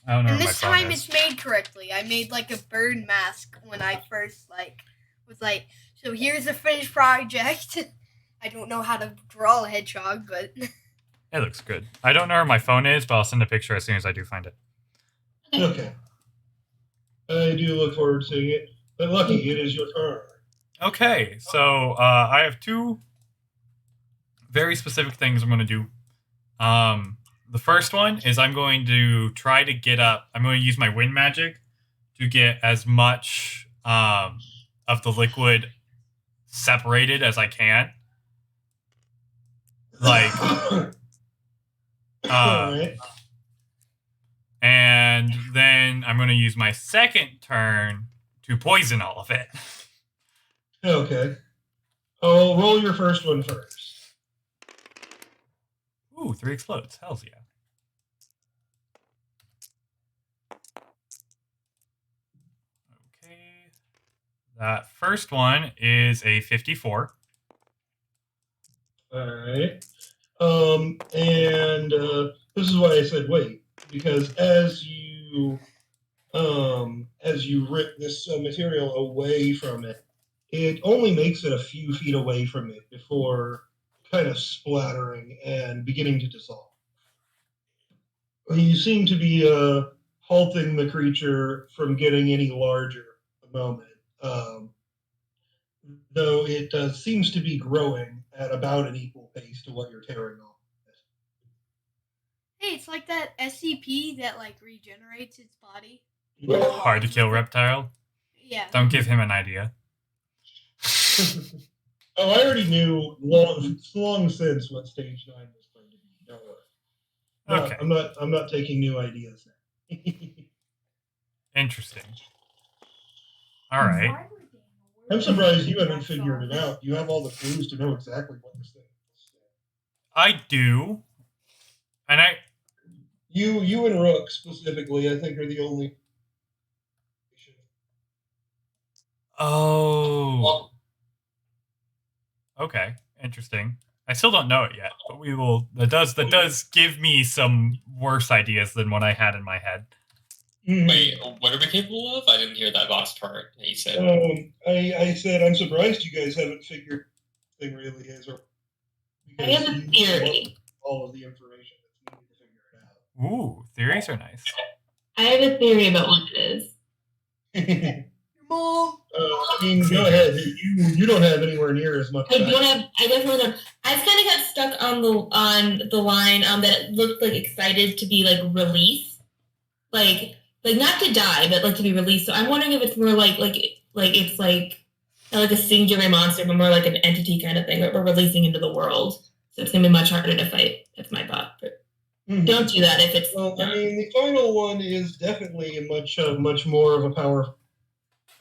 I don't know And where this my phone time is. it's made correctly. I made like a bird mask when I first was like, so here's a finished project. I don't know how to draw a hedgehog, but It looks good. I don't know where my phone is, but I'll send a picture as soon as I do find it. Okay. I do look forward to seeing it. But Lucky, it is your turn. Okay, so I have 2 very specific things I'm going to do. The first one is I'm going to try to get up. I'm going to use my wind magic to get as much of the liquid separated as I can. Like, Alright. and then I'm going to use my second turn to poison all of it. Okay. Oh, roll your first one first. Ooh, 3 explodes. Hells yeah. Okay. That first one is a 54. Alright. And this is why I said wait, because as you rip this material away from it, it only makes it a few feet away from it before kind of splattering and beginning to dissolve. You seem to be halting the creature from getting any larger at the moment, though it seems to be growing at about an equal pace to what you're tearing off. hey, it's like that SCP that like regenerates its body. Hard to kill reptile. Yeah. Don't give him an idea. Oh, I already knew long since what stage 9 was going to be. Don't worry. No, Okay. I'm not taking new ideas now. Interesting. All right. I'm surprised you haven't figured it out. You have all the clues to know exactly what this thing is. I do. And You and Rook specifically, I think, are the only. Oh. Okay. Interesting. I still don't know it yet, but we will. That does give me some worse ideas than what I had in my head. Wait, what are we capable of? I didn't hear that last part that you said. I said I'm surprised you guys haven't figured the thing really is, or I have a theory. All of the information that's needed to figure it out. Ooh, theories are nice. I have a theory about what it is. Mom. I mean, go ahead. You don't have anywhere near as much. I definitely don't. I just kind of got stuck on the line that it looked like excited to be like released, like not to die, but like to be released. So I'm wondering if it's more like Like it's like not like a singular monster, but more like an entity kind of thing that we're releasing into the world. So it's gonna be much harder to fight. That's my bot. But don't do that if it's. Well, I mean, the final one is definitely a much more of a power.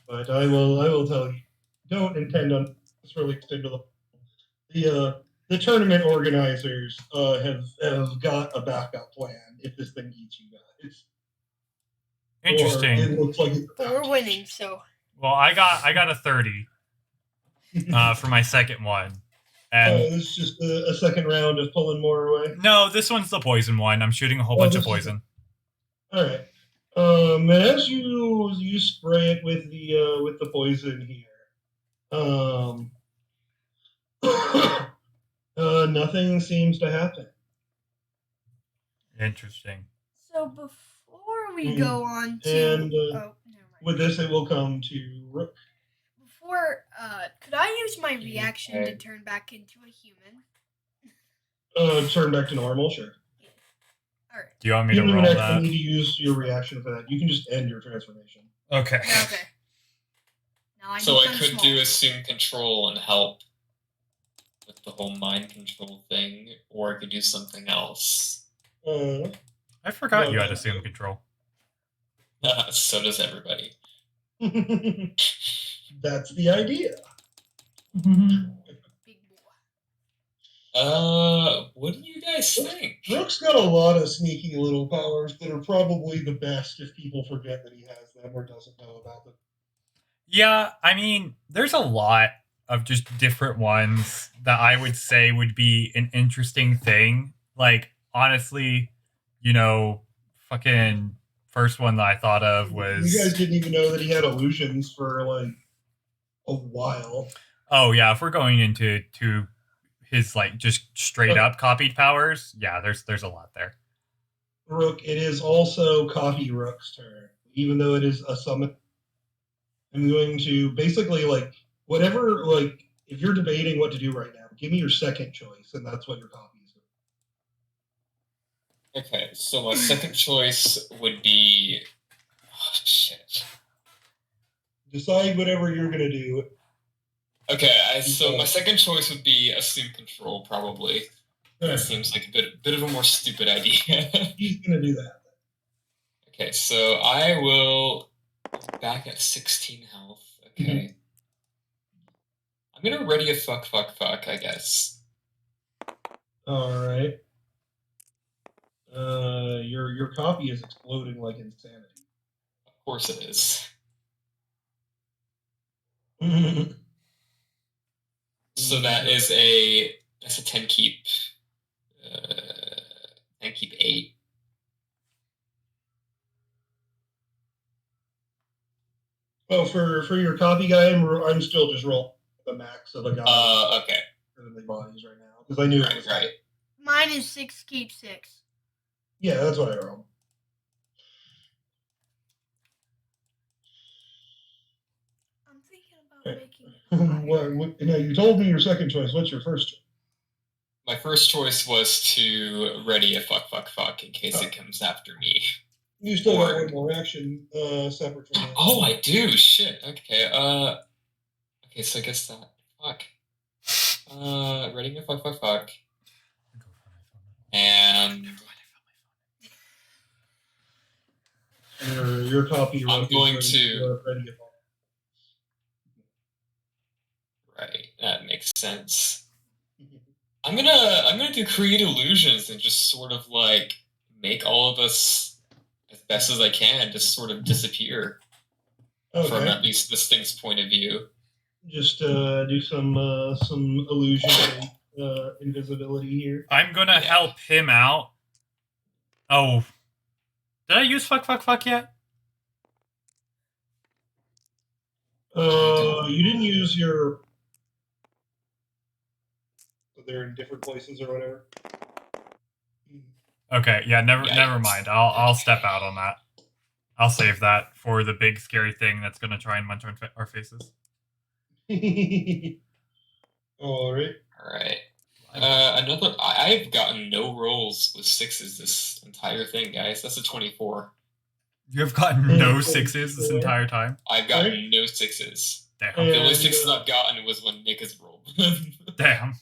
But I will tell you, don't intend on this really extend to the tournament organizers have got a backup plan if this thing eats you guys. Interesting. Or it looks like it's But we're winning, so. Well, I got a 30 for my second one, and this is just a second round of pulling more away. no, this one's the poison one. I'm shooting a whole bunch of poison. All right. And as you spray it with the poison here, nothing seems to happen. Interesting. So before we go on to, And never mind. with this, it will come to Rook. Before, could I use my reaction to turn back into a human? Turn back to normal, sure. All right. Do you want me You to don't roll even that? actually need to use your reaction for that. You can just end your transformation. Okay. Okay. Now So I become could small. do assume control and help with the whole mind control thing, or I could do something else. I forgot No, you had no. assumed control. So does everybody. That's the idea. Big boy. What do you guys think? Rook's got a lot of sneaky little powers that are probably the best if people forget that he has them or doesn't know about them. Yeah, I mean, there's a lot of just different ones that I would say would be an interesting thing. Like, honestly, fucking first one that I thought of was. You guys didn't even know that he had illusions for like a while. Oh yeah, if we're going into his like just straight up copied powers, yeah, there's a lot there. Rook, it is also Copy Rook's turn, even though it is a summon. I'm going to basically like whatever like if you're debating what to do right now, give me your second choice, and that's what your copy is. Okay, so my second choice would be. Oh, shit. Decide whatever you're gonna do. Okay, so my second choice would be assume control, probably. That seems like a bit of a more stupid idea. He's gonna do that. Okay, so I will back at 16 health. Okay. I'm gonna ready a fuck, I guess. All right. Your copy is exploding like insanity. Of course it is. So that's a 10 keep. 10 keep 8. Well, for your copy guy, I'm still just rolling the max of a guy. Okay. Heavenly bodies right now because I knew it was right. Mine is 6 keep 6. Yeah, that's what I rolled. I'm thinking about making it. Now you told me your second choice. What's your first choice? My first choice was to ready a fuck in case it comes after me. You still got one more action separate from that. Oh, I do. Shit. Okay. Okay. So I guess that fuck. Ready a fuck. And your copy. I'm going ready to. ready a fuck. Right. That makes sense. I'm gonna do create illusions and just sort of like make all of us as best as I can just sort of disappear from at least this thing's point of view. Just do some illusion invisibility here. I'm gonna help him out. Oh, did I use fuck yet? You didn't use your. They're in different places or whatever. Okay, yeah, never mind. I'll step out on that. I'll save that for the big scary thing that's gonna try and munch on our faces. All right. I've gotten no rolls with 6s this entire thing, guys. That's a 24. You have gotten no sixes this entire time? I've gotten no 6s. Damn. The only And, 6s I've gotten was when Nick has rolled. Damn.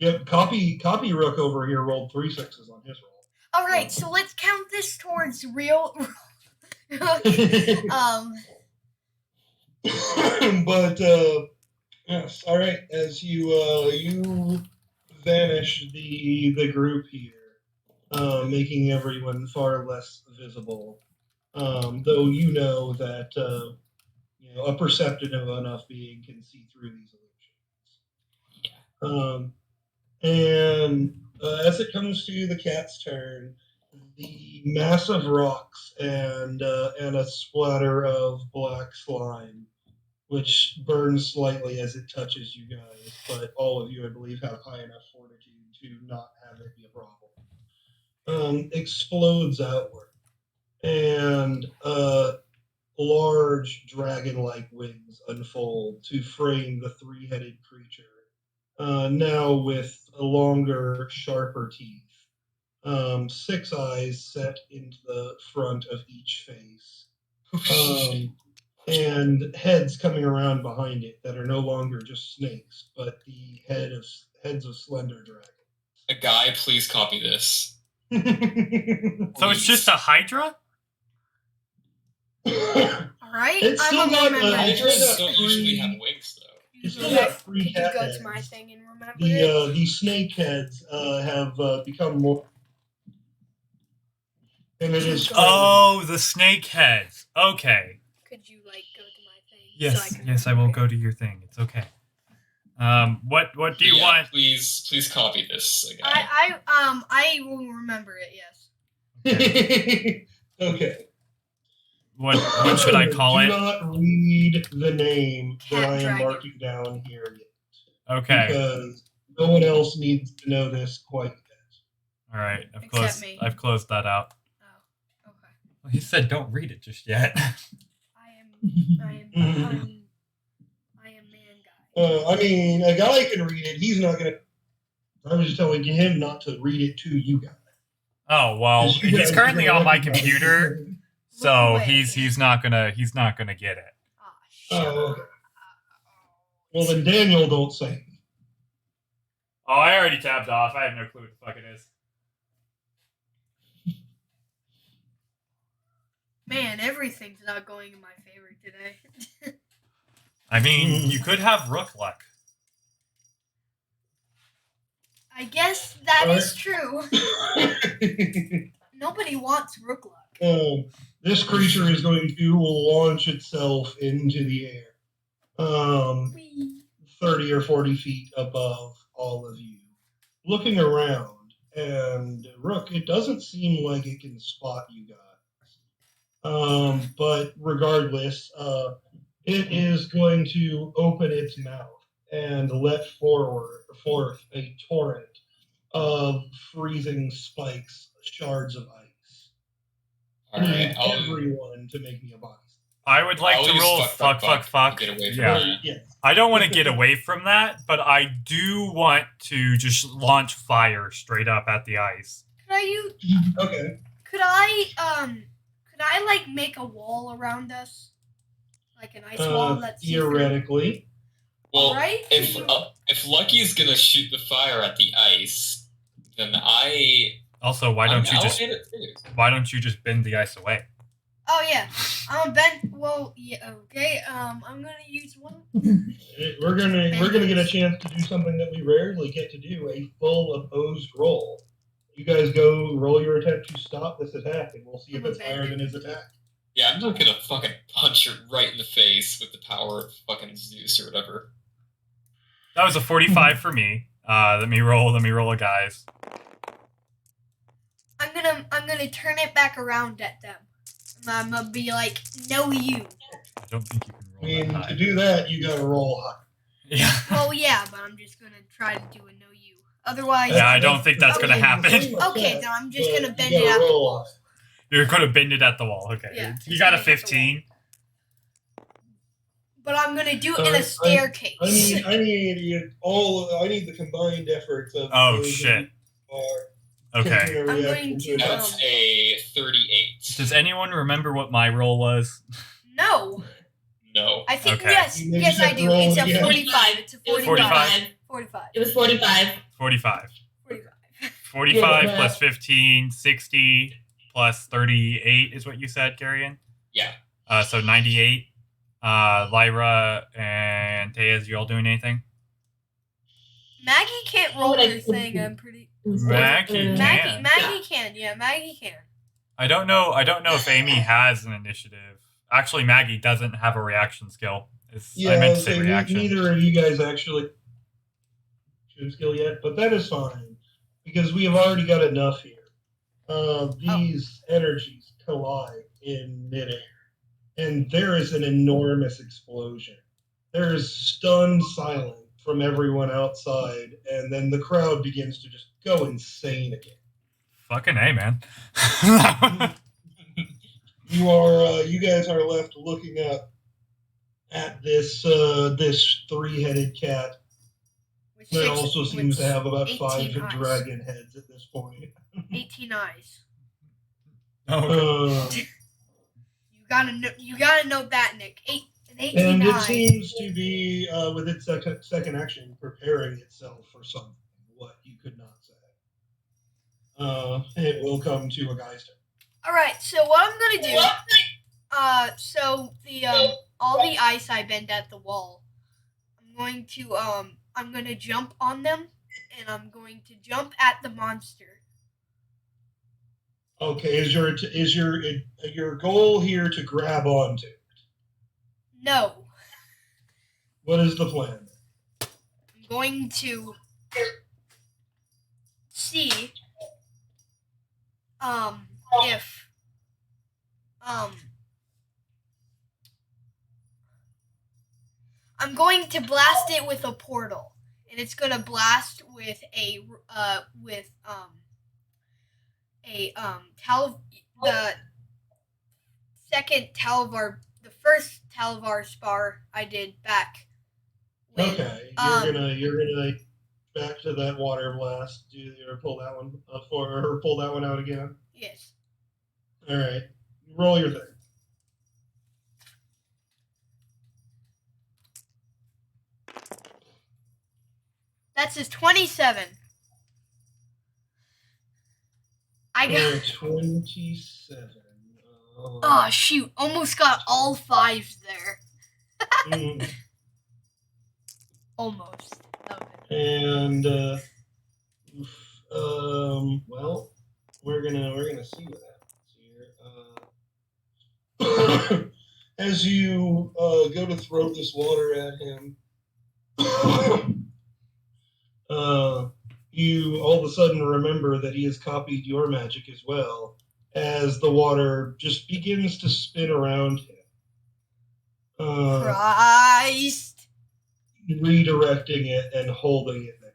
Yep, copy Rook over here rolled 3 6s on his roll. All right, so let's count this towards real. But yes, all right. As you vanish the group here, making everyone far less visible. Though you know that a perceptive enough being can see through these illusions. And as it comes to the cat's turn, the massive rocks and a splatter of black slime, which burns slightly as it touches you guys, but all of you, I believe, have high enough fortitude to not have it be a problem. Explodes outward, and large dragon-like wings unfold to frame the 3-headed creature. Now with a longer, sharper teeth. 6 eyes set into the front of each face. And heads coming around behind it that are no longer just snakes, but the heads of slender dragons. A guy, please copy this. So it's just a Hydra? All right, It's still I'm got gonna remember. Hydras don't usually have wings, though. It's still got 3 Could you cat go heads. to my thing and remember it? The snake heads have become more. And it is. Oh, the snake heads. Okay. Could you like go to my thing? Yes, so yes, I will go to your thing. It's okay. What do you Yeah, want? Please copy this. Guy. I will remember it. Yes. Okay. What should I call Do it? not read the name Cat that I am dragon. marking down here yet. Okay. Because no one else needs to know this quite yet. All right. Except me. I've closed that out. Oh, okay. Well, he said don't read it just yet. I am man guy. I mean, a guy can read it. He's not gonna. I was just telling him not to read it to you guys. Oh well, 'Cause you he's guys currently are on my recognizing computer, it. so away. he's not gonna get it. Oh, okay. Well, then Daniel, don't say it. Oh, I already tabbed off. I have no clue what the fuck it is. Man, everything's not going in my favor today. I mean, you could have Rook luck. I guess that is true. Nobody wants rook luck. This creature is going to launch itself into the air, Whee. 30 or 40 feet above all of you. Looking around, and Rook, it doesn't seem like it can spot you guys. But regardless, it is going to open its mouth and let forth a torrent of freezing spikes, shards of ice. All right, I'll Everyone to make me a body. I would like I'll to use roll fuck. to get away from Yeah. that. Yes. I don't want to get away from that, but I do want to just launch fire straight up at the ice. Okay. Could I like make a wall around us? Like an ice wall that's Theoretically. Well, Right? if Lucky's gonna shoot the fire at the ice, then Also, why don't you just bend the ice away? Oh yeah, I'm a bend. Well, yeah, okay. I'm gonna use one. We're gonna get a chance to do something that we rarely get to do, a full opposed roll. You guys go roll your attempt to stop this attack, and we'll see if it's higher than his attack. Yeah, I'm just gonna fucking punch her right in the face with the power of fucking Zeus or whatever. That was a 45 for me. Let me roll a guys. I'm gonna turn it back around at them. I'm gonna be like, no you. I don't think you can I roll mean, that high. to do that, you gotta roll high. Yeah. Well, yeah, but I'm just gonna try to do a no you. Otherwise, Yeah, I don't think that's gonna happen. Okay, then I'm just gonna bend You it gotta at the roll wall. high. You're going to bend it at the wall. Okay. Yeah, You got a it's gonna hit the 15. But I'm gonna do it in Alright, a staircase. I need the combined efforts of. Oh, those shit. who are- Okay. taking a I'm going reaction to, That's a 38. Does anyone remember what my roll was? No. No. I think Okay. yes. You may Yes, just I have to do. roll It's it a again. 45. It's a It was 45. 45. 45. It was 45. 45. 45. 45 Yeah. plus 15, 60 plus 38 is what you said, Carrion? Yeah. So 98. Lyra and Tejas, you all doing anything? Maggie can't roll What I her could thing. do. I'm pretty. Maggie can. Maggie can. Yeah, Maggie can. I don't know if Amy has an initiative. Actually, Maggie doesn't have a reaction skill. Yeah, I meant I to was say saying, reaction. neither of you guys actually shoot skill yet, but that is fine because we have already got enough here. These energies collide in midair, and there is an enormous explosion. There is stunned silence from everyone outside, and then the crowd begins to just go insane again. Fucking A, man. You guys are left looking up at this three-headed cat With that six- also with seems to have about 18 5 eyes. dragon heads at this point. 18 eyes. Okay. You gotta note that, Nick. 18 And it eyes. seems to be, with its second action, preparing itself for something. What you could not say. It will come to a guy's turn. All right. So what I'm gonna do? So the all the ice I bend at the wall. I'm gonna jump on them, and I'm going to jump at the monster. Okay, is your goal here to grab onto it? No, What is the plan? I'm going to see if I'm going to blast it with a portal, and it's gonna blast with the first Talvar spar I did back. When, Okay, you're gonna back to that water blast. Pull that one pull that one out again. Yes. All right, roll your thing. That's his 27. I got. 27. Oh shoot! Almost got all fives there. Mm, Almost. Okay. and well, we're gonna see what happens here. As you go to throw this water at him, you all of a sudden remember that he has copied your magic as well, as the water just begins to spin around him. Christ. Redirecting it and holding it there.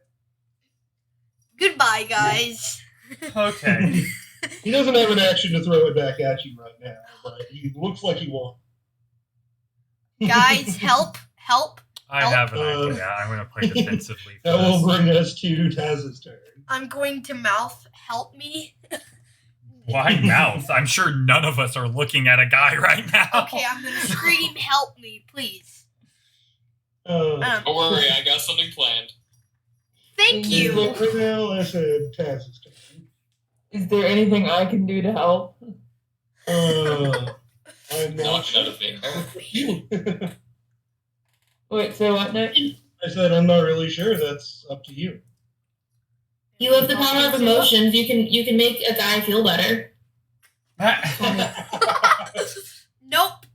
Goodbye, guys. Okay. He doesn't have an action to throw it back at you right now, but he looks like he won't. Guys, help! Help! I have an idea. I'm going to play defensively. That will bring us to Taz's turn. I'm going to mouth help me. Why mouth? I'm sure none of us are looking at a guy right now. Okay, I'm gonna scream help me, please. Don't worry, I got something planned. Thank you. Right now, I said Taz's turn. Is there anything I can do to help? I'm not Not sure. another thing. Wait, say what, Nick? I said I'm not really sure. That's up to you. You have the power of emotions. You can make a guy feel better. Nope.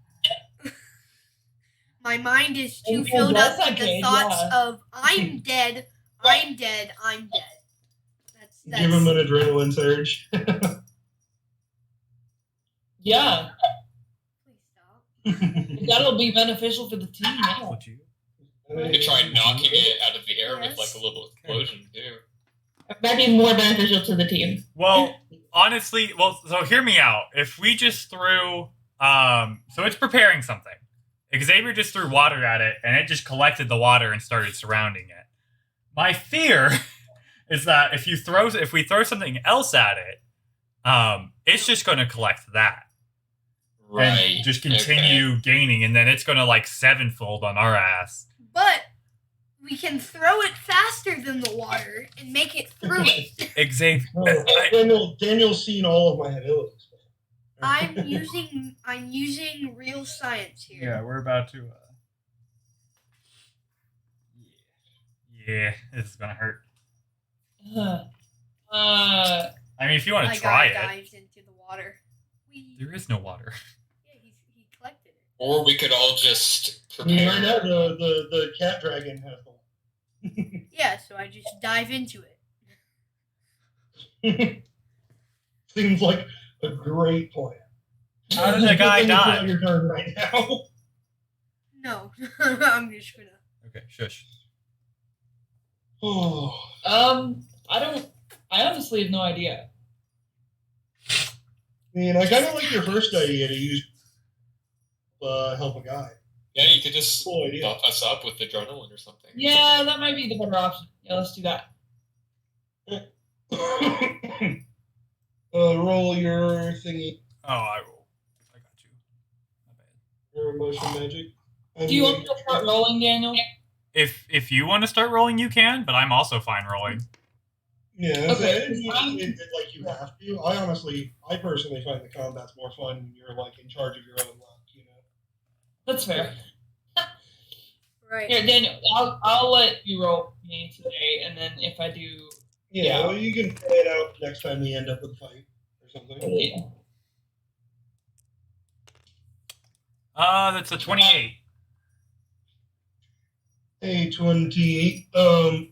My mind is too Okay, filled up that's with the okay, thoughts yeah. of I'm dead, I'm dead, I'm dead. That's Give him an adrenaline surge. Yeah, Please stop. that'll be beneficial for the team. Yeah. Would you? You could try knocking it out of the air with Yes. like a little explosion too. That'd be more beneficial to the team. Well, honestly, so hear me out. If we just threw, so it's preparing something. Xavier just threw water at it, and it just collected the water and started surrounding it. My fear is that if we throw something else at it, it's just going to collect that Right. and just continue gaining, and then it's going to like sevenfold on our ass. But we can throw it faster than the water and make it through it. Xavier, Daniel's seen all of my abilities. I'm using real science here. yeah, we're about to. Yeah, this is gonna hurt. I mean, if you want to try it, dived into the water. there is no water. Yeah, he collected it. Or we could all just Right prepare. now, the cat dragon has the one. Yeah, so I just dive into it. Seems like a great plan. How did the guy die? Your turn right now. No, I'm just gonna. Okay, shush. Oh, I honestly have no idea. I mean, I kind of like your first idea to use help a guy. Yeah, you could just Cool idea. buff us up with adrenaline or something. Yeah, that might be the better option. Yeah, let's do that. Roll your thingy, Oh, I will. I got you. My bad. your emotion magic. Do you want me to start rolling, Daniel? If you want to start rolling, you can, but I'm also fine rolling. Yeah, Okay. like you have to. I personally find the combat's more fun when you're like in charge of your own luck, you know. That's fair. Right. Here, Daniel, I'll let you roll me today, and then if I do, Yeah, well, you can play it out next time we end up with a fight or something. That's a 28. A 28.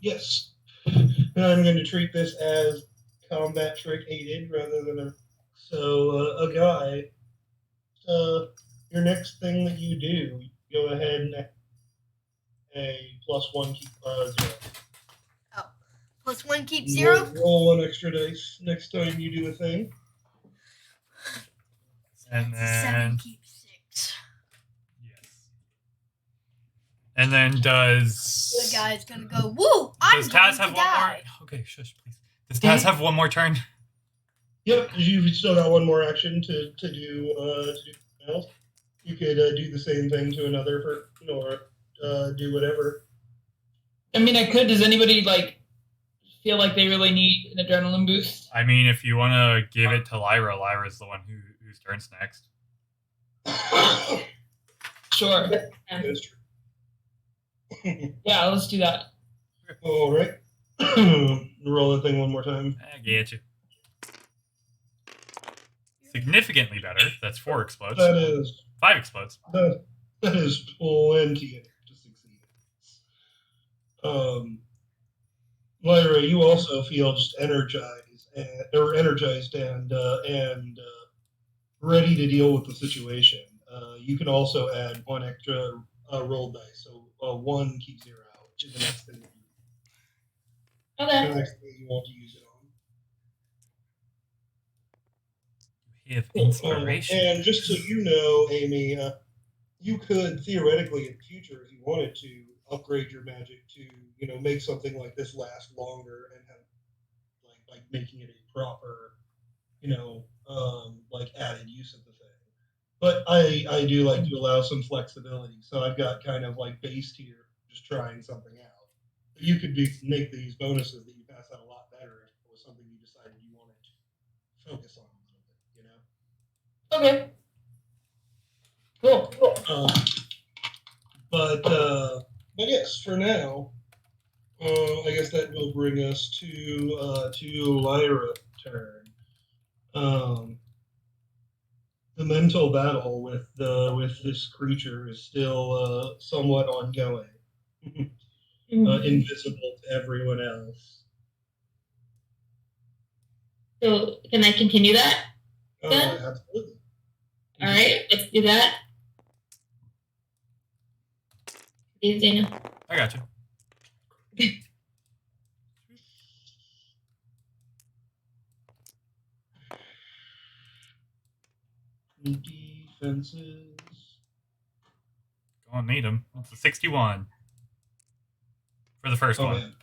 Yes. I'm going to treat this as combat trick aided rather than a guy. Your next thing that you do, go ahead and a +1 keep 0. +1 keep 0. Roll one extra dice next time you do a thing. And That's a 7 then keep 6. yes. And then The does guy's gonna go. Woo! I'm does going Taz to have one die. more? Okay, shush, please. Does Taz have one more turn? Yep, you've still got one more action to do something else. You could do the same thing to another or do whatever. I mean, I could. Does anybody feel like they really need an adrenaline boost? I mean, if you want to give it to Lyra, Lyra's the one whose turn's next. Sure. That's true. Yeah, let's do that. All right. Roll the thing one more time. I get you. Significantly better. That's 4 explodes. That is 5 explodes. that is plenty to succeed. Lyra, you also feel just energized and ready to deal with the situation. You can also add 1 extra roll dice, so 1 keep 0 out, which is the next thing that Okay. the next thing you want to use it on. You have inspiration. And just so you know, Amy, you could theoretically in the future, if you wanted to, upgrade your magic to, make something like this last longer and have like making it a proper, added use of the thing. But I do like to allow some flexibility, so I've got kind of like base tier, just trying something out. But you could make these bonuses that you pass out a lot better if it was something you decided you wanted to focus on a little bit, Cool. But yes, for now, I guess that will bring us to Lyra's turn. The mental battle with this creature is still somewhat ongoing, invisible to everyone else. So can I continue that? Yeah. Absolutely. All right, let's do that. Please, Dana. I got you. Defenses. Go and meet him. That's a 61 for the first one. Man.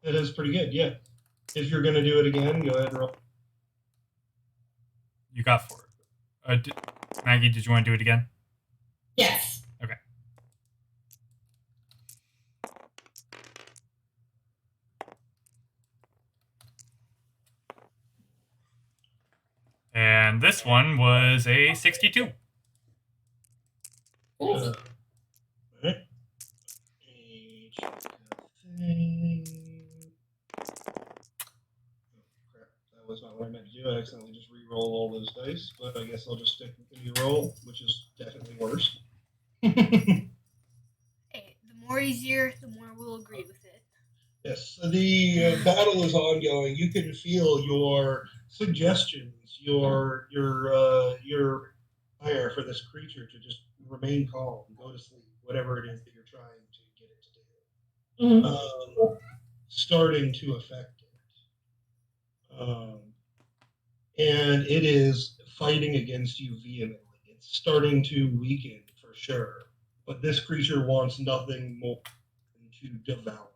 It is pretty good, yeah. If you're going to do it again, go ahead and roll. You got 4. Maggie, did you want to do it again? Yes. Okay. And this one was a 62. Cool. Alright. That was not what I meant to do. I accidentally just re-roll all those dice, but I guess I'll just stick with the new roll, which is definitely worse. Hey, the more easier, the more we'll agree with it. Yes, the battle is ongoing. You can feel your suggestions, your fire for this creature to just remain calm, go to sleep, whatever it is that you're trying to get it to do, starting to affect it. And it is fighting against you vehemently. It's starting to weaken for sure, but this creature wants nothing more than to devour.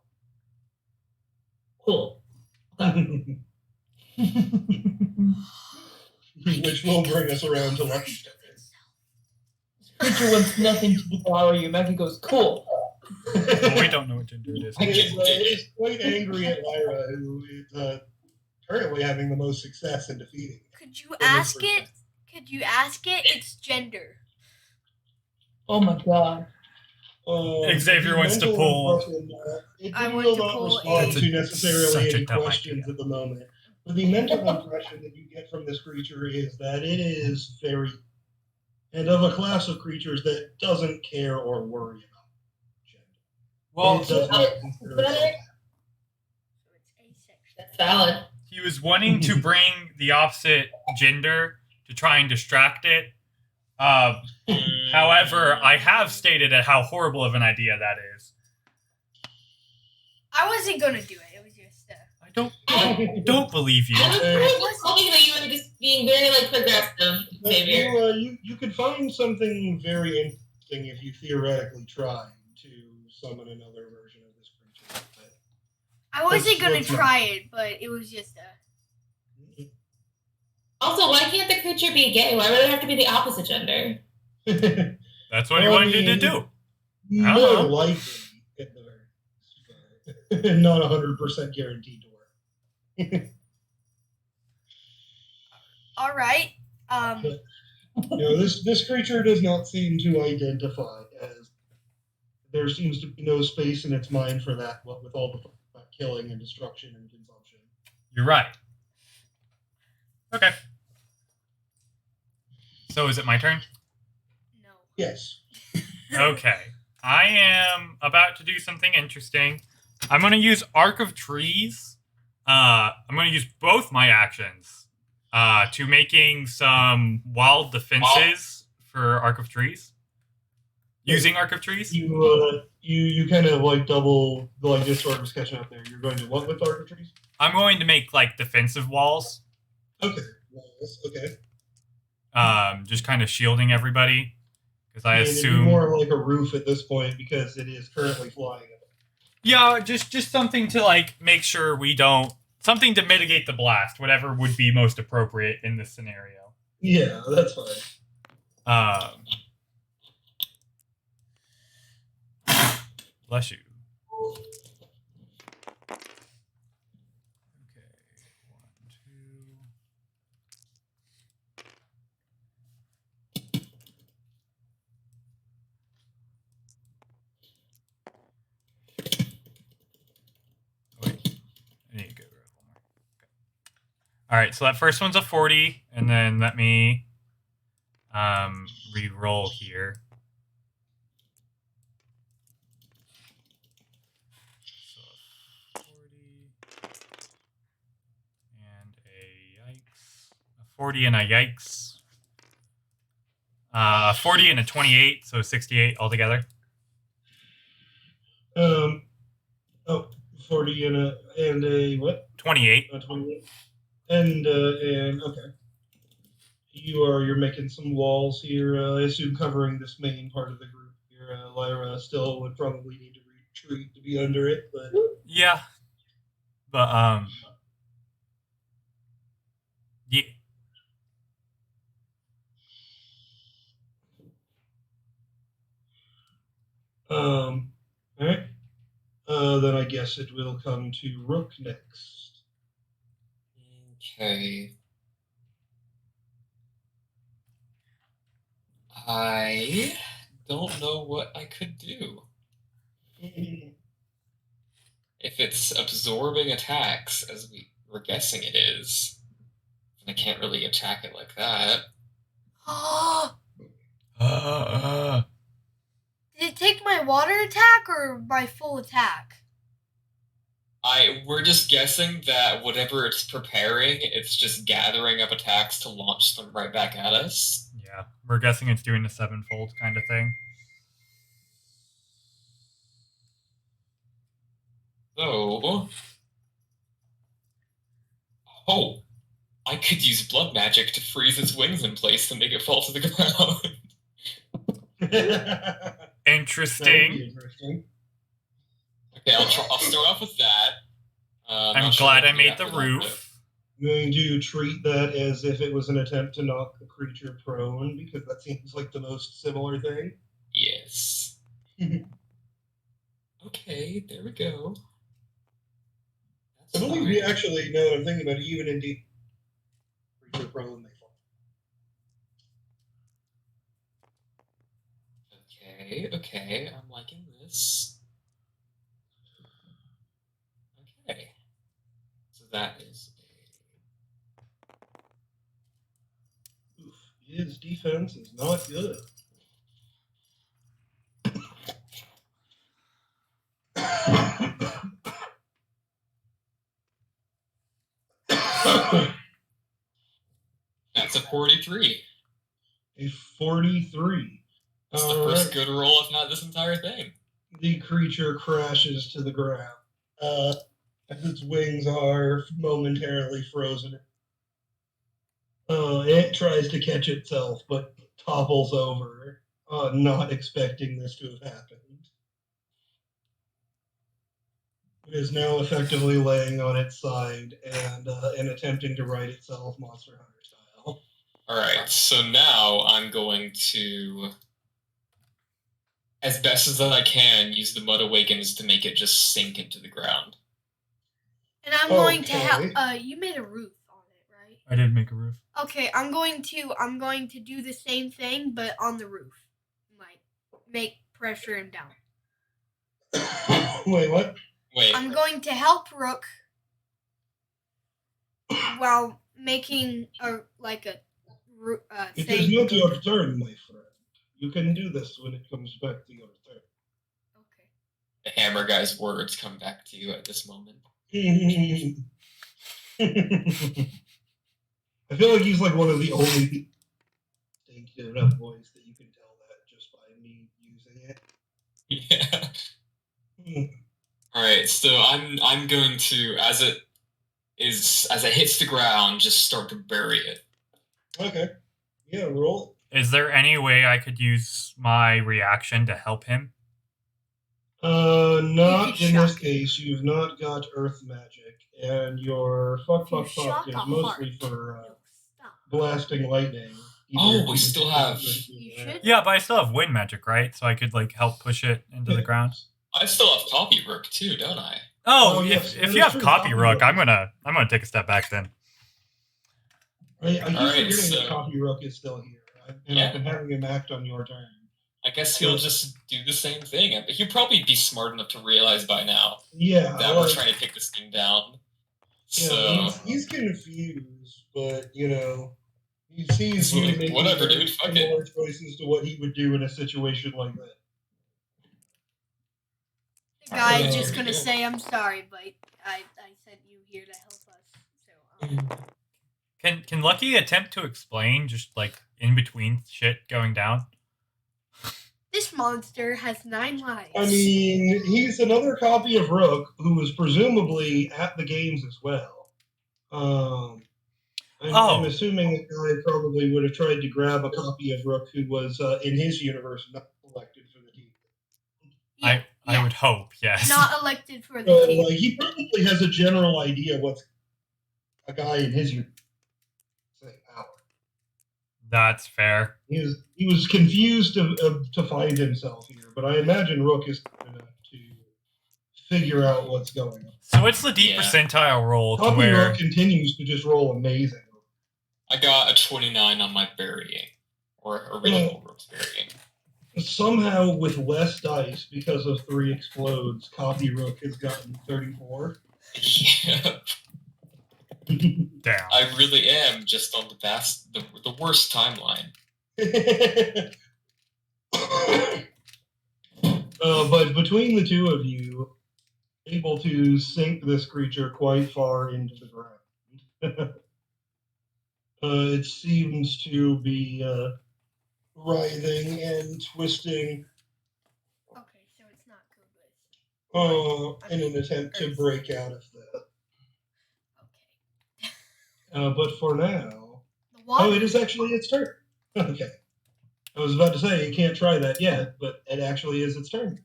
Cool. Which will bring us around to Lucky. Creature wants nothing to devour you. Maggie goes, cool. Well, we don't know what gender it is. It's quite angry at Lyra, who is currently having the most success in defeating. Could you ask it? Could you ask it its gender? Oh my god. Xavier wants to pull. I want will to not pull respond a- to necessarily such a any dumb questions idea. at the moment. But the mental impression that you get from this creature is that it is very, and of a class of creatures that doesn't care or worry about gender. Well, It does not consider itself. So it's asexual. That's valid. he was wanting to bring the opposite gender to try and distract it. However, I have stated how horrible of an idea that is. I wasn't gonna do it. It was just. I don't believe you. I was hoping that you were just being very progressive, Xavier. You could find something very interesting if you theoretically tried to summon another version of this creature. But I wasn't gonna Let's not. try it, but it was just. Also, why can't the creature be gay? Why would it have to be the opposite gender? That's what he Well, I wanted to mean, do. More likely at the very least, but not 100% guaranteed to work. All right. This creature does not seem to identify as there seems to be no space in its mind for that. What with all the killing and destruction and consumption. You're right. Okay. So is it my turn? No. Yes. Okay. I am about to do something interesting. I'm going to use Arc of Trees. I'm going to use both my actions to making some wild defenses for Arc of Trees. Using Arc of Trees? You kind of double this sort of sketching out there. You're going to what with Arc of Trees? I'm going to make defensive walls. Okay. Okay. Just kind of shielding everybody. Because I It'd be assume more like a roof at this point because it is currently flying. Yeah, just something to make sure we don't something to mitigate the blast, whatever would be most appropriate in this scenario. Yeah, that's fine. Bless you. Okay, 1, 2. Wait, I need to go grab one more. Okay. All right, so that first one's a 40, and then let me re-roll here. So 40 and a yikes, a 40 and a yikes, a 40 and a 28, so 68 altogether. 40 and a what? 28. 28. And okay. You're making some walls here. I assume covering this main part of the group here. Lyra still would probably need to retreat to be under it, but Yeah, but Yeah. All right. Then I guess it will come to Rook next. Okay. I don't know what I could do. If it's absorbing attacks, as we were guessing it is, then I can't really attack it like that. Did it take my water attack or my full attack? We're just guessing that whatever it's preparing, it's just gathering up attacks to launch them right back at us. Yeah, we're guessing it's doing the sevenfold kind of thing. So, oh, I could use blood magic to freeze its wings in place to make it fall to the ground. Interesting. Interesting. Okay, I'll start off with that. I'm not sure glad what I to do made after the that, roof. I'm going to treat that as if it was an attempt to knock the creature prone, because that seems like the most similar thing. but yes. Okay, there we go. I That's believe we fine. actually, now that I'm thinking about it, even in creature prone, they fall. Okay, I'm liking this. Okay. So that is Oof, his defense is not good. that's a 43. A 43. It's the first good roll, if not this entire thing. The creature crashes to the ground. As its wings are momentarily frozen. It tries to catch itself, but topples over, not expecting this to have happened. It is now effectively laying on its side and attempting to right itself Monster Hunter style. Alright, so now I'm going to, as best as I can, use the Mud Awakens to make it just sink into the ground. And I'm going to Okay. help. You made a roof on it, right? I did make a roof. Okay, I'm going to do the same thing, but on the roof. Like, make pressure him down. Wait, what? Wait, I'm going to help Rook while making It thing. is not your turn, my friend. You can do this when it comes back to your turn. Okay. the Hammer Guy's words come back to you at this moment. I feel like he's like one of the only distinctive enough voice that you can tell that just by me using it. Yeah. Alright, so I'm going to, as it hits the ground, just start to bury it. Okay. Yeah, roll. Is there any way I could use my reaction to help him? Not You in can this shock case. You've not got earth magic, and your fuck If you shock is a mostly heart, for it'll stop. blasting lightning. Oh, we still have- You should. Yeah, but I still have wind magic, right? So I could like help push it into the ground. I still have Copy Rook too, don't I? Oh, Oh, yes, that if is you have true. copy Copy rook, rook I'm is- gonna take a step back then. I keep Alright, forgetting so- that Copy Rook is still here, and Yeah. I've been having him act on your turn. I guess he'll just do the same thing. But he'll probably be smart enough to realize by now Yeah, that we're trying to take this thing down. Yeah, So, he's confused, but you know, he sees you Like, making whatever, very dude, fuck it. similar choices to what he would do in a situation like that. The guy is Oh, just gonna yeah. say, "I'm sorry, but I sent you here to help us." So. Can Lucky attempt to explain just like in between shit going down? This monster has 9 lives. I mean, he's another copy of Rook who was presumably at the games as well. I'm assuming the guy probably would have tried to grab a copy of Rook who was in his universe not elected for the team. Yeah, I would hope, yes. not elected for the So, team. like, he probably has a general idea what's a guy in his universe. That's fair. He was confused to find himself here, but I imagine Rook is good enough to figure out what's going on. So it's the deep Yeah. percentile roll to Copy where Rook continues to just roll amazing. I got a 29 on my burying, or original Rook's burying. Somehow, with less dice because of 3 explodes, Copy Rook has gotten 34. Yeah, damn. I really am just on the worst timeline. But between the two of you, able to sink this creature quite far into the ground. It seems to be writhing and twisting Okay, so it's not good with. in an attempt to break out of that. Okay. But for now, The water. oh, it is actually its turn. Okay. I was about to say you can't try that yet, but it actually is its turn.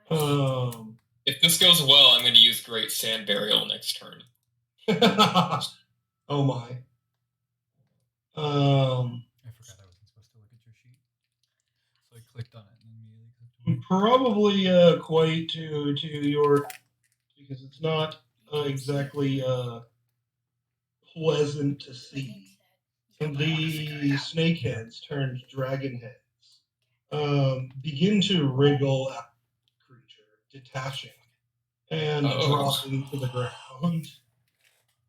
If this goes well, I'm going to use Great Sand Burial next turn. Oh my. I forgot I wasn't supposed to look at your sheet. So I clicked on it and immediately Probably quite to your, because it's not exactly pleasant to see. The snakeheads turned dragon heads begin to wriggle at the creature, detaching and dropping to the ground.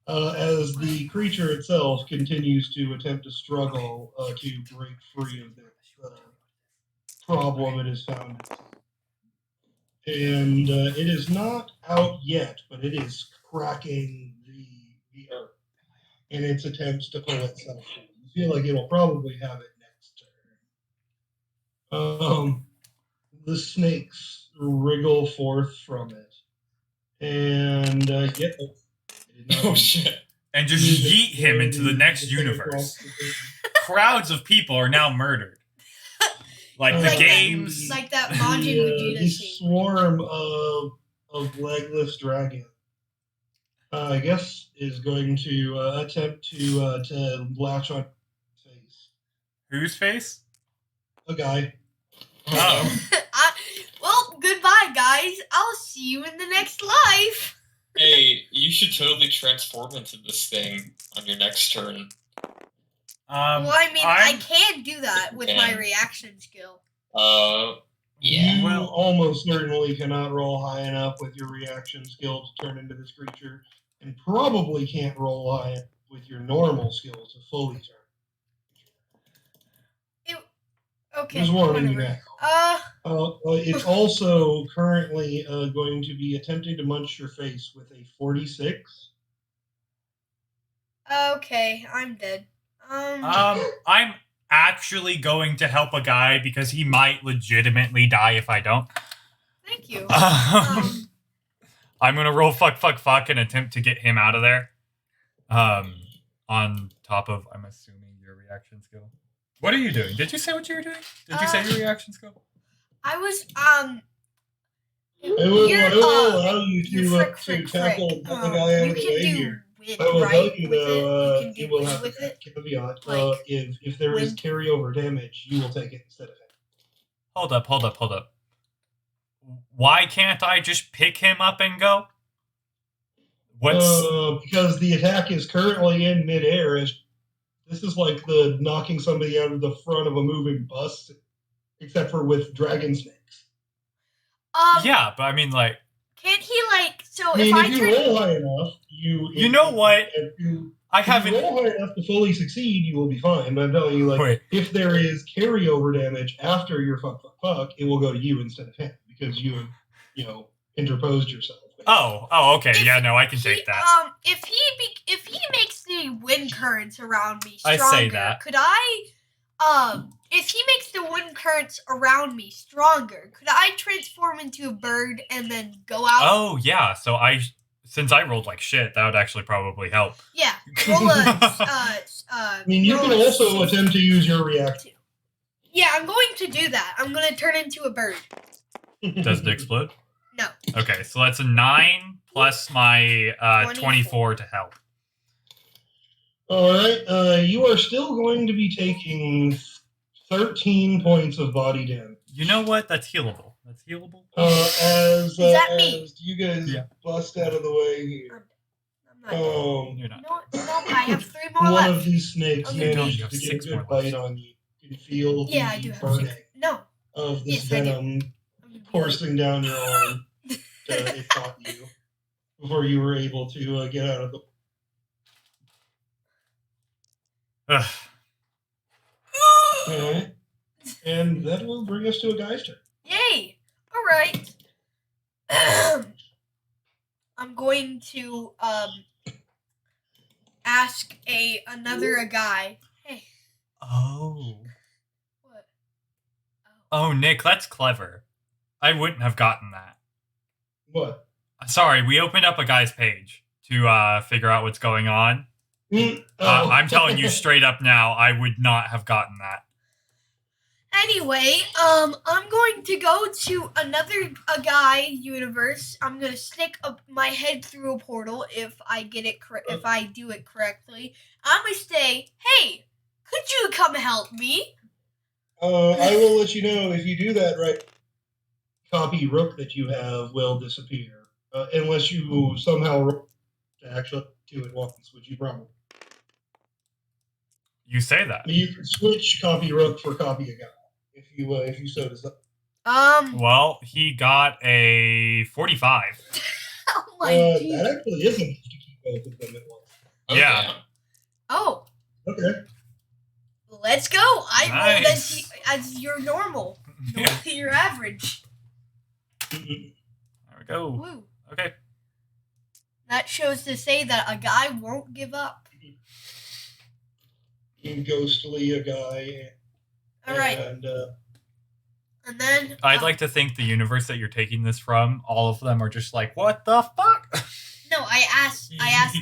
As the creature itself continues to attempt to struggle to break free of this problem it has found itself. And it is not out yet, but it is cracking the earth in its attempts to pull itself in. I feel like it'll probably have it next turn. The snakes wriggle forth from it. And Oh shit. And just yeet him into the next universe. Crowds of people are now murdered. Like the games. Like that Majin Vegeta the scene. swarm of legless dragon, I guess, is going to attempt to latch on his face. Whose face? A guy. Oh. Well, goodbye, guys. I'll see you in the next life. Hey, you should totally transform into this thing on your next turn. Well, I mean, I can do that with my reaction skill. Yeah. You Well- almost certainly cannot roll high enough with your reaction skill to turn into this creature, and probably can't roll high with your normal skill to fully turn. Okay. Just warning you whatever. now. It's also currently going to be attempting to munch your face with a 46. Okay, I'm dead. I'm actually going to help a guy because he might legitimately die if I don't. Thank you. I'm gonna roll fuck and attempt to get him out of there. On top of, I'm assuming, your reaction skill. What are you doing? Did you say what you were doing? Did you say your reaction skill? I was It will allow you you to tackle the guy out of the way here. Wind, I will right? tell you with though, it. You you can do will wind have with a it. caveat. Like, If there is wind. carryover damage, you will take it instead of him. Hold up. Why can't I just pick him up and go? What's Because the attack is currently in midair. This is like the knocking somebody out of the front of a moving bus, except for with dragon snakes. yeah, but I mean, like, Can't he like? So I mean, if if I you turn, roll high enough, you know what? If you I haven't. roll high enough to fully succeed, you will be fine. But I'm telling you, like, Wait. if there is carryover damage after your fuck, it will go to you instead of him because you interposed yourself. Oh, okay. If Yeah, no, I can take that. If he makes the wind currents around me I stronger, say that. could I? If he makes the wind currents around me stronger, could I transform into a bird and then go out? Oh, yeah. So since I rolled like shit, that would actually probably help. Yeah. Roll a. I mean, you roll can a also 60. attempt to use your reaction. Yeah, I'm going to do that. I'm going to turn into a bird. Does it explode? No. Okay, so that's a 9 plus my 24 to help. All right. You are still going to be taking 13 points of body damage. You know what? That's healable. That's healable. As that me? as you guys Yeah. bust out of the way here. I'm not dead. You're not. No, I have 3 more One left. of these snakes Oh, you don't. managed You have to get a 6 good more bite left. on you. You can feel Yeah, I the do have burning 6. No. of this Yes, I do. venom I'm gonna be like, coursing down your arm. It caught you before you were able to get out of the. Ugh. Alright. And that will bring us to a guy's turn. Yay! All right. I'm going to ask another guy. Hey. Oh. What? Oh, Nick, that's clever. I wouldn't have gotten that. What? Sorry, we opened up a guy's page to figure out what's going on. I'm telling you straight up now, I would not have gotten that. Anyway, I'm going to go to a guy universe. I'm gonna stick my head through a portal if I get it if I do it correctly. I'm gonna say, "Hey, could you come help me?" I will let you know if you do that right. Copy rook that you have will disappear unless you somehow actually do it once, which you probably. You say that. You can switch copy rook for copy a guy if you so desire. Well, he got a 45. Oh my that actually isn't to keep both of them at once. Okay. Yeah. Oh, Okay. let's go. I rolled Nice. as your normal, Yeah. your average. There we go. Woo. Okay. That shows to say that a guy won't give up. Ghostly a guy. All right, And and then I'd like to think the universe that you're taking this from, all of them are just like, what the fuck? No, I asked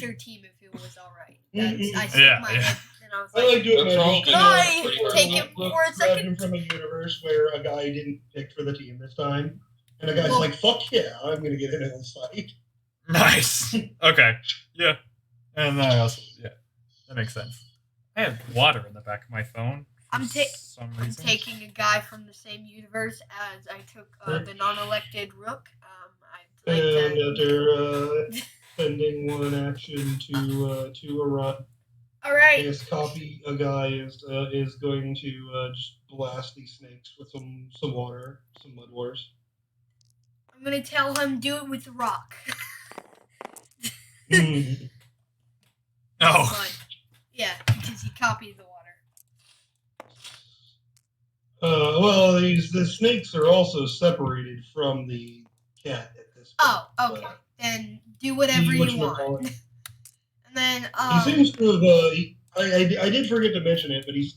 their team if it was all right. I stuck Yeah, my yeah. head and I was I like, like to They're probably imagine. Can I pretty hard take to it look. for a Imagine second? from a universe where a guy didn't pick for the team this time, and a guy's Well- like, "Fuck yeah, I'm gonna get into this fight." Nice. Okay. Yeah. And then I also, yeah, that makes sense. I have water in the back of my phone. I'm some I'm reason. taking a guy from the same universe as I took the non-elected rook. I'd like And to. after spending one action to erupt, All right. his copy a guy is going to just blast these snakes with some water, some mud wars. I'm gonna tell him do it with the rock. Oh. Mud. Yeah, because he copied the water. Well, the snakes are also separated from the cat at this point. Oh, okay. Then do whatever you want. And then He seems to have. I did forget to mention it, but he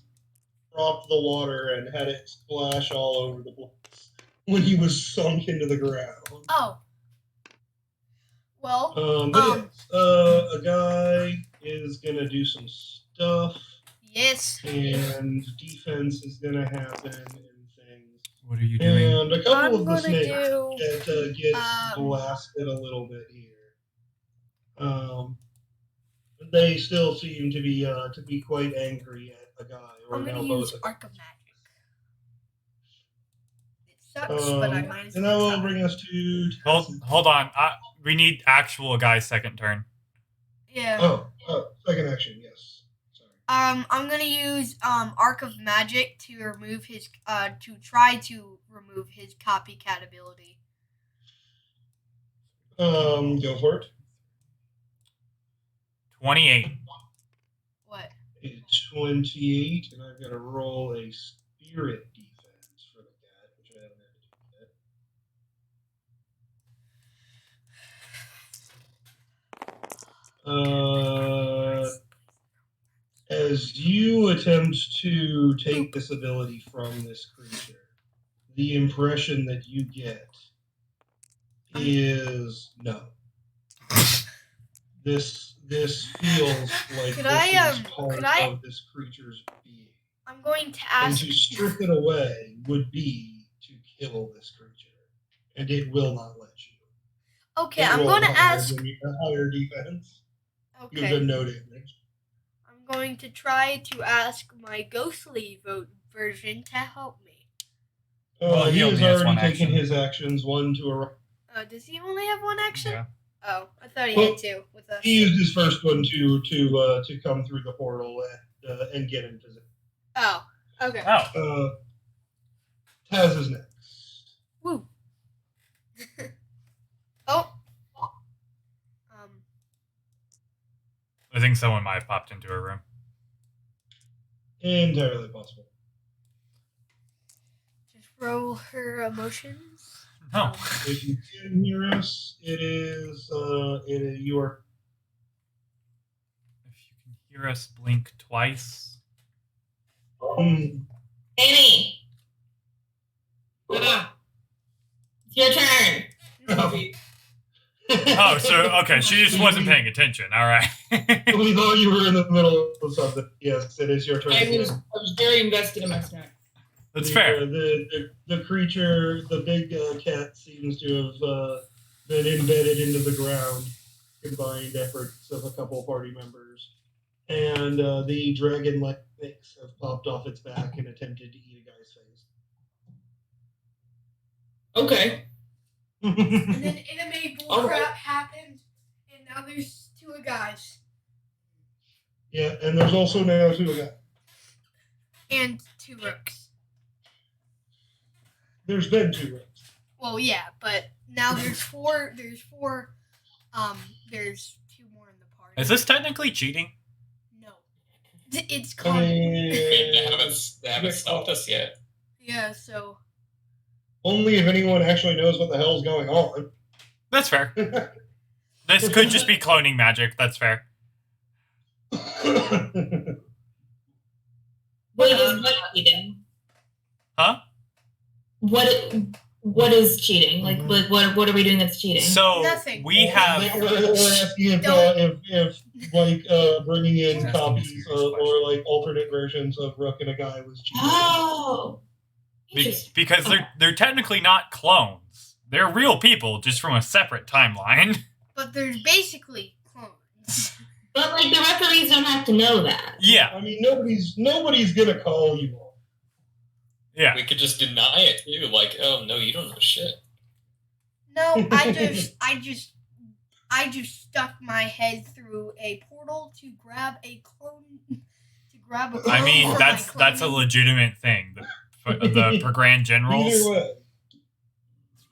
dropped the water and had it splash all over the place when he was sunk into the ground. Oh. Well. A guy is gonna do some stuff. Yes. And defense is gonna happen and things. What are you doing? And a couple of the gonna snakes do. that gets blasted a little bit here. They still seem to be quite angry at a guy. Or I'm now gonna both use of them. Arc of Magic. It sucks, but I might as And that well. will bring us to. Hold on. We need actual guy's second turn. Yeah. Oh, second action, yes. Sorry. I'm gonna use Arc of Magic to remove his to try to remove his copycat ability. Go for it. 28. What? A 28, and I've got to roll a spirit defense for the cat, which I haven't had to do yet. As you attempt to take this ability from this creature, the impression that you get is no. This feels like Could this I, is part could I- of this creature's being. I'm going to And ask. to strip it away would be to kill this creature, and it will not let you. Okay, It I'm rolls going to higher ask. than a higher defense. You've Okay, done no damage. I'm going to try to ask my ghostly version to help me. Well, He he has only has already one taken action. his actions. One to arrive. Does he only have one action? Yeah. Oh, I thought he Well, had two with us. He used his first one to come through the portal and get into it. Oh, okay. Oh. Taz is next. Woo. Oh. I think someone might have popped into her room. Entirely possible. Just roll her emotions. No. If you can hear us, it is you are. If you can hear us blink twice. Annie! It's your turn. Oh, so okay, she just wasn't paying attention. All right. We thought you were in the middle of something. Yes, it is your turn. I was very invested in my snack. That's fair. The creature, the big cat, seems to have been embedded into the ground. Combined efforts of a couple party members, and the dragon-like things have popped off its back and attempted to eat a guy's face. Okay. And then anime bullcrap happened, and now there's two guys. Yeah, and there's also now two guys. And two rooks. There's been two rooks. Well, yeah, but now there's four. There's two more in the party. Is this technically cheating? No. It's I called. mean, They haven't stopped us yet. Yeah, so. only if anyone actually knows what the hell's going on. That's fair. This could just be cloning magic. That's fair. What is what cheating? Huh? What is cheating? Like what are we doing that's cheating? So Nothing. we have. We're asking if bringing in Asking a copies serious or question. like alternate versions of Rook and a Guy was cheating. Oh. Because they're technically not clones. They're real people, just from a separate timeline. But they're basically clones. But like the referees don't have to know that. Yeah. I mean, nobody's gonna call you on. Yeah. We could just deny it too, like, oh no, you don't know shit. No, I just stuck my head through a portal to grab a clone. I mean, for that's my a clone. legitimate thing. The Grand Generals. Either way,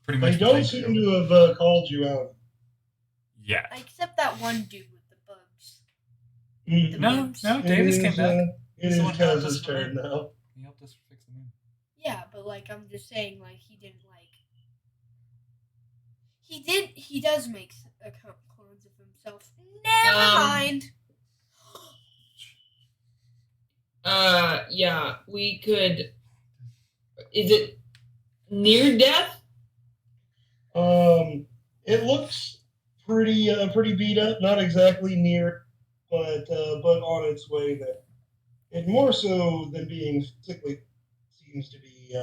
Pretty they much don't what seem do. to have called you out. Yeah. Except that one dude with the bugs. No, Davis came back. It He's is the one who helped Taz's us with turn it. now. He helped us fix the moon. Yeah, but like I'm just saying, like he does make clones of himself. Never mind. Yeah, we could. Is it near death? It looks pretty beat up. Not exactly near, but on its way there. And more so than being physically, seems to be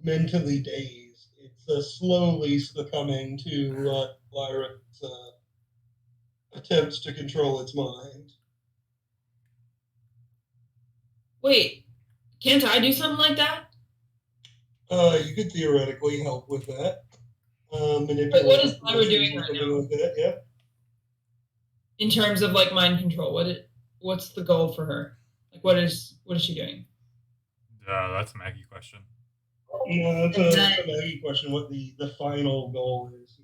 mentally dazed. It's slowly succumbing to Lyra's attempts to control its mind. Wait, can't I do something like that? You could theoretically help with that. Wait, what is Lyra doing right something now? like that, yeah. In terms of like mind control, what's the goal for her? Like, what is she doing? That's a Maggie question. Yeah, that's a Maggie question. What the final goal is?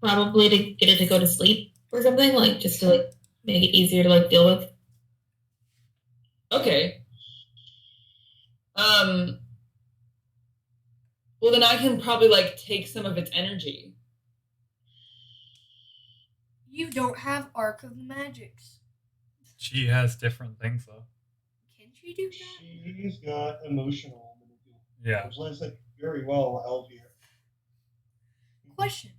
Probably to get it to go to sleep or something, like just to like make it easier to like deal with. Okay. Well, then I can probably like take some of its energy. You don't have Arc of Magics. She has different things though. Can she do that? She's got emotional manipulation. Yeah. Which lines up very well, Alvier. Question.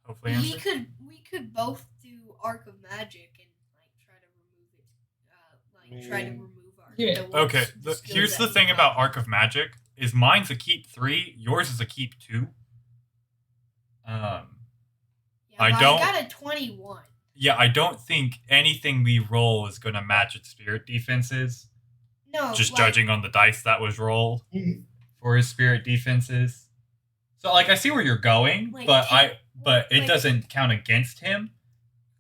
Hopefully answer. We could both do Arc of Magic and like try to remove Arc. Yeah. Okay. Here's the thing about Arc of Magic is mine's a keep 3, yours is a keep 2. Yeah, I but don't- I got a 21. Yeah, I don't think anything we roll is going to match its spirit defenses. No, Just like, judging on the dice that was rolled Mhm. for his spirit defenses. So, like, I see where you're going, Like, but it like- doesn't count against him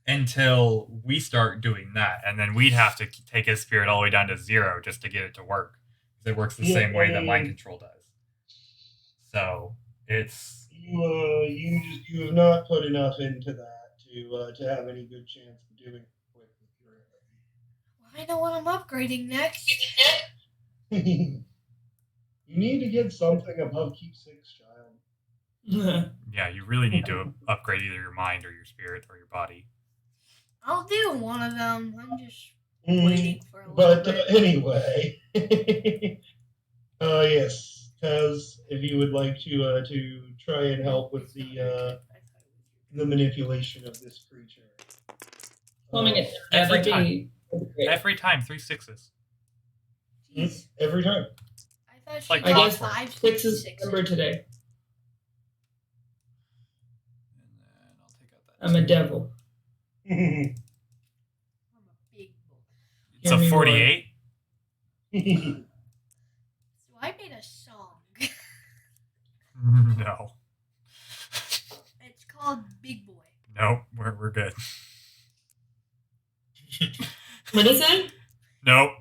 until we start doing that, and then we'd have to take his spirit all the way down to 0 just to get it to work. Because it works the same way that mind control does. So it's You have not put enough into that to have any good chance of doing it quickly. I know what I'm upgrading next. You need to get something above keep 6, child. yeah, you really need to upgrade either your mind or your spirit or your body. I'll do one of them. I'm just Mm, waiting for a little But bit. anyway, yes, Taz, if you would like to try and help with the manipulation of this creature. Plumbing it. Every That'd time. be great. Every time, 3 6s. Jeez, Every time. I thought she like I got guess clockwork. 5 6 is sixes. number today. And then I'll take out that. I'm a devil. I'm a big boy. It's a Hear me roar. 48. So I made a song. No. It's called Big Boy. Nope, we're good. What is it? Nope.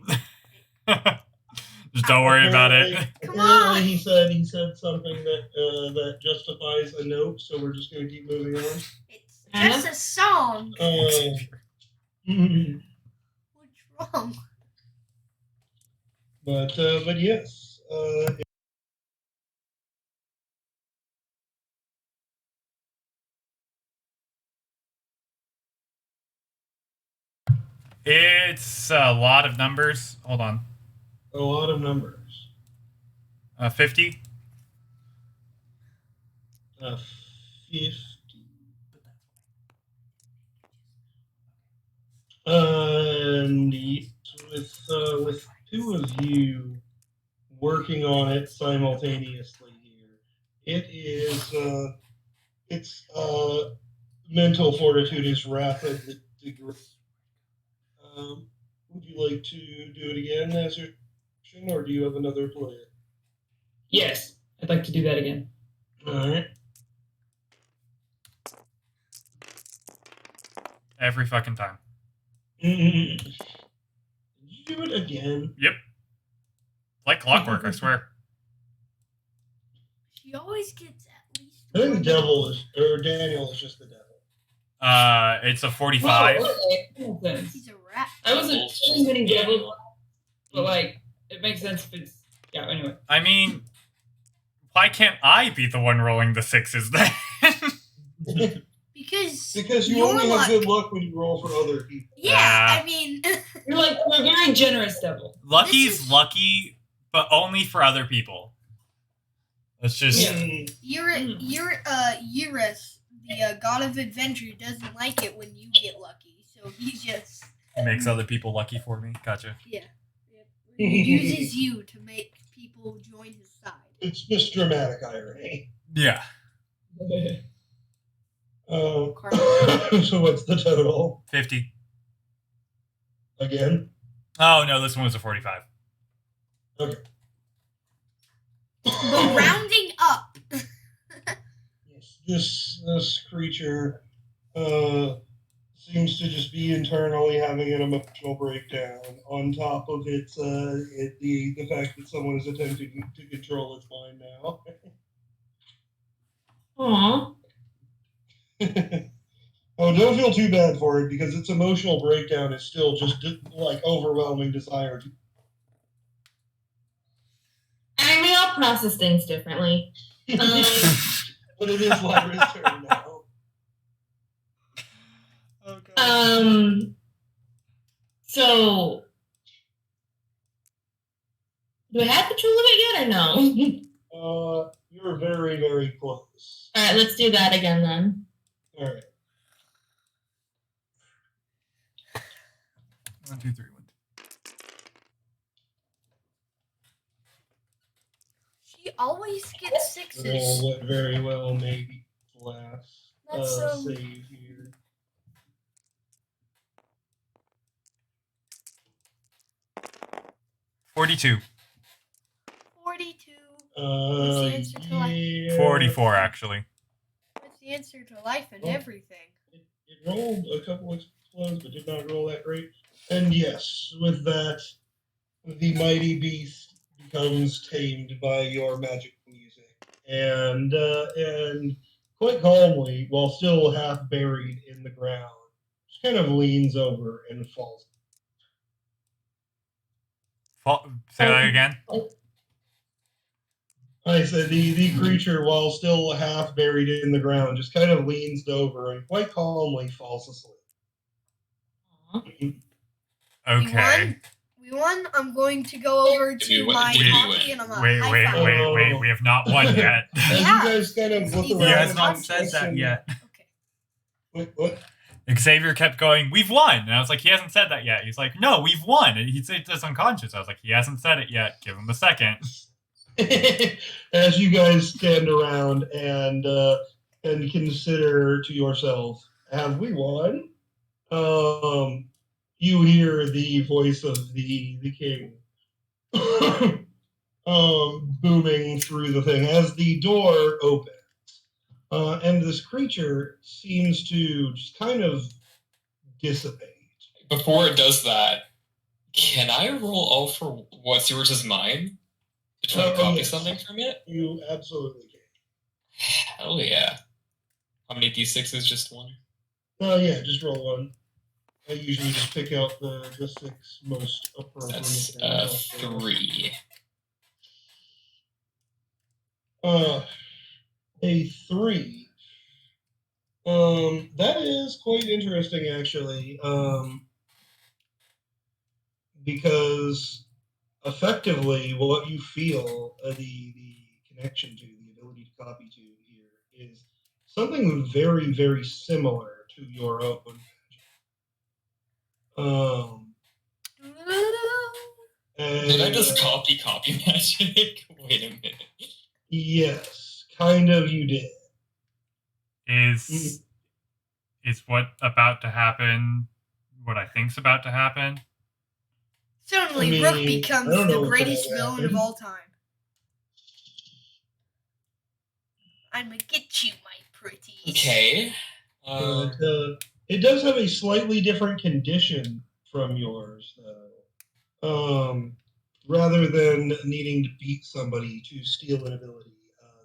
Just don't worry about it. Come Apparently on. he said something that justifies a note, so we're just gonna keep moving on. It's just a song. Mhm. What's wrong? But yes, It's a lot of numbers. Hold on. a lot of numbers. 50. 50. And with 2 of you working on it simultaneously here, it is its mental fortitude is rapid degree. Would you like to do it again as your action, or do you have another plan? Yes, I'd like to do that again. All right. Every fucking time. Did you do it again? Yep. Like clockwork, I swear. She always gets at least I think one. Daniel is just the devil. It's a 45. Whoa, okay. He's a rat. I wasn't feeling many devils, but like it makes sense if it's anyway. I mean, why can't I be the one rolling the 6s then? Because you your only luck. have good luck when you roll for other people. Yeah, Yeah. I mean, You're like we're very generous devil. Lucky's This is- lucky, but only for other people. Let's just. Yeah. Eurus, the god of adventure, doesn't like it when you get lucky, so he just Makes other people lucky for me. Gotcha. he uses you to make people join his side. It's just dramatic irony. Yeah. So what's the total 50. again? Oh, no, this one was a 45. Okay. But rounding up, Yes, this creature seems to just be internally having an emotional breakdown. On top of the fact that someone is attempting to control its mind now. Aw. Oh, don't feel too bad for it because its emotional breakdown is still just like overwhelming desire to. I mean, we all process things differently. But it is Lyra's turn now. Oh, So, do I have control of it yet or no? You're very, very close. All right, let's do that again then. All right. 1, 2, 3, 1, 2. she always gets sixes. Roll what very well maybe last That's save here. 42. 42. Uh, the answer to life? yeah. 44, actually. What's the answer to life and Oh. everything? It rolled a couple explodes, but did not roll that great. And yes, with that, the mighty beast becomes tamed by your magic music, and quite calmly, while still half buried in the ground, just kind of leans over and falls. Say that again. I said the creature, while still half buried in the ground, just kind of leans over and quite calmly falls asleep. Okay. We won. I'm going to go over to we win? my Did we coffee win? and I'm Wait. We have not won yet. As Yeah. you guys kind of look He around, He has and not said that yet. Okay. What? Xavier kept going, "We've won," and I was like, "He hasn't said that yet." He's like, "No, we've won." And he said it's unconscious. I was like, "He hasn't said it yet. Give him a second." As you guys stand around and consider to yourself, have we won? You hear the voice of the king booming through the thing as the door opens. And this creature seems to just kind of dissipate. Before it does that, can I roll all for what's yours is mine? To try to copy yes. something from it? You absolutely can. Hell yeah. How many d6s? Just one? Yeah, just roll one. I usually just pick out the 6 most appropriate. That's 3. A 3. That is quite interesting, actually. Because effectively, what you feel the connection to, the ability to copy to here, is something very, very similar to your own. Did I just copy magic? Wait a minute. Yes, kind of. You did. Is what about to happen what I think's about to happen? Suddenly, Rook becomes the greatest villain of all time. I'ma get you, my pretties. Okay. It does have a slightly different condition from yours, though. Rather than needing to beat somebody to steal an ability,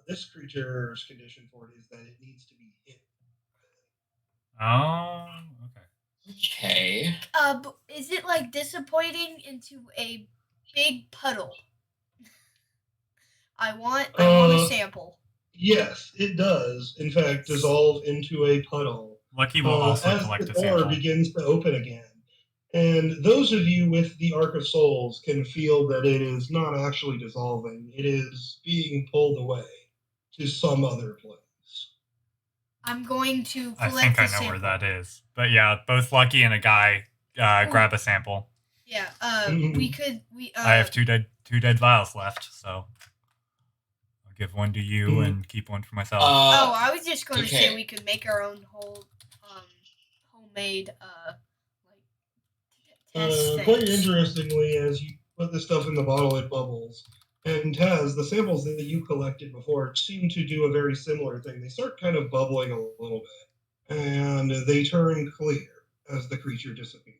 this creature's condition for it is that it needs to be hit. Oh, okay. Okay. But is it like disappointing into a big puddle? I want a sample. Yes, it does. In fact, dissolve into a puddle. Lucky will also as collect the a sample. door begins to open again. And those of you with the Ark of Souls can feel that it is not actually dissolving. It is being pulled away to some other place. I'm going to collect I think I know sample. where that is. But yeah, both Lucky and a guy grab a sample. Yeah, I have two dead vials left, so I'll give one to you and keep one for myself. I was just going to okay. say we could make our own whole homemade test Quite things. interestingly, as you put the stuff in the bottle, it bubbles. And Taz, the samples that you collected before seem to do a very similar thing. They start kind of bubbling a little bit, and they turn clear as the creature disappears.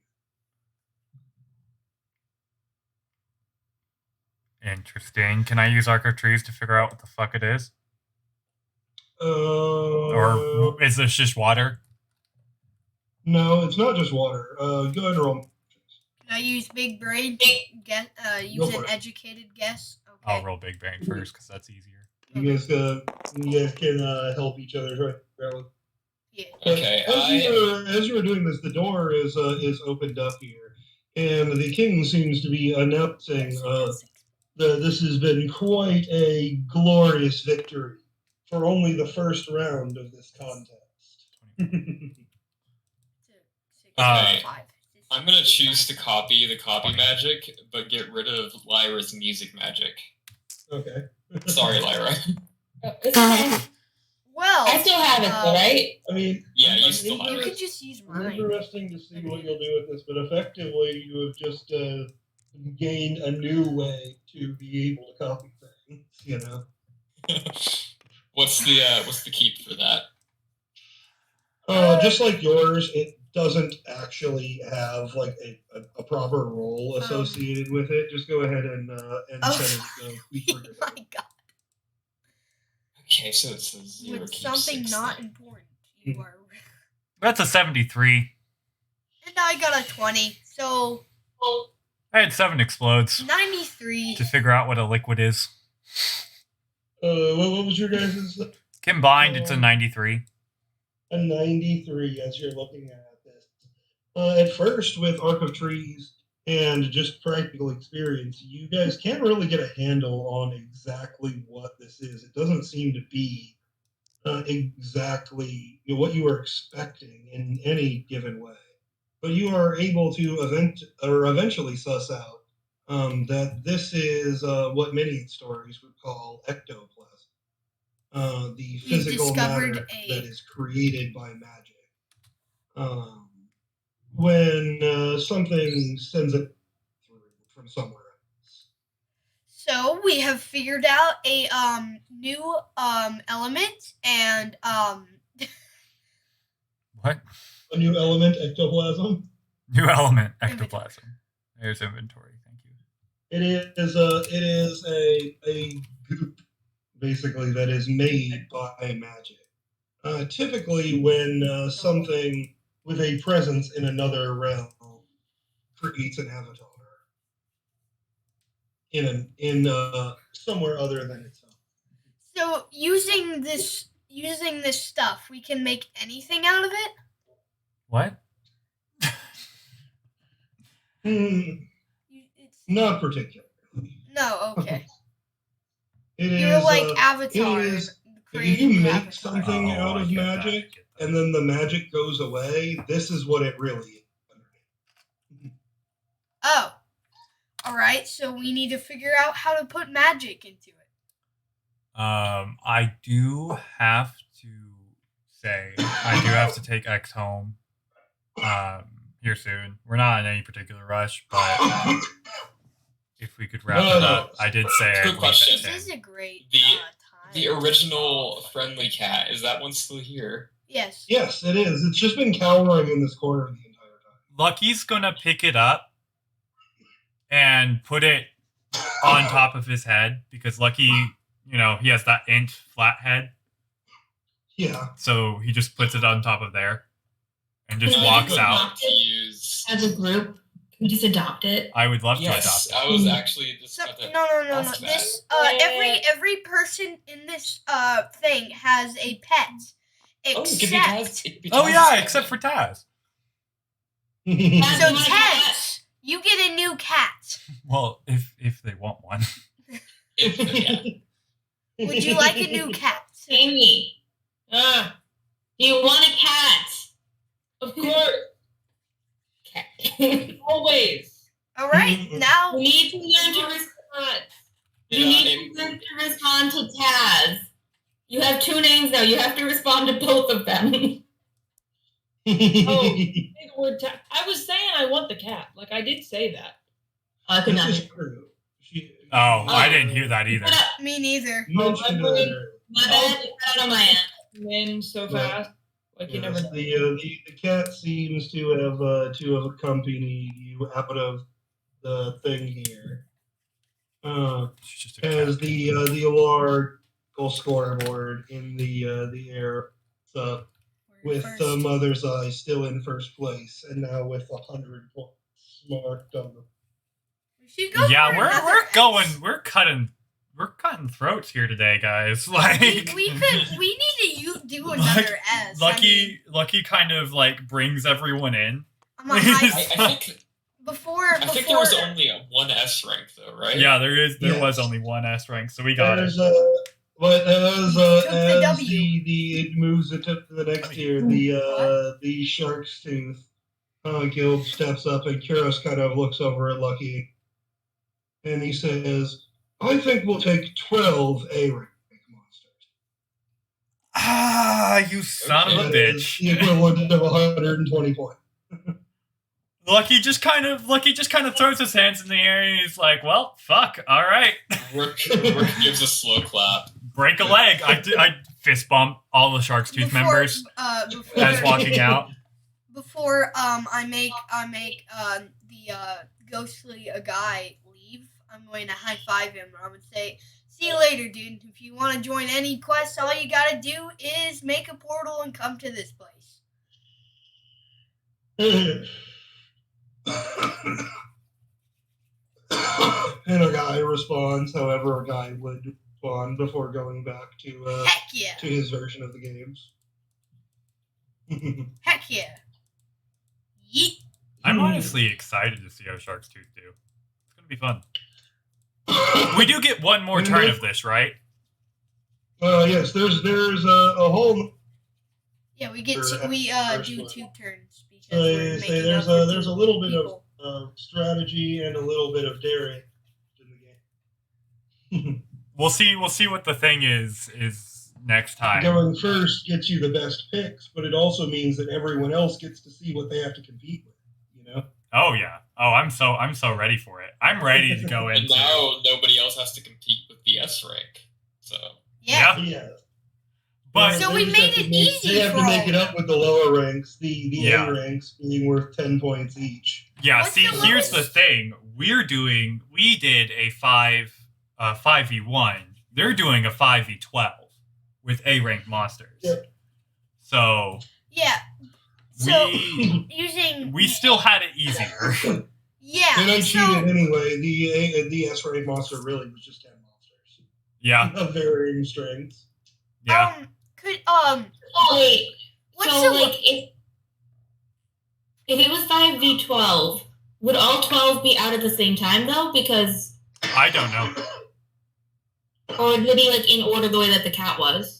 Interesting. Can I use Arc of Trees to figure out what the fuck it is? Or is this just water? No, it's not just water. Go ahead and roll. Can I use big brain? Use an educated guess. Okay. I'll roll big brain first because that's easier. You guys can help each other, right? Yeah. Okay. As you are doing this, the door is opened up here, and the king seems to be announcing that this has been quite a glorious victory for only the first round of this contest. I'm gonna choose to copy the copy magic, but get rid of Lyra's music magic. Okay. Sorry, Lyra. Well, I still have it, though, right? I mean, Yeah, you still have you it. could just use mine. Interesting to see what you'll do with this, but effectively you have just gained a new way to be able to copy things, What's the keep for that? Just like yours, it doesn't actually have like a proper role associated with it. Just go ahead and set it. Oh my god. Okay, so it's a 0 With keep something 6 not then. important, you are. That's a 73. And I got a 20, so I had 7 explodes 93. to figure out what a liquid is. What was your guys'? Combined, it's a 93. A 93 as you're looking at this. At first, with Arc of Trees and just practical experience, you guys can't really get a handle on exactly what this is. It doesn't seem to be exactly what you were expecting in any given way. But you are able to eventually suss out that this is what many stories would call ectoplasm. The physical matter that is created by magic. When something sends it through from somewhere else. So we have figured out a new element and What? A new element, ectoplasm. New element, ectoplasm. There's inventory. Thank you. It is a goop basically that is made by magic. Typically, when something with a presence in another realm creates an avatar in somewhere other than itself. So using this stuff, we can make anything out of it? What? Not particularly. No, okay. You're like Avatar. If you make something out of magic and then the magic goes away, this is what it really is. Oh. Alright, so we need to figure out how to put magic into it. I do have to say, I do have to take X home here soon. We're not in any particular rush, but if we could wrap it up, I did say Good question. This is a great The original friendly cat, is that one still here? Yes. Yes, it is. It's just been cowering in this corner the entire time. Lucky's gonna pick it up and put it on top of his head because Lucky, he has that inch flat head. Yeah. So he just puts it on top of there and just walks out. As a group, can we just adopt it? I would love to adopt it. I was actually just So, about to no. ask that. This every person in this thing has a pet. Except for Taz. So Taz, you get a new cat. Well, if they want one. Would you like a new cat? Amy. Do you want a cat? Of course. Cat. Always. All right, now We need to learn to respond. You need to learn to respond to Taz. You have 2 names now. You have to respond to both of them. Say the word I was saying I want the cat. Like I did say that. I could not. This is true. I didn't hear that either. me neither. Mentioned my brain- earlier. My bad. It's not on my end. Win so fast. Like you never Yes, know. the cat seems to have accompanied you out of the thing here. She's just a As cat. the award scoreboard in the air with Mother's Eye still in first place and now with 100 points marked on them. Yeah, we're cutting throats here today, guys. Like we need to do another S. Lucky kind of like brings everyone in. I'm a high I think there was only a 1 S rank though, right? Yeah, there was only 1 S rank, so we got it. But as W. it moves it up to the next tier, the Shark's Tooth guild steps up and Kuros kind of looks over at Lucky and he says, I think we'll take 12 A rank monsters. Ah, you son of a That is bitch. the equivalent of 120 points. Lucky just kind of throws his hands in the air and he's like, "Well, fuck, all right." Rook gives a slow clap. Break a leg. I fist bump all the Shark's Tooth members as walking out. Before I make the ghostly guy leave, I'm going to high five him. I'm gonna say, "See you later, dude. If you want to join any quest, all you gotta do is make a portal and come to this place." And a guy responds however a guy would respond before going back to Heck yeah! to his version of the games. Heck yeah! Yeet! I'm honestly excited to see how Shark's Tooth do. It's gonna be fun. We do get one more turn of this, right? Yes, there's a whole. Yeah, we get Sure, we first do one. 2 turns because So we're they say making there's up for there's a two little bit people. of strategy and a little bit of daring in the game. We'll see what the thing is next time. Going first gets you the best picks, but it also means that everyone else gets to see what they have to compete with. You know. Oh yeah. Oh, I'm so ready for it. I'm ready to go And into. now nobody else has to compete with the S rank. So Yeah. Yeah. But So They we just made have to it make- easy They have for to make all it of up with the lower ranks, the Yeah. A ranks being worth 10 points each. yeah, What's see, the here's the lowest? thing. We did a 5v1. They're doing a 5v12 with A ranked monsters. Yep. So Yeah. So we using we still had it easier. yeah. And I so cheated anyway. The S rank monster really was just 10 monsters Yeah. of varying strengths. Yeah. could Oh wait. what's So the like if it was 5v12, would all 12 be out at the same time though? Because I don't know. or would it be like in order the way that the cat was?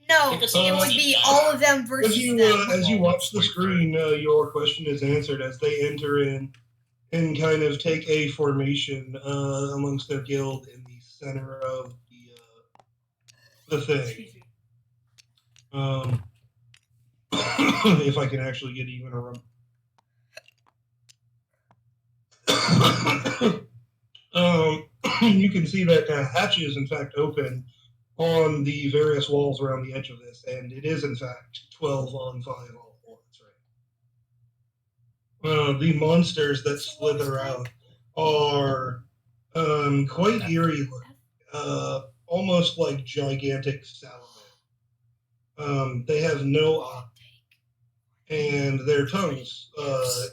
no, I think it's it all would the be same all of them versus As you them. as you watch the screen, your question is answered as they enter in and kind of take a formation amongst their guild in the center of the thing. Excuse me. If I can actually get even a rum. You can see that hatches, in fact, open on the various walls around the edge of this, and it is, in fact, 12 on 5 all at once, right? The monsters that slither out are quite eerie, almost like gigantic salamanders. They have no eye, and their tongues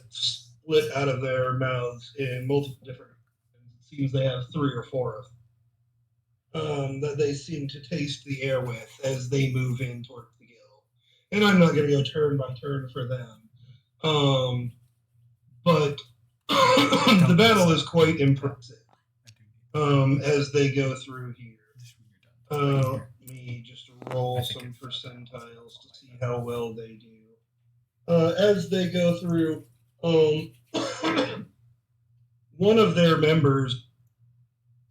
split out of their mouths in multiple different. It seems they have 3 or 4 of them that they seem to taste the air with as they move in towards the guild. And I'm not going to go turn by turn for them, but the battle is quite impressive as they go through here. Let me just roll some percentiles to see how well they do. As they go through, one of their members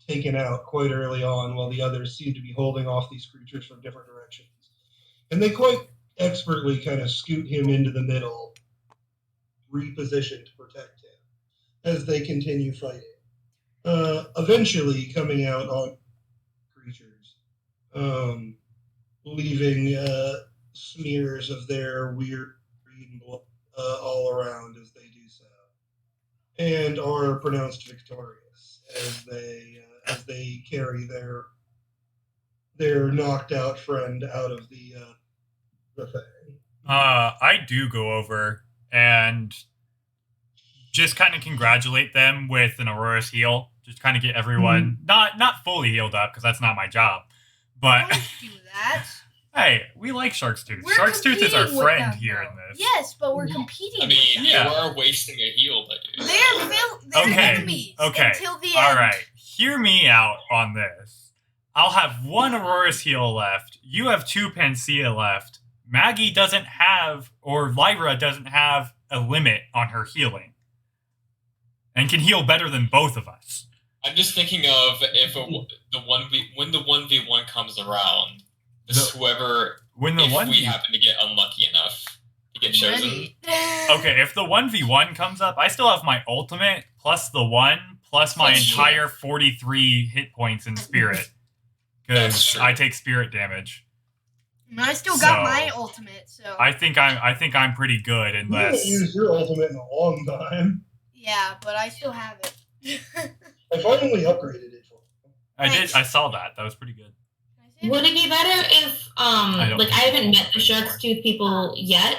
taken out quite early on, while the others seem to be holding off these creatures from different directions. And they quite expertly kind of scoot him into the middle, repositioned to protect him as they continue fighting. Eventually coming out on creatures, leaving smears of their weird green blood all around as they do so, and are pronounced victorious as they carry their knocked out friend out of the thing. I do go over and just kind of congratulate them with an Aurora's heal. Just kind of get everyone not fully healed up because that's not my job. But Don't do that. hey, we like Shark's Tooth. We're Shark's Tooth is our competing with friend them, here though. in this. Yes, but we're competing I mean, with them. Yeah. you are wasting a heal by doing They're they're Okay, enemies okay, until the end. All right, hear me out on this. I'll have 1 Aurora's heal left. You have 2 Panacea left. Maggie doesn't have, or Lyra doesn't have a limit on her healing, and can heal better than both of us. I'm just thinking of if when the 1v1 comes around, The- whoever When the if one we happen to get unlucky enough to get chosen. Ready. Okay, if the 1v1 comes up, I still have my ultimate plus the 1 plus my That's true. entire 43 hit points in spirit. That's Because true. I take spirit damage. And I still got So, my ultimate, so I think I'm pretty good You haven't unless used your ultimate in a long time. yeah, but I still have it. I finally upgraded it for you. I did. Thanks. I saw that. That was pretty good. Would it be better if don't like I think haven't so. met the Shark's Tooth people yet?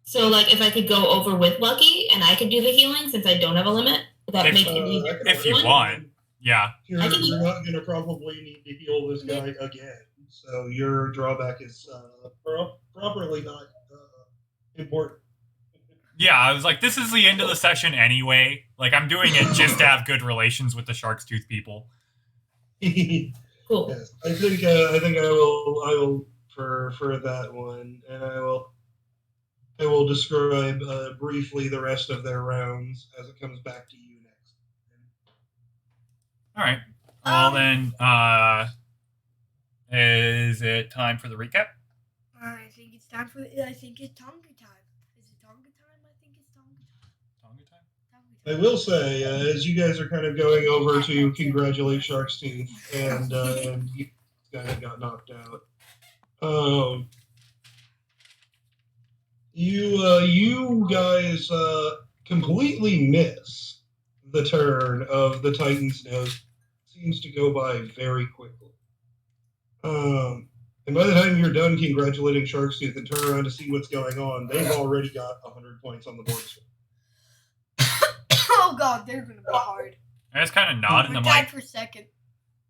So like if I could go over with Lucky and I could do the healing since I don't have a limit, would that If- make it easier? I can if you already- want. Yeah. You're, I can- you're not going to probably need to heal this guy again, so your drawback is properly not important. Yeah, I was like, this is the end of the session anyway. Like, I'm doing it just to have good relations with the Shark's Tooth people. Yes, Cool. I think I will for that one, and I will describe briefly the rest of their rounds as it comes back to you next. All right. Well, then, is it time for the recap? I think it's time for. I think it's Tonga time. Is it Tonga time? I think it's Tonga time. Tonga time? I will say, as you guys are kind of going over to congratulate Shark's Tooth, and you kind of got knocked out. You guys completely miss the turn of the Titan's nose. Seems to go by very quickly. And by the time you're done congratulating Shark's Tooth and turn around to see what's going on, they've already got 100 points on the board. Oh god, they're gonna be hard. I just kind of nod and We're I'm tied like, for second.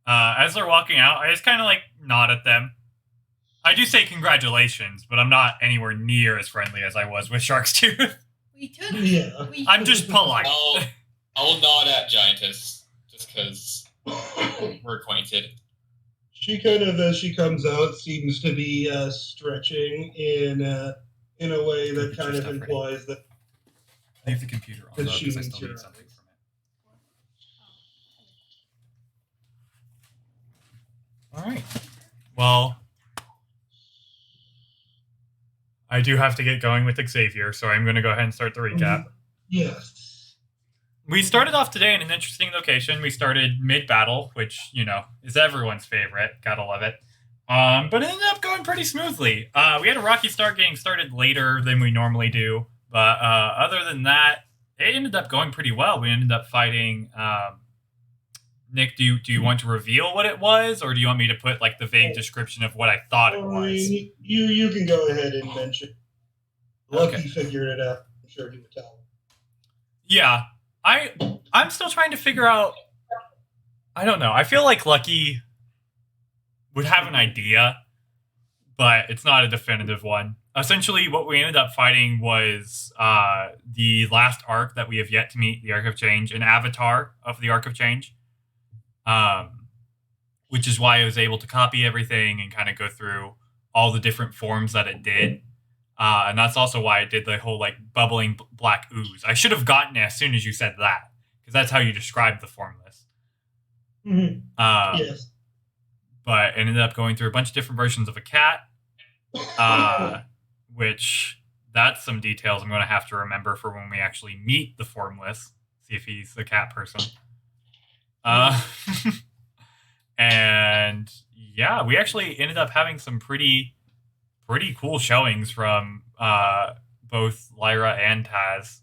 as they're walking out, I just kind of like nod at them. I do say congratulations, but I'm not anywhere near as friendly as I was with Shark's Tooth. We took. Yeah. I'm just polite. I'll nod at Giantess just because we're acquainted. She kind of, as she comes out, seems to be stretching in a way that kind of implies that. Leave the computer on though, Because she because I needs still your need something eyes. from it. All right. Well, I do have to get going with Xavier, so I'm going to go ahead and start the recap. Yes. We started off today in an interesting location. We started mid-battle, which, you know, is everyone's favorite. Gotta love it. But it ended up going pretty smoothly. We had a rocky start getting started later than we normally do. But other than that, it ended up going pretty well. We ended up fighting... Nick, do you want to reveal what it was? Or do you want me to put, like, the vague description of what I thought it was? You can go ahead and mention. Lucky Okay. figured it out. I'm sure he would tell. Yeah. I'm still trying to figure out. I don't know. I feel like Lucky would have an idea, but it's not a definitive one. Essentially, what we ended up fighting was the last arc that we have yet to meet, the Arc of Change, an avatar of the Arc of Change, which is why I was able to copy everything and kind of go through all the different forms that it did. And that's also why it did the whole like bubbling black ooze. I should have gotten it as soon as you said that, because that's how you describe the formless. Mm-hmm. Yes. But it ended up going through a bunch of different versions of a cat, which that's some details I'm going to have to remember for when we actually meet the formless, see if he's a cat person. And yeah, we actually ended up having some pretty cool showings from both Lyra and Taz.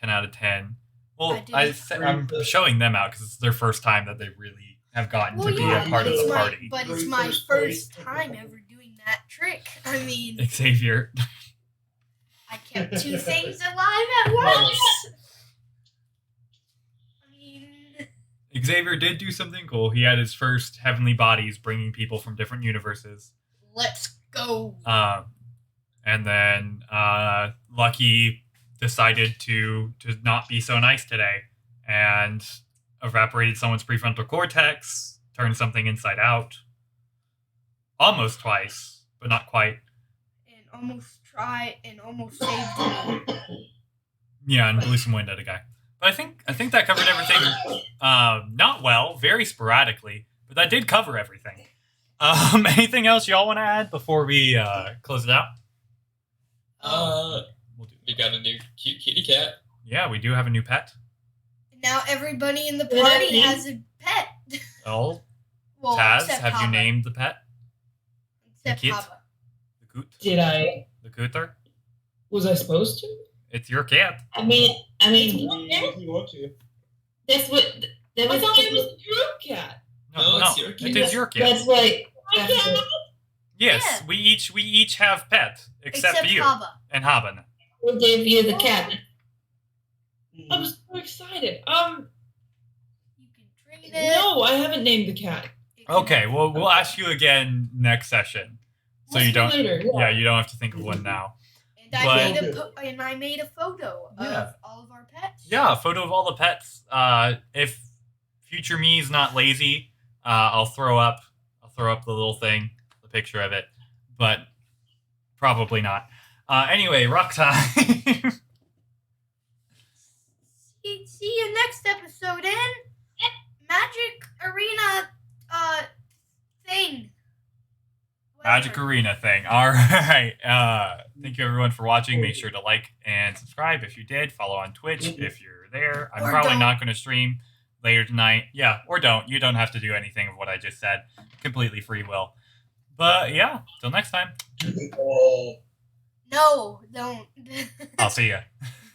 10 out of 10. Well, I'm showing them out because it's their first time that they really have gotten to be a part of the party. But it's my first time ever doing that trick. I mean, Xavier. I kept two things alive at once. I mean, Xavier did do something cool. He had his first heavenly bodies bringing people from different universes. let's go. And then Lucky decided to not be so nice today and evaporated someone's prefrontal cortex, turned something inside out. Almost twice, but not quite. And almost saved me. Yeah, and blew some wind at a guy. But I think that covered everything. Not well, very sporadically, but that did cover everything. Anything else y'all want to add before we close it out? We'll do We got a new cute kitty cat. Yeah, we do have a new pet. Now everybody in the Yeah, party me. has a pet. Oh, Well, Taz, except have you Papa. named the pet? Except the kid? Papa. The coot? Did I? The cooter? Was I supposed to? It's your cat. I mean, If you want to. that's what. That I was thought it was the group cat. No, it's your It cat. is your cat. That's what. My That's cat. what Yes, Yeah. we each have pet except you Papa. and Haben. we gave you the cat. I'm so excited. You can trade it. No, I haven't named the cat. It can- Okay, well we'll ask you again next session, so We'll you see don't. later. Yeah, you don't have to think of one now. And I But- made a photo Yeah. of all of our pets. Yeah, a photo of all the pets. If future me is not lazy, I'll throw up the little thing, the picture of it, but probably not. Anyway, rock time. See you next episode in Magic Arena thing. Magic Whatever. Arena thing. All right. Thank you everyone for watching. Make sure to like and subscribe if you did. Follow on Twitch if you're there. I'm Or probably don't. not going to stream later tonight. Yeah, or don't. You don't have to do anything of what I just said. Completely free will. But yeah, till next time. Oh. No, don't. I'll see ya.